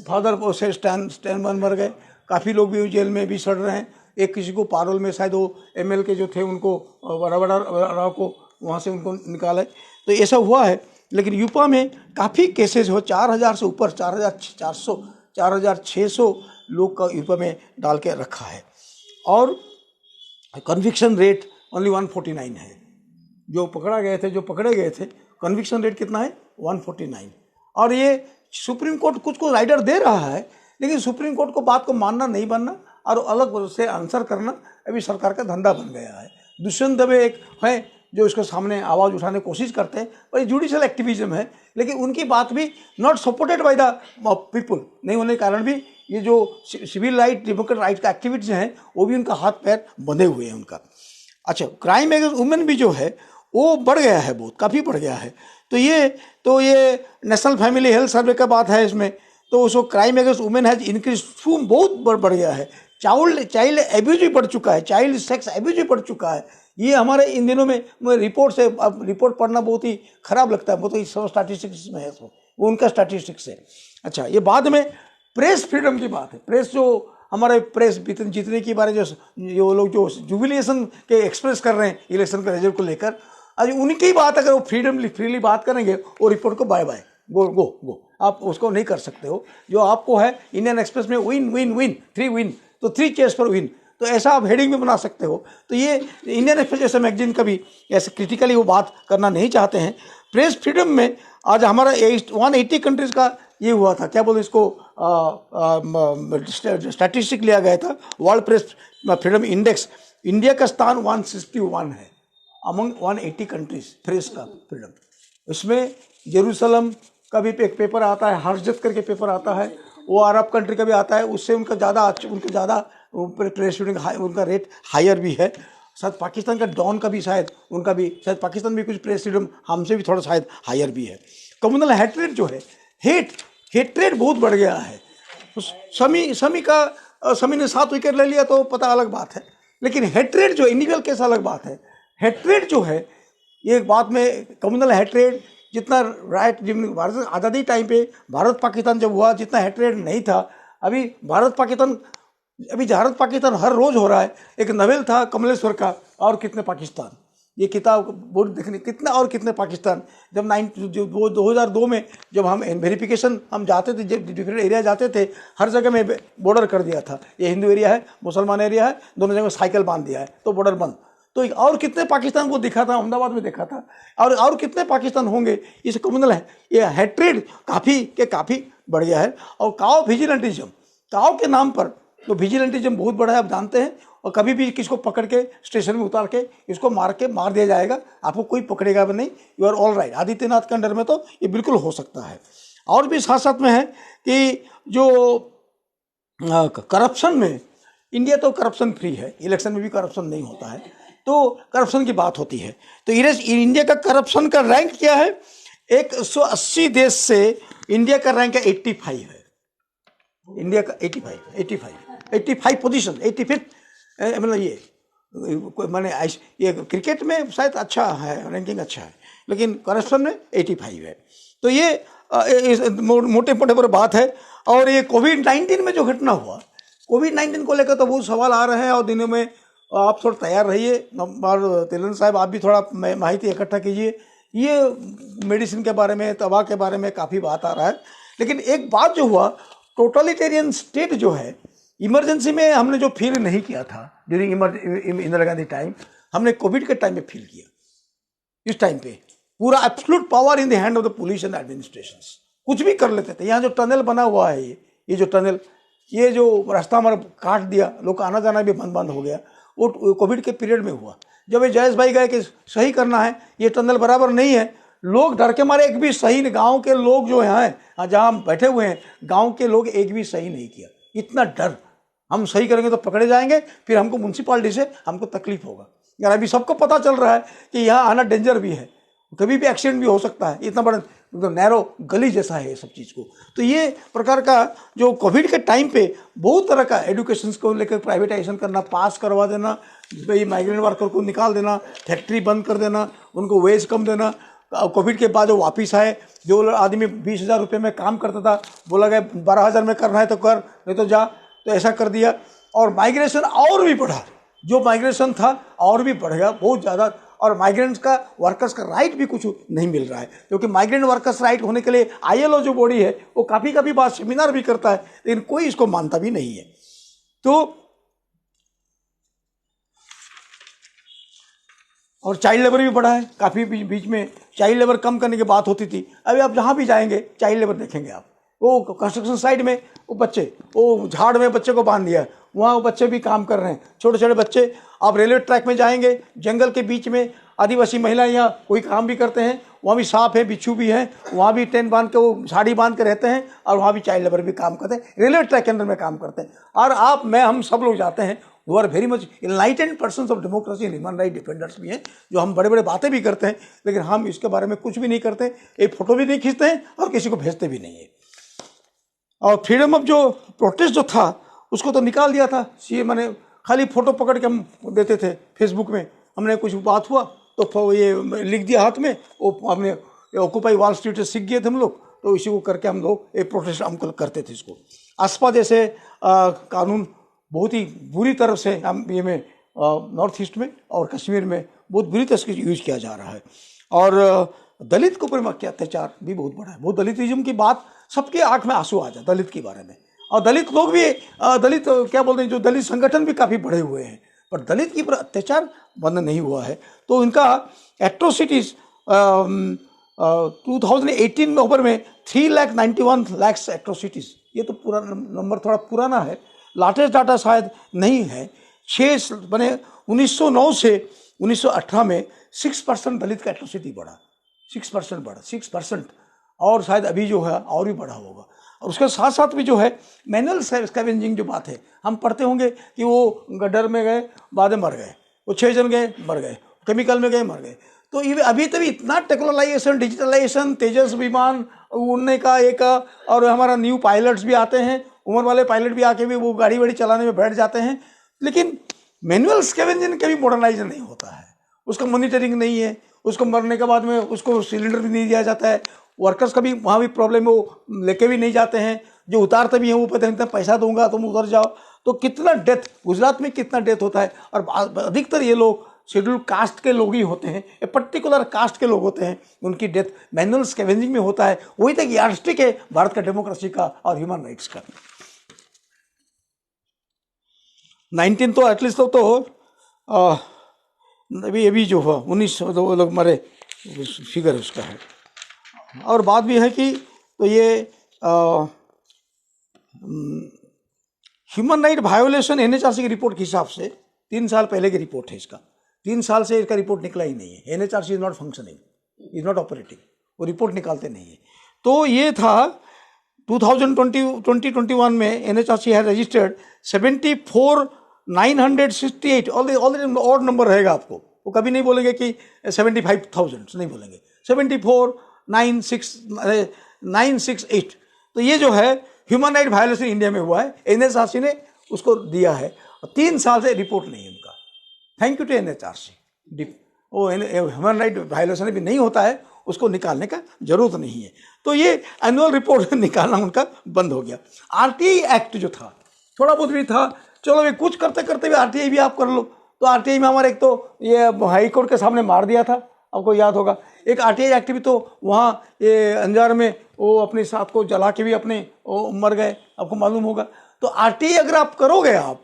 फादर से स्टैन मर गए। काफ़ी लोग भी जेल में भी सड़ रहे हैं। एक किसी को पारोल में शायद वो ML के जो थे उनको बड़ा को वहाँ से उनको निकाले, तो ऐसा हुआ है। लेकिन यूपा में काफ़ी केसेज हो, 4,000 से ऊपर 4,400 4,600 लोग का यूपा में डाल के रखा है, और कन्विक्शन रेट ओनली 149 है। जो पकड़े गए थे कन्विक्शन रेट कितना है 149। और ये सुप्रीम कोर्ट कुछ को राइडर दे रहा है, लेकिन सुप्रीम कोर्ट को बात को मानना नहीं बनना और अलग से आंसर करना अभी सरकार का धंधा बन गया है। दुष्यंत दवे एक है जो इसके सामने आवाज़ उठाने की कोशिश करते हैं, और ये जुडिशल एक्टिविज्म है, लेकिन उनकी बात भी not supported by the people नहीं होने के कारण भी ये जो सिविल राइट डेमोक्रेट राइट का एक्टिविटीज हैं वो भी उनका हाथ पैर बंधे हुए हैं उनका। अच्छा, क्राइम अगेंस्ट वुमेन भी जो है वो बढ़ गया है, बहुत काफ़ी बढ़ गया है। तो ये नेशनल फैमिली हेल्थ सर्वे का बात है इसमें, तो उसको crime against women has increase बहुत बढ़ गया है। चाइल्ड एब्यूज भी बढ़ चुका है, चाइल्ड सेक्स एब्यूज भी बढ़ चुका है। ये हमारे इन दिनों में रिपोर्ट से, अब रिपोर्ट पढ़ना बहुत ही खराब लगता है, बहुत ही सब स्टैटिस्टिक्स में है, वो उनका स्टैटिस्टिक्स है। अच्छा, ये बाद में प्रेस फ्रीडम की बात है। प्रेस जो हमारे प्रेस जीतने के बारे जो लोग जो जुबिलेशन के एक्सप्रेस कर रहे हैं इलेक्शन के रिजल्ट को लेकर, आज उनकी बात अगर वो फ्रीली बात करेंगे वो रिपोर्ट को बाय बाय गो आप उसको नहीं कर सकते हो। जो आपको है इंडियन एक्सप्रेस में विन 3 विन, तो 3 चेस पर विन, तो ऐसा आप हेडिंग में बना सकते हो। तो ये इंडियन एक्सप्रेस जैसे मैगजीन का भी ऐसे क्रिटिकली वो बात करना नहीं चाहते हैं। प्रेस फ्रीडम में आज हमारा 180 कंट्रीज़ का ये हुआ था, क्या बोलते इसको, स्टैटिस्टिक लिया गया था world press freedom index. India का स्थान 161 है अमंग 180 कंट्रीज प्रेस का फ्रीडम। इसमें जेरूसलम, कभी एक पेपर आता है हर्जत करके पेपर आता है, वो अरब कंट्री का भी आता है, उससे उनका ज़्यादा प्लेस उनका रेट हायर भी है। शायद पाकिस्तान का डॉन का भी शायद पाकिस्तान भी कुछ प्रेस फ्रीडम हमसे भी थोड़ा शायद हायर भी है। कम्युनल हेट्रेड जो है, हेट्रेड बहुत बढ़ गया है। तो समी ने 7 विकेट ले लिया तो पता अलग बात है, लेकिन हेट्रेड जो इंडिविजुअल केस अलग बात है। हेट्रेड जो है ये बात में कम्युनल हेट्रेड जितना राइट भारत आज़ादी टाइम पे भारत पाकिस्तान जब हुआ जितना हेट्रेड नहीं था। अभी भारत पाकिस्तान हर रोज हो रहा है। एक नवेल था कमलेश्वर का और कितने पाकिस्तान, ये किताब बोर्ड देखने कितना और कितने पाकिस्तान। जब 2002 में जब हम वेरिफिकेशन हम जाते थे, जब डिफरेंट एरिया जाते थे, हर जगह में बॉर्डर कर दिया था, ये हिंदू एरिया है मुसलमान एरिया है, दोनों जगह साइकिल बांध दिया है तो बॉर्डर बंद। तो और कितने पाकिस्तान को दिखा था, अहमदाबाद में देखा था, और कितने पाकिस्तान होंगे। इस कम्युनल है ये हेट्रेड काफ़ी बढ़ गया है। और काव के नाम पर तो विजिलेंटिज्म बहुत बड़ा है, आप जानते हैं। और कभी भी किसको पकड़ के स्टेशन में उतार के इसको मार दिया जाएगा, आपको कोई पकड़ेगा भी नहीं, you are all right. Adityanath के अंडर में तो ये बिल्कुल हो सकता है। और भी साथ में है कि जो करप्शन में, इंडिया तो करप्शन फ्री है, इलेक्शन में भी करप्शन नहीं होता है, तो करप्शन की बात होती है तो इंडिया का करप्शन का रैंक क्या है। 180 देश से इंडिया का रैंक है 85 है। इंडिया का 85 पोजीशन, 85 मतलब ये क्रिकेट में शायद अच्छा है, रैंकिंग अच्छा है, लेकिन करप्शन में 85 है। तो ये मोटे पर बात है। और ये कोविड-19 में जो घटना हुआ, कोविड-19 को लेकर तो बहुत सवाल आ रहे हैं और दिनों में आप थोड़ा तैयार रहिए। और तिलन साहब आप भी थोड़ा माहिती इकट्ठा कीजिए। ये मेडिसिन के बारे में, दवा के बारे में काफ़ी बात आ रहा है। लेकिन एक बात जो हुआ, टोटलिटेरियन स्टेट जो है, इमरजेंसी में हमने जो फील नहीं किया था ड्यूरिंग इंदिरा गांधी टाइम, हमने कोविड के टाइम पे फील किया। इस टाइम पे पूरा absolute power in the hand of the police and administrations, कुछ भी कर लेते थे। यहाँ जो टनल बना हुआ है, ये जो टनल, ये जो रास्ता हमारा काट दिया, लोग का आना जाना भी बंद हो गया, वो कोविड के पीरियड में हुआ। जब ये जयेश भाई गए कि सही करना है, ये टनल बराबर नहीं है, लोग डर के मारे एक भी सही, गांव के लोग जो हैं जहाँ हम बैठे हुए हैं, गांव के लोग एक भी सही नहीं किया। इतना डर, हम सही करेंगे तो पकड़े जाएंगे, फिर हमको म्यूनसिपालिटी से हमको तकलीफ होगा। यार अभी सबको पता चल रहा है कि यहाँ आना डेंजर भी है, कभी भी एक्सीडेंट भी हो सकता है, इतना बड़ा नैरो गली जैसा है ये सब चीज़ को। तो ये प्रकार का जो कोविड के टाइम पे बहुत तरह का एजुकेशन को लेकर प्राइवेटाइजेशन करना, पास करवा देना, भाई माइग्रेंट वर्कर को निकाल देना, फैक्ट्री बंद कर देना, उनको वेज कम देना। कोविड के बाद जो वापस आए, जो आदमी 20,000 रुपये में काम करता था, बोला गया 12,000 में करना है तो कर, नहीं तो जा, तो ऐसा कर दिया। और माइग्रेशन और भी बढ़ा, जो माइग्रेशन था और भी बढ़ गया बहुत ज़्यादा। और माइग्रेंट्स का, वर्कर्स का राइट भी कुछ नहीं मिल रहा है, क्योंकि माइग्रेंट वर्कर्स राइट होने के लिए ILO जो बॉडी है वो काफ़ी बार सेमिनार भी करता है, लेकिन कोई इसको मानता भी नहीं है। तो और चाइल्ड लेबर भी बढ़ा है काफ़ी, बीच में चाइल्ड लेबर कम करने की बात होती थी। अभी आप जहाँ भी जाएंगे चाइल्ड लेबर देखेंगे आप। वो कंस्ट्रक्शन साइट में वो बच्चे, वो झाड़ में बच्चे को बांध दिया, वहाँ वो बच्चे भी काम कर रहे हैं, छोटे छोटे बच्चे। आप रेलवे ट्रैक में जाएंगे, जंगल के बीच में आदिवासी महिलाएं यहाँ कोई काम भी करते हैं, वहाँ भी सांप है, बिच्छू भी है, वहाँ भी टेंट बांध के, वो साड़ी बांध के रहते हैं, और वहाँ भी चाइल्ड लेबर भी काम करते हैं, रेलवे ट्रैक के अंदर में काम करते हैं। और आप, मैं, हम सब लोग जाते हैं, वो are very much enlightened persons of democracy and human right defenders भी हैं, जो हम बड़े बड़े बातें भी करते हैं, लेकिन हम इसके बारे में कुछ भी नहीं करते, एक फोटो भी नहीं खींचते हैं और किसी को भेजते भी नहीं है। और फ्रीडम ऑफ जो प्रोटेस्ट जो था उसको तो निकाल दिया था सीएम, मैंने खाली फोटो पकड़ के हम देते थे फेसबुक में, हमने कुछ बात हुआ तो ये लिख दिया हाथ में, वो हमने ऑक्यूपाई वॉल स्ट्रीट से सीख गए थे हम लोग, तो इसी को करके हम लोग एक प्रोटेस्ट हम करते थे। इसको आसपा जैसे कानून बहुत ही बुरी तरह से हम ये में नॉर्थ ईस्ट में और कश्मीर में बहुत बुरी तरह से यूज किया जा रहा है। और दलित के ऊपर अत्याचार भी बहुत बड़ा है। बहुत दलितिज्म की बात, सबके आंख में आंसू आ जाए दलित के बारे में। और दलित लोग भी, दलित क्या बोलते हैं, जो दलित संगठन भी काफ़ी बढ़े हुए हैं, पर दलित के ऊपर अत्याचार बंद नहीं हुआ है। तो इनका एट्रोसिटीज़ 2018 में ऊपर में 3,91,00,000 एट्रोसिटीज़, ये तो पूरा नंबर थोड़ा पुराना है, लाटेस्ट डाटा शायद नहीं है। 1909 से 1918 में 6% दलित का एट्रोसिटी बढ़ा, 6% बढ़ा, 6%। और शायद अभी जो है और भी बढ़ा होगा। और उसके साथ साथ भी जो है मैनुअल स्कैवेंजिंग जो बात है, हम पढ़ते होंगे कि वो गड्ढर में गए, बाद में मर गए, वो 6 जन गए मर गए, केमिकल में गए मर गए। तो ये अभी तभी इतना टेक्नोलाइजेशन, डिजिटलाइजेशन, तेजस विमान उड़ने का एक, और हमारा न्यू पायलट्स भी आते हैं, उम्र वाले पायलट भी आके भी वो गाड़ी वाड़ी चलाने में बैठ जाते हैं। लेकिन मैनुअल स्कैवेंजिंग कभी मॉडर्नाइज नहीं होता है, उसका मॉनिटरिंग नहीं है, उसको मरने के बाद में उसको सिलेंडर भी नहीं दिया जाता है, वर्कर्स का भी वहाँ भी प्रॉब्लम है, वो लेके भी नहीं जाते हैं, जो उतारते भी हैं वो पता नहीं पैसा दूंगा तुम उतर जाओ। तो कितना डेथ, गुजरात में कितना डेथ होता है। और अधिकतर ये लोग शेड्यूल कास्ट के लोग ही होते हैं, ए पर्टिकुलर कास्ट के लोग होते हैं, उनकी डेथ मैनुअल स्कैवेंजिंग में होता है। वही तक यार्डस्टिक है भारत का डेमोक्रेसी का और ह्यूमन राइट्स का। 19 तो एटलीस्ट तो अभी जो हुआ 19 वो लोग मरे, फिगर उसका है। और बात भी है कि तो ये ह्यूमन राइट वायोलेशन एनएचआरसी की रिपोर्ट के हिसाब से 3 साल पहले की रिपोर्ट है इसका, 3 साल से इसका रिपोर्ट निकला ही नहीं है। NHRC is not functioning, is not operating, वो रिपोर्ट निकालते नहीं है। तो ये था 2021 में एनएचआरसी है रजिस्टर्ड 74,968, ऑलरेडी ऑड नंबर रहेगा आपको, वो कभी नहीं बोलेंगे कि 75,000 नहीं बोलेंगे, 74,968। तो ये जो है ह्यूमन राइट वायलेशन इंडिया में हुआ है, एनएचआरसी ने उसको दिया है, 3 साल से रिपोर्ट नहीं है उनका। Thank you to NHRC. वो ह्यूमन राइट वायलेशन भी नहीं होता है, उसको निकालने का जरूरत नहीं है। तो ये एनुअल रिपोर्ट निकालना उनका बंद हो गया। आरटीआई एक्ट जो था थोड़ा बहुत भी था, चलो भी कुछ करते करते भी आरटीआई भी आप कर लो। तो आरटीआई में हमारे एक तो ये हाई कोर्ट के सामने मार दिया था, आपको याद होगा। एक आरटीआई एक्ट भी तो वहाँ ये अंजार में वो अपने साथ को जला के भी अपने वो मर गए, आपको मालूम होगा। तो आरटीआई अगर आप करोगे, आप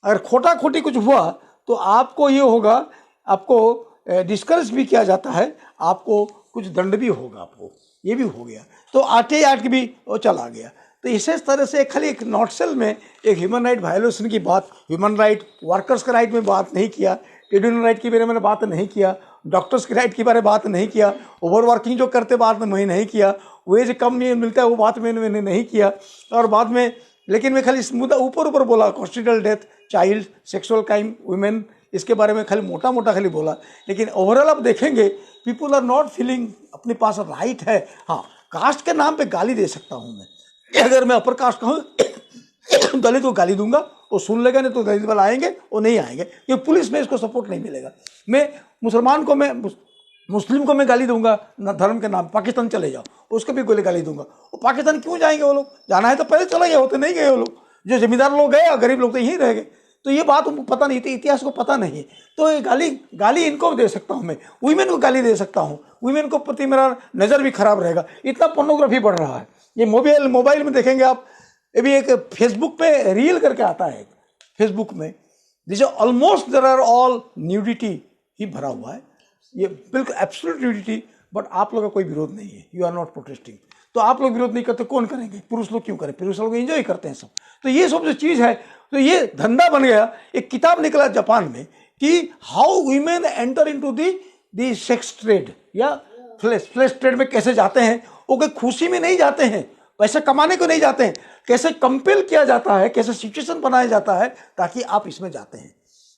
अगर खोटा खोटी कुछ हुआ तो आपको ये होगा, आपको डिस्करेज भी किया जाता है, आपको कुछ दंड भी होगा, आपको ये भी हो गया। तो आरटीआई एक्ट भी वो चला गया। तो इसी तरह से खाली एक नोटसेल में एक ह्यूमन राइट वायलेशन की बात, ह्यूमन राइट वर्कर्स के राइट में बात नहीं किया, ट्रेड यूनियन राइट के बारे में बात नहीं किया, डॉक्टर्स के राइट के बारे में बात नहीं किया, ओवर वर्किंग जो करते बात में नहीं किया, वेज कम नहीं मिलता है वो बात मैंने नहीं किया। और बाद में लेकिन मैं खाली इस मुद्दा ऊपर ऊपर बोला, constitutional death, child sexual crime, women, इसके बारे में खाली मोटा मोटा खाली बोला। लेकिन ओवरऑल आप देखेंगे पीपुल आर नॉट फीलिंग अपने पास राइट है। हाँ, कास्ट के नाम पे गाली दे सकता हूँ मैं, अगर मैं अपर कास्ट का हूँ दलित को गाली दूंगा, वो सुन लेगा, नहीं तो दलित वाला आएंगे, वो नहीं आएंगे, क्योंकि पुलिस में इसको सपोर्ट नहीं मिलेगा। मैं मुसलमान को, मैं मुस्लिम को मैं गाली दूंगा ना धर्म के नाम, पाकिस्तान चले जाओ, उसको भी गोली गाली दूंगा। वो पाकिस्तान क्यों जाएंगे? वो लोग जाना है तो पहले चले गए होते, नहीं गए वो लोग। जो जमींदार लोग गए और गरीब लोग तो यहीं रह गए। तो ये बात उनको पता नहीं थी, इतिहास को पता नहीं है। तो ये गाली इनको दे सकता हूँ मैं, वुमेन को गाली दे सकता हूँ, वुमेन को प्रति मेरा नज़र भी खराब रहेगा। इतना पोर्नोग्राफी बढ़ रहा है। ये मोबाइल में देखेंगे आप, ये भी एक फेसबुक पे रील करके आता है, फेसबुक में जैसे almost there are all nudity ही भरा हुआ है, ये बिल्कुल एब्सोल्यूट न्यूडिटी। बट आप लोगों का कोई विरोध नहीं है, यू आर नॉट प्रोटेस्टिंग। तो आप लोग विरोध नहीं करते, कौन करेंगे? पुरुष लोग क्यों करें? पुरुष लोग एंजॉय करते हैं सब। तो ये सब जो चीज़ है, तो ये धंधा बन गया। एक किताब निकला जापान में कि how women enter into the sex trade या फ्लेश ट्रेड में कैसे जाते हैं। वो कोई खुशी में नहीं जाते हैं, पैसे कमाने को नहीं जाते हैं, कैसे कंपेल किया जाता है, कैसे सिचुएशन बनाया जाता है ताकि आप इसमें जाते हैं।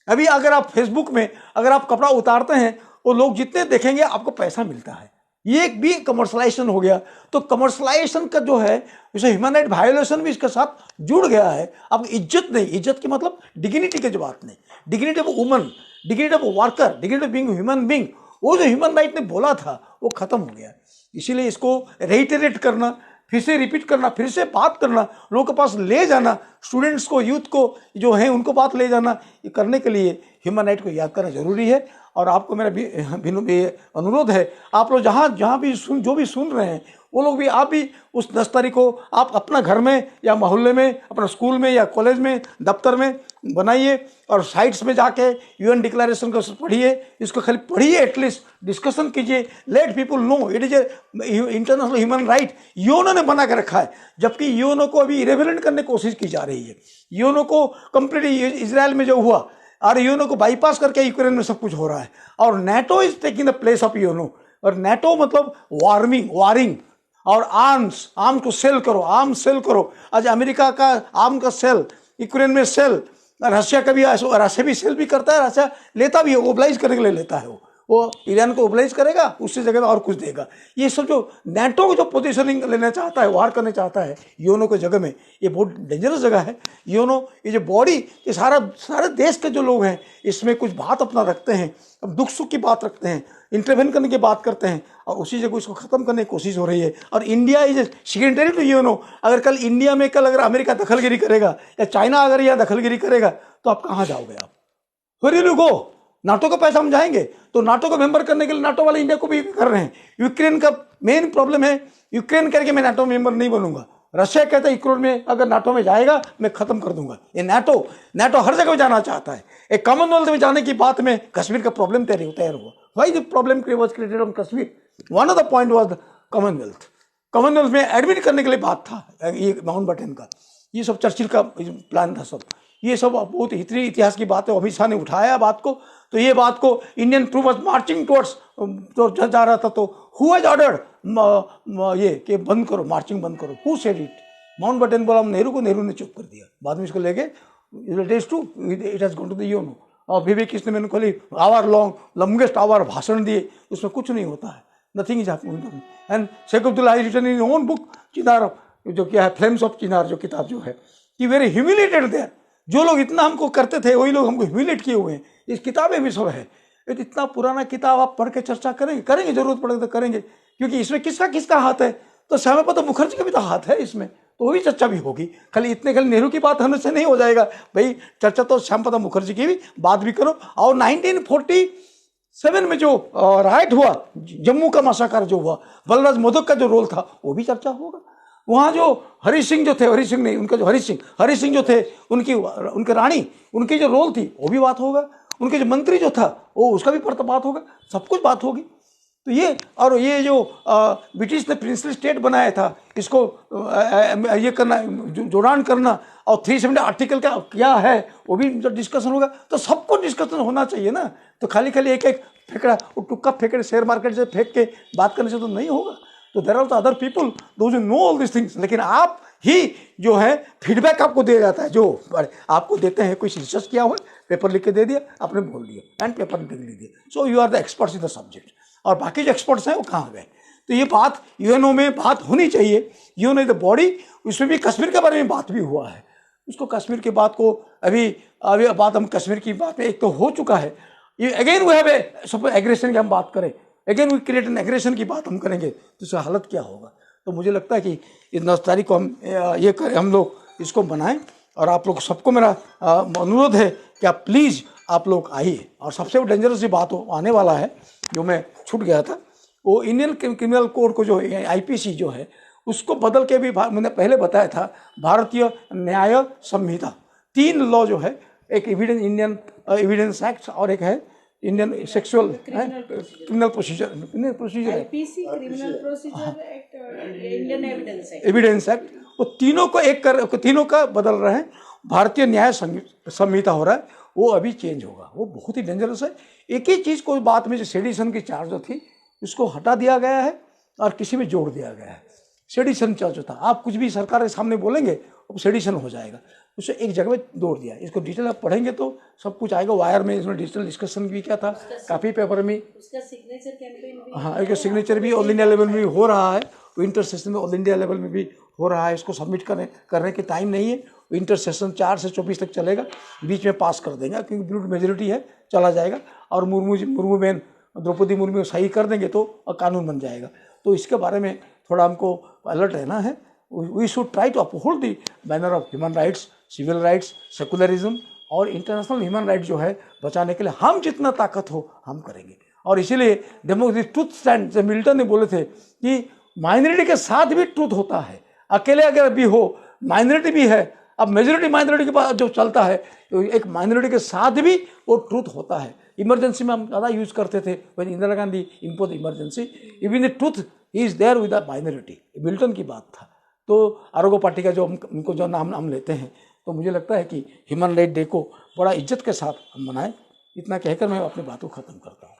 अभी अगर आप फेसबुक में अगर आप कपड़ा उतारते हैं, वो लोग जितने देखेंगे आपको पैसा मिलता है। ये एक भी कमर्शलाइजेशन हो गया। तो कमर्शलाइजेशन का जो है, जैसे ह्यूमन राइट वायोलेशन भी इसके साथ जुड़ गया है। अब इज्जत नहीं, इज्जत की मतलब डिग्निटी की जो बात नहीं, dignity of woman, dignity of worker, dignity of being human being, वो जो ह्यूमन राइट ने बोला था वो खत्म हो गया। इसीलिए इसको रेइटरेट करना, फिर से रिपीट करना, फिर से बात करना, लोगों के पास ले जाना, स्टूडेंट्स को, यूथ को जो है उनको बात ले जाना, ये करने के लिए ह्यूमन राइट को याद करना जरूरी है। और आपको मेरा भी अनुरोध है, आप लोग जहाँ भी जो भी सुन रहे हैं वो लोग भी, आप भी उस 10 तारीख को आप अपना घर में या मोहल्ले में, अपना स्कूल में या कॉलेज में, दफ्तर में बनाइए और साइट्स में जाके यूएन डिक्लेरेशन को पढ़िए, इसको खाली पढ़िए, एटलीस्ट डिस्कशन कीजिए, let people know it is a international human right. UNO ने बना के रखा है, जबकि यूएनओ को अभी इरेलेवेंट करने की कोशिश की जा रही है। यूएनओ को कंप्लीटली, इजराइल में जो हुआ और यूएनओ को बाईपास करके यूक्रेन में सब कुछ हो रहा है। और NATO is taking the place of UNO. और नेटो मतलब वारिंग, और आर्म्स को सेल करो, आर्म्स सेल करो। आज अमेरिका का आर्म का सेल, यूक्रेन में सेल, रशिया का भी, रशिया भी सेल भी करता है, रशिया लेता भी है, ओबलाइज करने के लिए लेता है वो ईरान को ओबलाइज करेगा, उससे जगह में और कुछ देगा। ये सब जो नेटो को जो पोजीशनिंग लेना चाहता है, वार करने चाहता है यूएनओ की जगह में, ये बहुत डेंजरस जगह है। यूएनओ ये जो बॉडी, ये सारे देश के जो लोग हैं इसमें कुछ बात अपना रखते हैं, अब दुख सुख की बात रखते हैं, इंटरवेन करने की बात करते हैं, और उसी जगह इसको खत्म करने की कोशिश हो रही है। और India is signatory to UNO. अगर कल इंडिया में अगर अमेरिका दखलगिरी करेगा या चाइना अगर यहाँ दखलगिरी करेगा तो आप कहाँ जाओगे? आप फिर यू गो, नाटो को पैसा हम जाएंगे तो नाटो को मेंबर करने के लिए नाटो वाले इंडिया को भी कर रहे हैं। यूक्रेन का मेन प्रॉब्लम है, यूक्रेन करके मैं नाटो मेंबर नहीं बनूंगा। रशिया कहता है यूक्रेन में अगर नाटो में जाएगा मैं खत्म कर दूंगा। ये नाटो हर जगह जाना चाहता है। एक कॉमनवेल्थ में जाने की बात में कश्मीर का प्रॉब्लम तैयार हुआ। Why the problem was created on Kashmir? One of the point was the Commonwealth में एडमिट करने के लिए बात था, ये माउंटबेटन का, ये सब चर्चिल का प्लान था सब। ये सब बहुत इतिहास की बात है। अमित शाह ने उठाया बात को, तो ये बात को Indian troop was marching towards जो जा रहा था, तो हु हैज ऑर्डर्ड ये कि बंद करो, मार्चिंग बंद करो? Who said it? माउंटबेटन बोला नेहरू को, नेहरू ने चुप कर दिया। बाद में इसको लेके it has gone to the UNO. और विवेक कृष्ण मैंने खाली आवर लॉन्गेस्ट आवर भाषण दिए, उसमें कुछ नहीं होता है, nothing is happening. And Sheikh Abdullah written in own book Chinar, जो क्या है फ्लेम्स ऑफ चिनार, जो किताब जो है, कि वेरी ह्यूमिलेटेड देयर। जो लोग इतना हमको करते थे वही लोग हमको ह्यूमिलेट किए हुए हैं। इस किताबें भी सब है। ये इतना पुराना किताब आप पढ़ के चर्चा करेंगे जरूरत पड़ेगी तो करेंगे, क्योंकि इसमें किसका हाथ है? तो श्यामाप्रसाद मुखर्जी का भी तो हाथ है इसमें, तो वो भी चर्चा भी होगी। खाली नेहरू की बात होने से नहीं हो जाएगा भाई, चर्चा तो श्यामाप्रसाद मुखर्जी की भी बात भी करो। और 1947 में जो राइट हुआ, जम्मू का मसाकर जो हुआ, बलराज मोदक का जो रोल था वो भी चर्चा होगा। वहाँ जो हरि सिंह जो थे, हरि सिंह जो थे, उनके रानी, उनकी जो रोल थी वो भी बात होगा। उनके जो मंत्री जो था वो उसका भी बात होगा, सब कुछ बात होगी। तो ये, और ये जो ब्रिटिश ने प्रिंसली स्टेट बनाया था, इसको ये करना, जोड़ान करना, और 370 आर्टिकल का क्या है वो भी जब डिस्कशन होगा, तो सबको डिस्कशन होना चाहिए ना। तो खाली एक फेंकड़ा, टुक्का फेंकड़े शेयर मार्केट से फेंक के बात करने से तो नहीं होगा। तो there are other people those know all this things. लेकिन आप ही जो है फीडबैक आपको दिया जाता है, जो आपको देते हैं, कोई रिसर्च किया हुआ, पेपर लिख के दे दिया, आपने बोल दिया एंड पेपर लिख के दे दिया, so you are the experts in the subject. और बाकी जो एक्सपर्ट्स हैं वो कहाँ गए? तो ये बात यूएनओ में बात होनी चाहिए। यूएनओ इज द बॉडी, उसमें भी कश्मीर के बारे में बात भी हुआ है। उसको कश्मीर की बात को अभी बात हम कश्मीर की बात में एक तो हो चुका है। ये again we have suppose aggression की हम बात करें, again we create an aggression की बात हम करेंगे तो इसका हालत क्या होगा? तो मुझे लगता है कि इस 9 तारीख को हम ये करें, हम लोग इसको बनाएं। और आप लोग सबको मेरा अनुरोध है कि आप प्लीज़ आप लोग आइए। और सबसे डेंजरस ये बात आने वाला है जो मैं छूट गया था, वो इंडियन क्रिमिनल कोड को जो आईपीसी जो है उसको बदल के भी मैंने पहले बताया था, भारतीय न्याय संहिता 3 लॉ जो है, एक इंडियन एविडेंस एक्ट और एक है Indian sexual criminal procedure IPC criminal procedure act, Indian evidence act, वो तीनों को तीनों का बदल रहे हैं। भारतीय न्याय संहिता हो रहा है, वो अभी चेंज होगा। वो बहुत ही डेंजरस है। एक ही चीज़ को बात में जो सेडिशन की चार्ज जो थी उसको हटा दिया गया है और किसी में जोड़ दिया गया है। सेडिशन चार्ज जो था, आप कुछ भी सरकार के सामने बोलेंगे वो सेडिशन हो जाएगा, उसे एक जगह में जोड़ दिया। इसको डिटेल आप पढ़ेंगे तो सब कुछ आएगा। वायर में इसमें डिजिटल डिस्कशन भी क्या था, काफ़ी पेपर में उसका सिग्नेचर कैंपेन भी, हाँ, एक सिग्नेचर भी ऑल इंडिया लेवल में भी हो रहा है, विंटर सेशन में ऑल इंडिया लेवल में भी हो रहा है। इसको सबमिट करने के टाइम नहीं है। विंटर सेशन 4 से 24 तक चलेगा, बीच में पास कर देंगे क्योंकि ब्लूट मेजोरिटी है, चला जाएगा। और मुर्मू बहन द्रौपदी मुर्मू सही कर देंगे तो कानून बन जाएगा। तो इसके बारे में थोड़ा हमको अलर्ट रहना है। We should try to uphold the banner of human rights, civil rights, secularism और इंटरनेशनल ह्यूमन राइट जो है बचाने के लिए हम जितना ताकत हो हम करेंगे। और इसीलिए डेमोक्रेसी ट्रूथ स्टैंड, जब मिल्टन ने बोले थे कि माइनॉरिटी के साथ भी ट्रूथ होता है, अकेले अगर भी हो, माइनॉरिटी भी है। अब मेजोरिटी माइनॉरिटी के पास जो चलता है, तो एक माइनॉरिटी के साथ भी वो ट्रूथ होता है। इमरजेंसी में हम ज़्यादा यूज़ करते थे, when Indira Gandhi impose emergency, even the truth is there with the minority. Milton की बात था। तो आरोग्य पार्टी का जो उनको जो नाम हम लेते हैं, तो मुझे लगता है कि ह्यूमन राइट डे को बड़ा इज्जत के साथ हम मनाएं। इतना कहकर मैं अपनी बातों को ख़त्म करता हूँ।